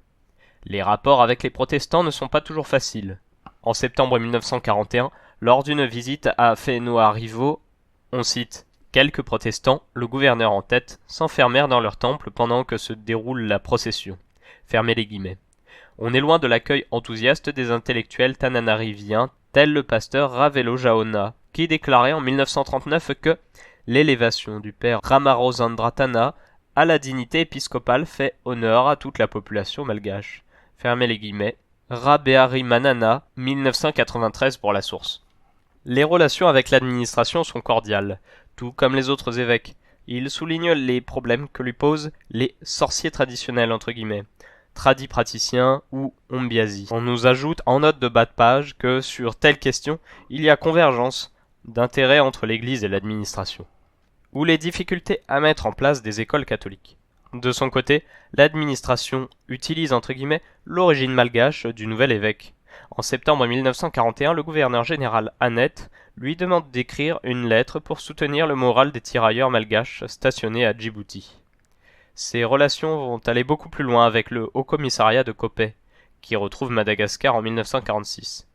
Les rapports avec les protestants ne sont pas toujours faciles. En septembre 1941, lors d'une visite à Fenoarivo, on cite « Quelques protestants, le gouverneur en tête, s'enfermèrent dans leur temple pendant que se déroule la procession. » Fermez les guillemets. On est loin de l'accueil enthousiaste des intellectuels tananariviens, tel le pasteur Ravelo Jaona, qui déclarait en 1939 que l'élévation du père Ramarozandratana à la dignité épiscopale fait honneur à toute la population malgache. Fermez les guillemets. Rabearimanana, 1993 pour la source. Les relations avec l'administration sont cordiales, tout comme les autres évêques. Il souligne les problèmes que lui posent les sorciers traditionnels entre guillemets, tradipraticiens ou ombiasi. On nous ajoute en note de bas de page que sur telle question, il y a convergence d'intérêts entre l'Église et l'administration. Ou les difficultés à mettre en place des écoles catholiques. De son côté, l'administration utilise entre guillemets l'origine malgache du nouvel évêque. En septembre 1941, le gouverneur général Annette lui demande d'écrire une lettre pour soutenir le moral des tirailleurs malgaches stationnés à Djibouti. Ces relations vont aller beaucoup plus loin avec le Haut-Commissariat de Coppet, qui retrouve Madagascar en 1946.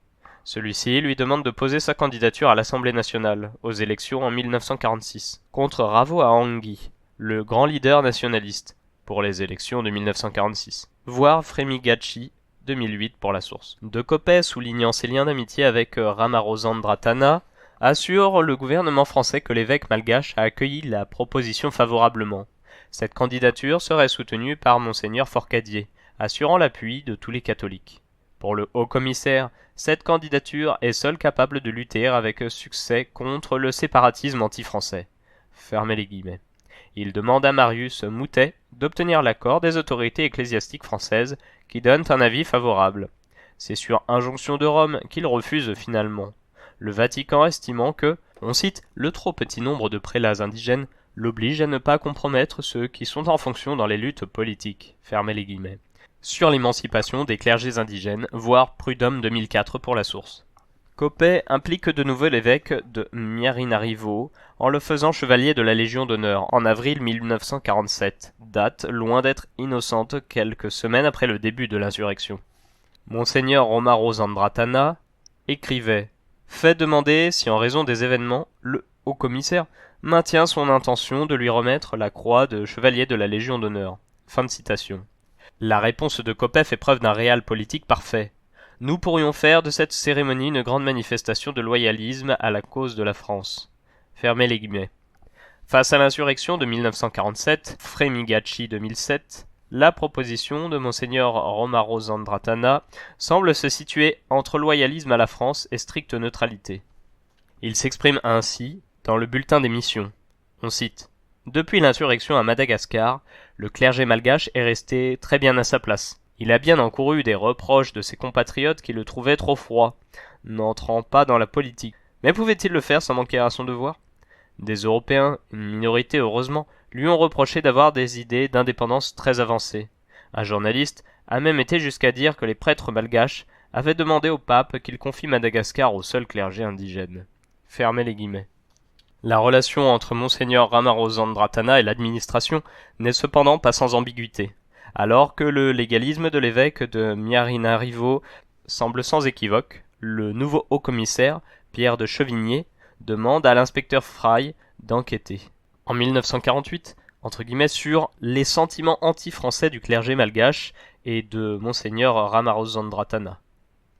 Celui-ci lui demande de poser sa candidature à l'Assemblée nationale, aux élections en 1946, contre Ravo Ahangui, le grand leader nationaliste, pour les élections de 1946. Voir Frémigachi, 2008 pour la source. De Coppet, soulignant ses liens d'amitié avec Ramarozandratana, assure le gouvernement français que l'évêque malgache a accueilli la proposition favorablement. Cette candidature serait soutenue par Monseigneur Fourcadier, assurant l'appui de tous les catholiques. Pour le haut-commissaire, cette candidature est seule capable de lutter avec succès contre le séparatisme anti-français. Fermez les guillemets. Il demande à Marius Moutet d'obtenir l'accord des autorités ecclésiastiques françaises qui donnent un avis favorable. C'est sur injonction de Rome qu'il refuse finalement. Le Vatican estimant que, on cite, le trop petit nombre de prélats indigènes l'oblige à ne pas compromettre ceux qui sont en fonction dans les luttes politiques. Fermez les guillemets. Sur l'émancipation des clergés indigènes, voir Prud'homme 2004 pour la source. Coppet implique de nouveau l'évêque de Miarinarivo en le faisant chevalier de la Légion d'honneur en avril 1947, date loin d'être innocente quelques semaines après le début de l'insurrection. Monseigneur Romaro Zandratana écrivait « Fait demander si en raison des événements, le haut-commissaire maintient son intention de lui remettre la croix de chevalier de la Légion d'honneur. » Fin de citation. La réponse de Kopef fait preuve d'un réel politique parfait. Nous pourrions faire de cette cérémonie une grande manifestation de loyalisme à la cause de la France. Fermez les guillemets. Face à l'insurrection de 1947, Frémigachi 2007, la proposition de Monseigneur Romaro Zandratana semble se situer entre loyalisme à la France et stricte neutralité. Il s'exprime ainsi dans le bulletin des missions. On cite « Depuis l'insurrection à Madagascar, le clergé malgache est resté très bien à sa place. Il a bien encouru des reproches de ses compatriotes qui le trouvaient trop froid, n'entrant pas dans la politique. Mais pouvait-il le faire sans manquer à son devoir ? Des Européens, une minorité heureusement, lui ont reproché d'avoir des idées d'indépendance très avancées. Un journaliste a même été jusqu'à dire que les prêtres malgaches avaient demandé au pape qu'il confie Madagascar au seul clergé indigène. » Fermez les guillemets. La relation entre Monseigneur Romaro Zandratana et l'administration n'est cependant pas sans ambiguïté. Alors que le légalisme de l'évêque de Miarinarivo semble sans équivoque, le nouveau haut-commissaire, Pierre de Chevigné, demande à l'inspecteur Frey d'enquêter. En 1948, sur les sentiments anti-français du clergé malgache et de Monseigneur Romaro Zandratana.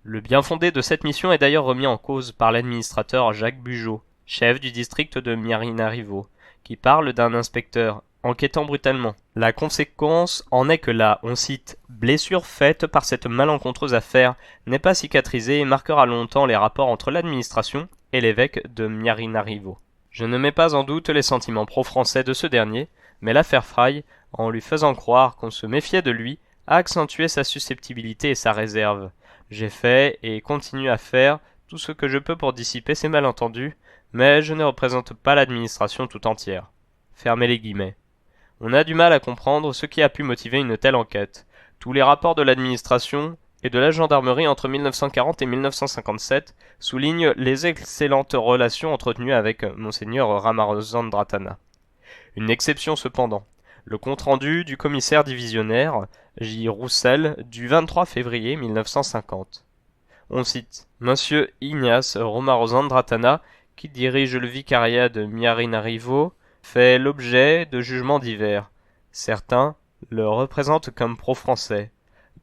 Le bien fondé de cette mission est d'ailleurs remis en cause par l'administrateur Jacques Bugeaud, chef du district de Miarinarivo, qui parle d'un inspecteur enquêtant brutalement. La conséquence en est que la, on cite, blessure faite par cette malencontreuse affaire n'est pas cicatrisée et marquera longtemps les rapports entre l'administration et l'évêque de Miarinarivo. Je ne mets pas en doute les sentiments pro-français de ce dernier, mais l'affaire Frey, en lui faisant croire qu'on se méfiait de lui, a accentué sa susceptibilité et sa réserve. J'ai fait et continue à faire tout ce que je peux pour dissiper ces malentendus, mais je ne représente pas l'administration tout entière. Fermez les guillemets. On a du mal à comprendre ce qui a pu motiver une telle enquête. Tous les rapports de l'administration et de la gendarmerie entre 1940 et 1957 soulignent les excellentes relations entretenues avec Monseigneur Romaro Zandratana. Une exception cependant, le compte-rendu du commissaire divisionnaire J. Roussel du 23 février 1950. On cite « Monsieur Ignace Romaro Zandratana, qui dirige le vicariat de Miarinarivo, fait l'objet de jugements divers. Certains le représentent comme pro-français,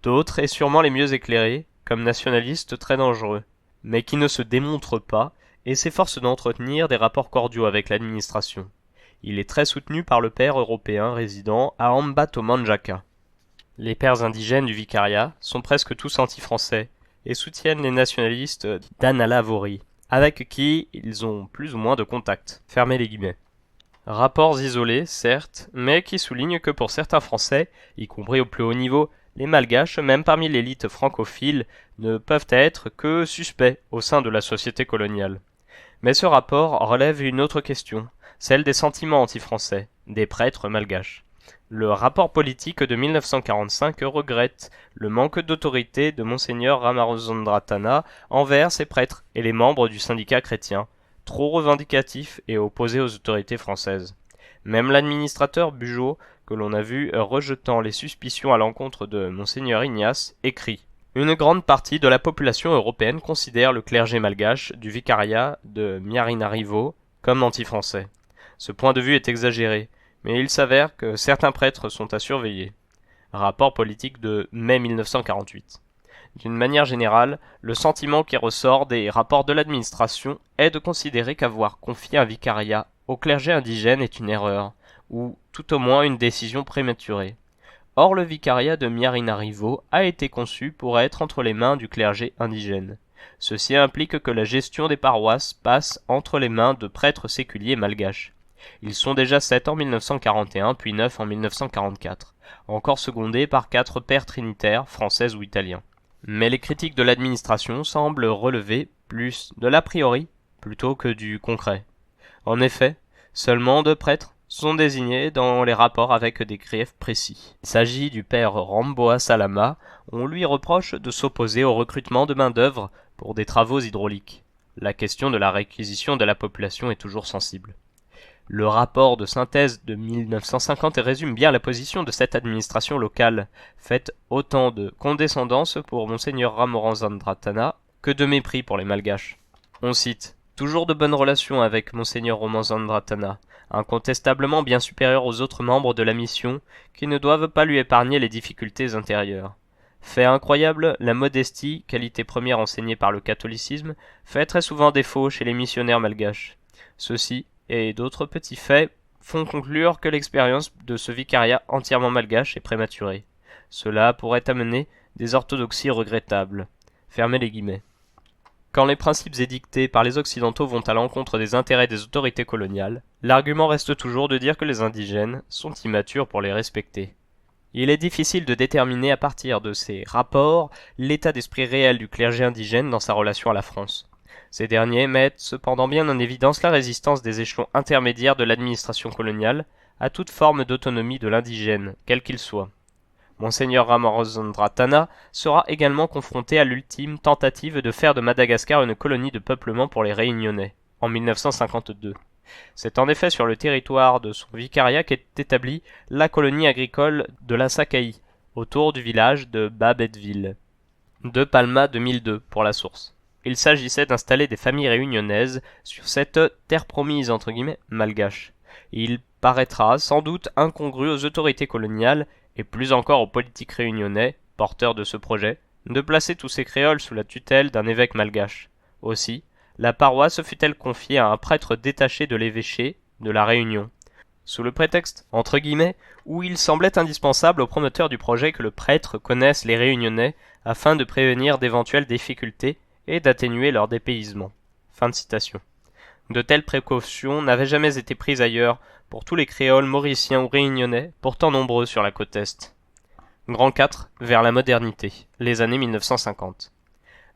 d'autres, et sûrement les mieux éclairés, comme nationalistes très dangereux, mais qui ne se démontrent pas et s'efforcent d'entretenir des rapports cordiaux avec l'administration. Il est très soutenu par le père européen résidant à Ambato-Mandjaka. Les pères indigènes du vicariat sont presque tous anti-français et soutiennent les nationalistes d'Analavori, avec qui ils ont plus ou moins de contact. Fermez les guillemets. Rapports isolés, certes, mais qui soulignent que pour certains Français, y compris au plus haut niveau, les Malgaches, même parmi l'élite francophile, ne peuvent être que suspects au sein de la société coloniale. Mais ce rapport relève une autre question, celle des sentiments anti-français, des prêtres malgaches. Le rapport politique de 1945 regrette le manque d'autorité de Monseigneur Romaro Zandratana envers ses prêtres et les membres du syndicat chrétien, trop revendicatif et opposé aux autorités françaises. Même l'administrateur Bugeaud, que l'on a vu rejetant les suspicions à l'encontre de Monseigneur Ignace, écrit « Une grande partie de la population européenne considère le clergé malgache du vicariat de Miarinarivo comme anti-français. Ce point de vue est exagéré, mais il s'avère que certains prêtres sont à surveiller. » Rapport politique de mai 1948. D'une manière générale, le sentiment qui ressort des rapports de l'administration est de considérer qu'avoir confié un vicariat au clergé indigène est une erreur, ou tout au moins une décision prématurée. Or le vicariat de Miarinarivo a été conçu pour être entre les mains du clergé indigène. Ceci implique que la gestion des paroisses passe entre les mains de prêtres séculiers malgaches. Ils sont déjà 7 en 1941, puis 9 en 1944, encore secondés par 4 pères trinitaires, français ou italiens. Mais les critiques de l'administration semblent relever plus de l'a priori plutôt que du concret. En effet, seulement 2 prêtres sont désignés dans les rapports avec des griefs précis. Il s'agit du père Ramboa Salama, on lui reproche de s'opposer au recrutement de main-d'œuvre pour des travaux hydrauliques. La question de la réquisition de la population est toujours sensible. Le rapport de synthèse de 1950 résume bien la position de cette administration locale, faite autant de condescendance pour Monseigneur Ramorenzandratana que de mépris pour les Malgaches. On cite « Toujours de bonnes relations avec Monseigneur Ramorenzandratana, incontestablement bien supérieur aux autres membres de la mission, qui ne doivent pas lui épargner les difficultés intérieures. Fait incroyable, la modestie, qualité première enseignée par le catholicisme, fait très souvent défaut chez les missionnaires malgaches. Ceci, et d'autres petits faits, font conclure que l'expérience de ce vicariat entièrement malgache est prématurée. Cela pourrait amener des orthodoxies regrettables. » Fermez les guillemets. Quand les principes édictés par les Occidentaux vont à l'encontre des intérêts des autorités coloniales, l'argument reste toujours de dire que les indigènes sont immatures pour les respecter. Il est difficile de déterminer à partir de ces rapports l'état d'esprit réel du clergé indigène dans sa relation à la France. Ces derniers mettent cependant bien en évidence la résistance des échelons intermédiaires de l'administration coloniale à toute forme d'autonomie de l'indigène, quel qu'il soit. Monseigneur Ramorenzandratana sera également confronté à l'ultime tentative de faire de Madagascar une colonie de peuplement pour les Réunionnais, en 1952. C'est en effet sur le territoire de son vicariat qu'est établie la colonie agricole de la Sakaï, autour du village de Babettville. De Palma 2002 pour la source. Il s'agissait d'installer des familles réunionnaises sur cette « terre promise » entre guillemets malgache. Il paraîtra sans doute incongru aux autorités coloniales et plus encore aux politiques réunionnais, porteurs de ce projet, de placer tous ces créoles sous la tutelle d'un évêque malgache. Aussi, la paroisse fut-elle confiée à un prêtre détaché de l'évêché de la Réunion, sous le prétexte, entre guillemets, où il semblait indispensable aux promoteurs du projet que le prêtre connaisse les Réunionnais afin de prévenir d'éventuelles difficultés et d'atténuer leur dépaysement. Fin de citation. De telles précautions n'avaient jamais été prises ailleurs pour tous les créoles mauriciens ou réunionnais, pourtant nombreux sur la côte est. Grand 4, vers la modernité, les années 1950.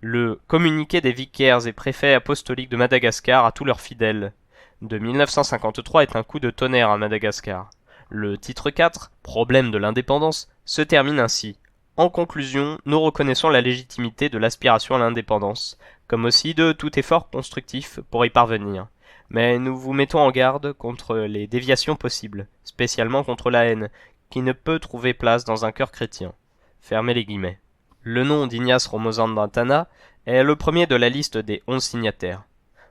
Le communiqué des vicaires et préfets apostoliques de Madagascar à tous leurs fidèles de 1953 est un coup de tonnerre à Madagascar. Le titre 4, Problème de l'indépendance, se termine ainsi. En conclusion, nous reconnaissons la légitimité de l'aspiration à l'indépendance, comme aussi de tout effort constructif pour y parvenir. Mais nous vous mettons en garde contre les déviations possibles, spécialement contre la haine, qui ne peut trouver place dans un cœur chrétien. Fermez les guillemets. Le nom d'Ignace Ramorenzandratana est le premier de la liste des 11 signataires.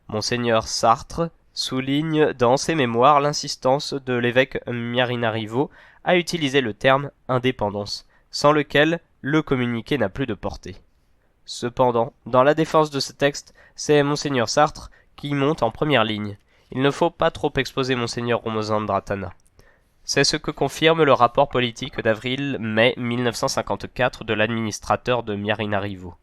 Monseigneur Sartre souligne dans ses mémoires l'insistance de l'évêque Miarinarivo à utiliser le terme « indépendance », sans lequel le communiqué n'a plus de portée. Cependant, dans la défense de ce texte, c'est Monseigneur Sartre qui monte en première ligne. Il ne faut pas trop exposer Monseigneur Ramorenzandratana. C'est ce que confirme le rapport politique d'avril-mai 1954 de l'administrateur de Miarinarivo.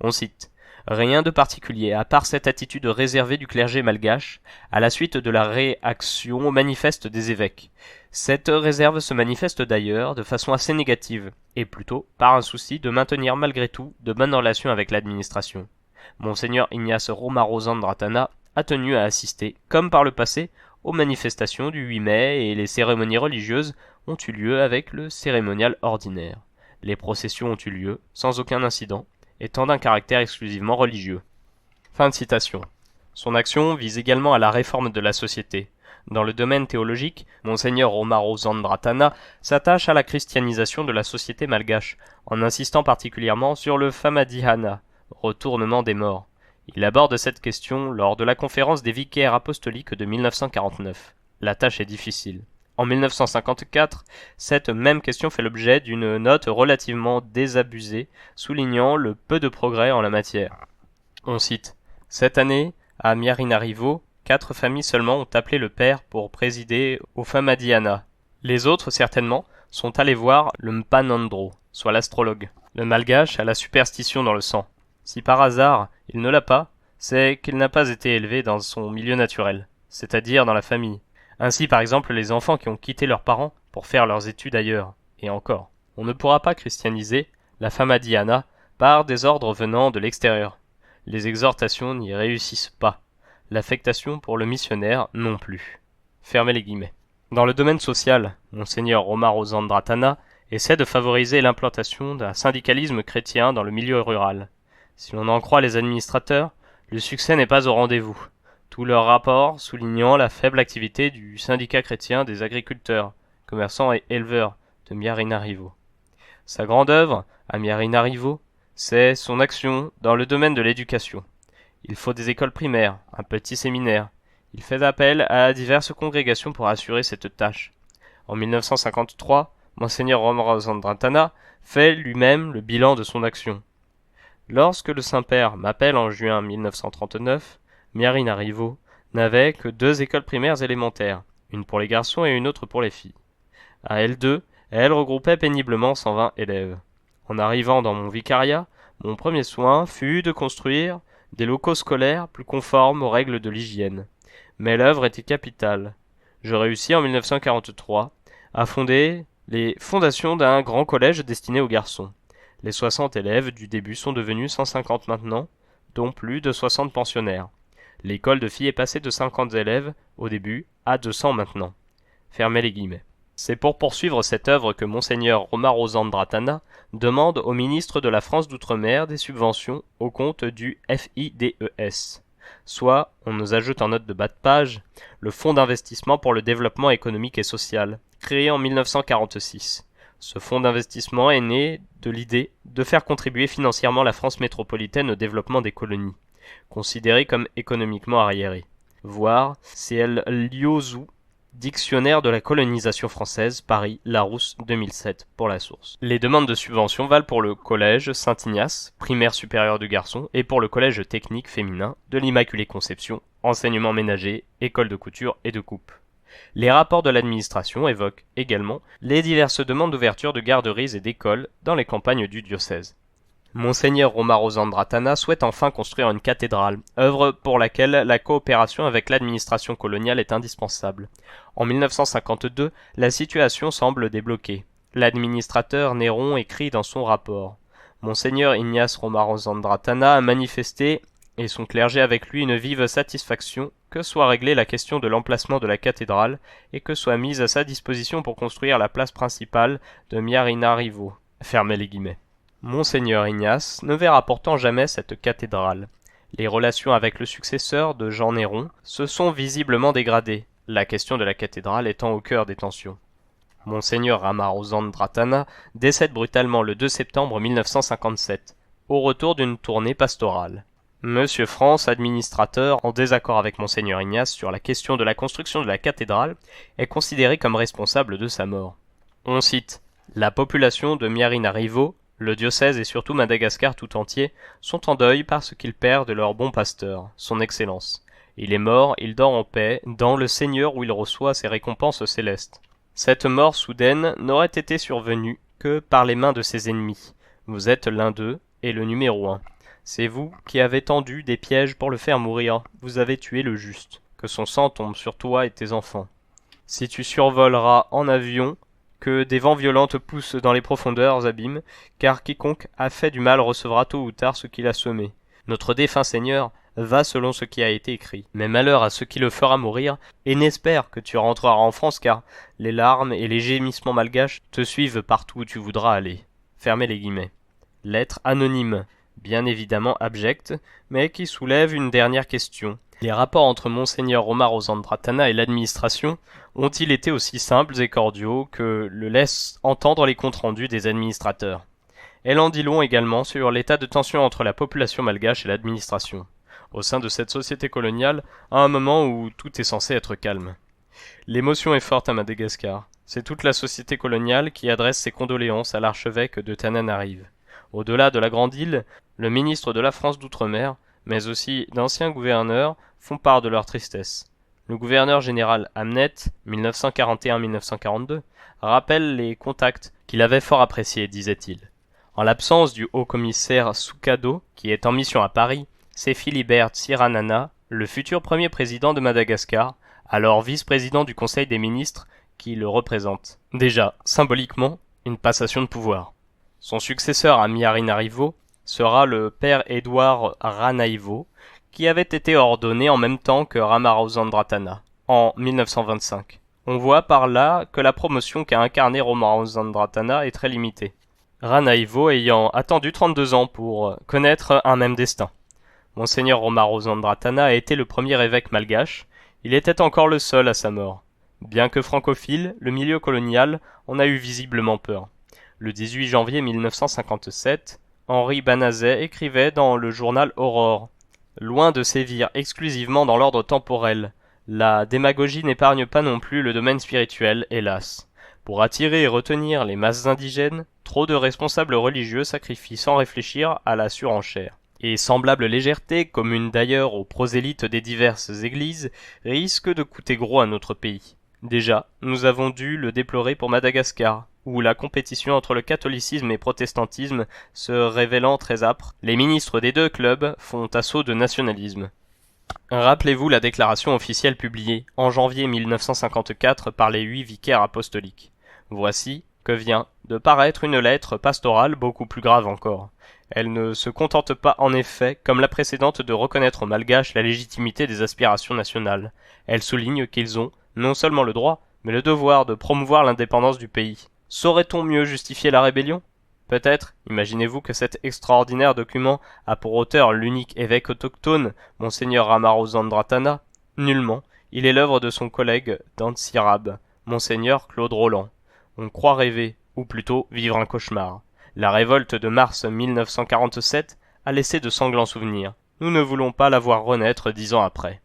On cite « Rien de particulier, à part cette attitude réservée du clergé malgache, à la suite de la réaction au manifeste des évêques. Cette réserve se manifeste d'ailleurs de façon assez négative, et plutôt par un souci de maintenir malgré tout de bonnes relations avec l'administration. Monseigneur Ignace Ramorenzandratana a tenu à assister, comme par le passé, aux manifestations du 8 mai et les cérémonies religieuses ont eu lieu avec le cérémonial ordinaire. Les processions ont eu lieu sans aucun incident, étant d'un caractère exclusivement religieux. » Fin de citation. Son action vise également à la réforme de la société. Dans le domaine théologique, Monseigneur Ramorenzandratana s'attache à la christianisation de la société malgache, en insistant particulièrement sur le Famadihana, retournement des morts. Il aborde cette question lors de la conférence des vicaires apostoliques de 1949. La tâche est difficile. En 1954, cette même question fait l'objet d'une note relativement désabusée, soulignant le peu de progrès en la matière. On cite « Cette année, à Miarinarivo, 4 familles seulement ont appelé le père pour présider au Famadihana. Les autres, certainement, sont allés voir le Mpanandro, soit l'astrologue. Le malgache a la superstition dans le sang. Si par hasard il ne l'a pas, c'est qu'il n'a pas été élevé dans son milieu naturel, c'est-à-dire dans la famille. Ainsi par exemple les enfants qui ont quitté leurs parents pour faire leurs études ailleurs, et encore. On ne pourra pas christianiser la Famadihana par des ordres venant de l'extérieur. Les exhortations n'y réussissent pas. L'affectation pour le missionnaire non plus. Fermez les guillemets. Dans le domaine social, Monseigneur Ramorenzandratana essaie de favoriser l'implantation d'un syndicalisme chrétien dans le milieu rural. Si l'on en croit les administrateurs, le succès n'est pas au rendez-vous. Tout leur rapport soulignant la faible activité du syndicat chrétien des agriculteurs, commerçants et éleveurs de Miarinarivo. Sa grande œuvre, à Miarinarivo, c'est son action dans le domaine de l'éducation. Il faut des écoles primaires, un petit séminaire. Il fait appel à diverses congrégations pour assurer cette tâche. En 1953, Monseigneur Romero-Zandratana fait lui-même le bilan de son action. Lorsque le Saint-Père m'appelle en juin 1939, Miarinarivo n'avait que 2 écoles primaires élémentaires, une pour les garçons et une autre pour les filles. À elles deux, elle regroupait péniblement 120 élèves. En arrivant dans mon vicariat, mon premier soin fut de construire des locaux scolaires plus conformes aux règles de l'hygiène. Mais l'œuvre était capitale. Je réussis en 1943 à fonder les fondations d'un grand collège destiné aux garçons. Les 60 élèves du début sont devenus 150 maintenant, dont plus de 60 pensionnaires. L'école de filles est passée de 50 élèves au début à 200 maintenant. Fermez les guillemets. C'est pour poursuivre cette œuvre que Monseigneur Romero-Zandratana demande au ministre de la France d'Outre-mer des subventions au compte du FIDES, soit, on nous ajoute en note de bas de page, le Fonds d'investissement pour le développement économique et social, créé en 1946. Ce fonds d'investissement est né de l'idée de faire contribuer financièrement la France métropolitaine au développement des colonies, considérées comme économiquement arriérées. Voir C.L. Liozou, Dictionnaire de la colonisation française, Paris, Larousse, 2007, pour la source. Les demandes de subvention valent pour le collège Saint-Ignace, primaire supérieur de garçons, et pour le collège technique féminin de l'Immaculée Conception, enseignement ménager, école de couture et de coupe. Les rapports de l'administration évoquent également les diverses demandes d'ouverture de garderies et d'écoles dans les campagnes du diocèse. Monseigneur Romero-Zandratana souhaite enfin construire une cathédrale, œuvre pour laquelle la coopération avec l'administration coloniale est indispensable. En 1952, la situation semble débloquée. L'administrateur Néron écrit dans son rapport « Monseigneur Ignace Romero-Zandratana a manifesté, et son clergé avec lui, une vive satisfaction que soit réglée la question de l'emplacement de la cathédrale et que soit mise à sa disposition pour construire la place principale de Miarinarivo. » Fermez les guillemets. Monseigneur Ignace ne verra pourtant jamais cette cathédrale. Les relations avec le successeur de Jean Néron se sont visiblement dégradées, la question de la cathédrale étant au cœur des tensions. Monseigneur Romero-Zandratana décède brutalement le 2 septembre 1957, au retour d'une tournée pastorale. Monsieur France, administrateur, en désaccord avec Monseigneur Ignace sur la question de la construction de la cathédrale, est considéré comme responsable de sa mort. On cite « La population de Miarinarivo, le diocèse et surtout Madagascar tout entier sont en deuil parce qu'ils perdent leur bon pasteur, son Excellence. Il est mort, il dort en paix, dans le Seigneur où il reçoit ses récompenses célestes. Cette mort soudaine n'aurait été survenue que par les mains de ses ennemis. Vous êtes l'un d'eux et le numéro 1. C'est vous qui avez tendu des pièges pour le faire mourir. Vous avez tué le juste. Que son sang tombe sur toi et tes enfants. Si tu survoleras en avion, que des vents violents te poussent dans les profondeurs abîmes, car quiconque a fait du mal recevra tôt ou tard ce qu'il a semé. Notre défunt Seigneur va selon ce qui a été écrit. Mais malheur à ce qui le fera mourir, et n'espère que tu rentreras en France, car les larmes et les gémissements malgaches te suivent partout où tu voudras aller. Fermez les guillemets. Lettre anonyme, bien évidemment abjecte, mais qui soulève une dernière question. Les rapports entre Monseigneur Romero-Zandratana et l'administration ont-ils été aussi simples et cordiaux que le laissent entendre les comptes rendus des administrateurs? Elle en dit long également sur l'état de tension entre la population malgache et l'administration, au sein de cette société coloniale, à un moment où tout est censé être calme. L'émotion est forte à Madagascar. C'est toute la société coloniale qui adresse ses condoléances à l'archevêque de Tananarive. Au-delà de la grande île, le ministre de la France d'Outre-mer, mais aussi d'anciens gouverneurs, font part de leur tristesse. Le gouverneur général Hamnet, 1941-1942, rappelle les contacts qu'il avait fort appréciés, disait-il. En l'absence du haut-commissaire Soukado, qui est en mission à Paris, c'est Philibert Tsiranana, le futur premier président de Madagascar, alors vice-président du Conseil des ministres, qui le représente. Déjà, symboliquement, une passation de pouvoir. Son successeur à Miarinarivo sera le père Édouard Ranaivo, qui avait été ordonné en même temps que Romero-Zandratana, en 1925. On voit par là que la promotion qu'a incarnée Romero-Zandratana est très limitée. Ranaivo ayant attendu 32 ans pour connaître un même destin. Monseigneur Romaro Zandratana a été le premier évêque malgache. Il était encore le seul à sa mort. Bien que francophile, le milieu colonial en a eu visiblement peur. Le 18 janvier 1957, Henri Banazet écrivait dans le journal Aurore. Loin de sévir exclusivement dans l'ordre temporel, la démagogie n'épargne pas non plus le domaine spirituel, hélas. Pour attirer et retenir les masses indigènes, trop de responsables religieux sacrifient sans réfléchir à la surenchère. Et semblable légèreté, commune d'ailleurs aux prosélytes des diverses églises, risque de coûter gros à notre pays. Déjà, nous avons dû le déplorer pour Madagascar, où la compétition entre le catholicisme et protestantisme se révélant très âpre, les ministres des deux clubs font assaut de nationalisme. Rappelez-vous la déclaration officielle publiée en janvier 1954 par les 8 vicaires apostoliques. Voici que vient de paraître une lettre pastorale beaucoup plus grave encore. Elle ne se contente pas en effet, comme la précédente, de reconnaître aux Malgaches la légitimité des aspirations nationales. Elle souligne qu'ils ont non seulement le droit, mais le devoir de promouvoir l'indépendance du pays. Saurait-on mieux justifier la rébellion ? Peut-être, imaginez-vous que cet extraordinaire document a pour auteur l'unique évêque autochtone, Monseigneur Romaro Zandratana ? Nullement, il est l'œuvre de son collègue d'Antsirabe, Monseigneur Claude Roland. On croit rêver, ou plutôt vivre un cauchemar. La révolte de mars 1947 a laissé de sanglants souvenirs. Nous ne voulons pas la voir renaître 10 ans après.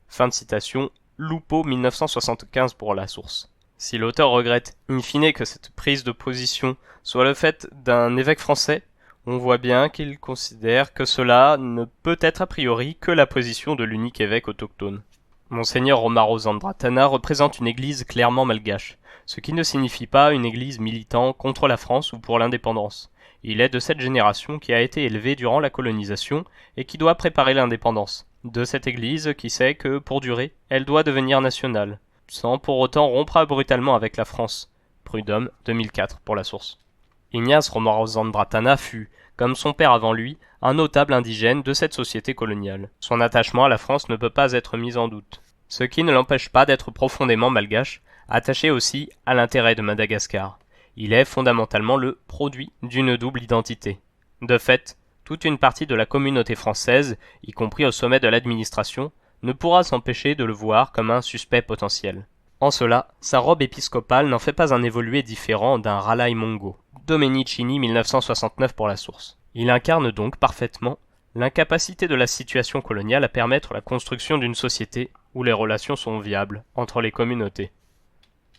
Fin de citation, Loupo 1975 pour la source. Si l'auteur regrette in fine que cette prise de position soit le fait d'un évêque français, on voit bien qu'il considère que cela ne peut être a priori que la position de l'unique évêque autochtone. Monseigneur Romaro Zandratana représente une église clairement malgache, ce qui ne signifie pas une église militant contre la France ou pour l'indépendance. Il est de cette génération qui a été élevée durant la colonisation et qui doit préparer l'indépendance. De cette église qui sait que, pour durer, elle doit devenir nationale, sans pour autant rompre brutalement avec la France. Prud'homme, 2004 pour la source. Ignace Romaro Zandratana fut, comme son père avant lui, un notable indigène de cette société coloniale. Son attachement à la France ne peut pas être mis en doute, ce qui ne l'empêche pas d'être profondément malgache, attaché aussi à l'intérêt de Madagascar. Il est fondamentalement le produit d'une double identité. De fait, toute une partie de la communauté française, y compris au sommet de l'administration, ne pourra s'empêcher de le voir comme un suspect potentiel. En cela, sa robe épiscopale n'en fait pas un évolué différent d'un Raleigh Mongo. Domenicini 1969 pour la source. Il incarne donc parfaitement l'incapacité de la situation coloniale à permettre la construction d'une société où les relations sont viables entre les communautés.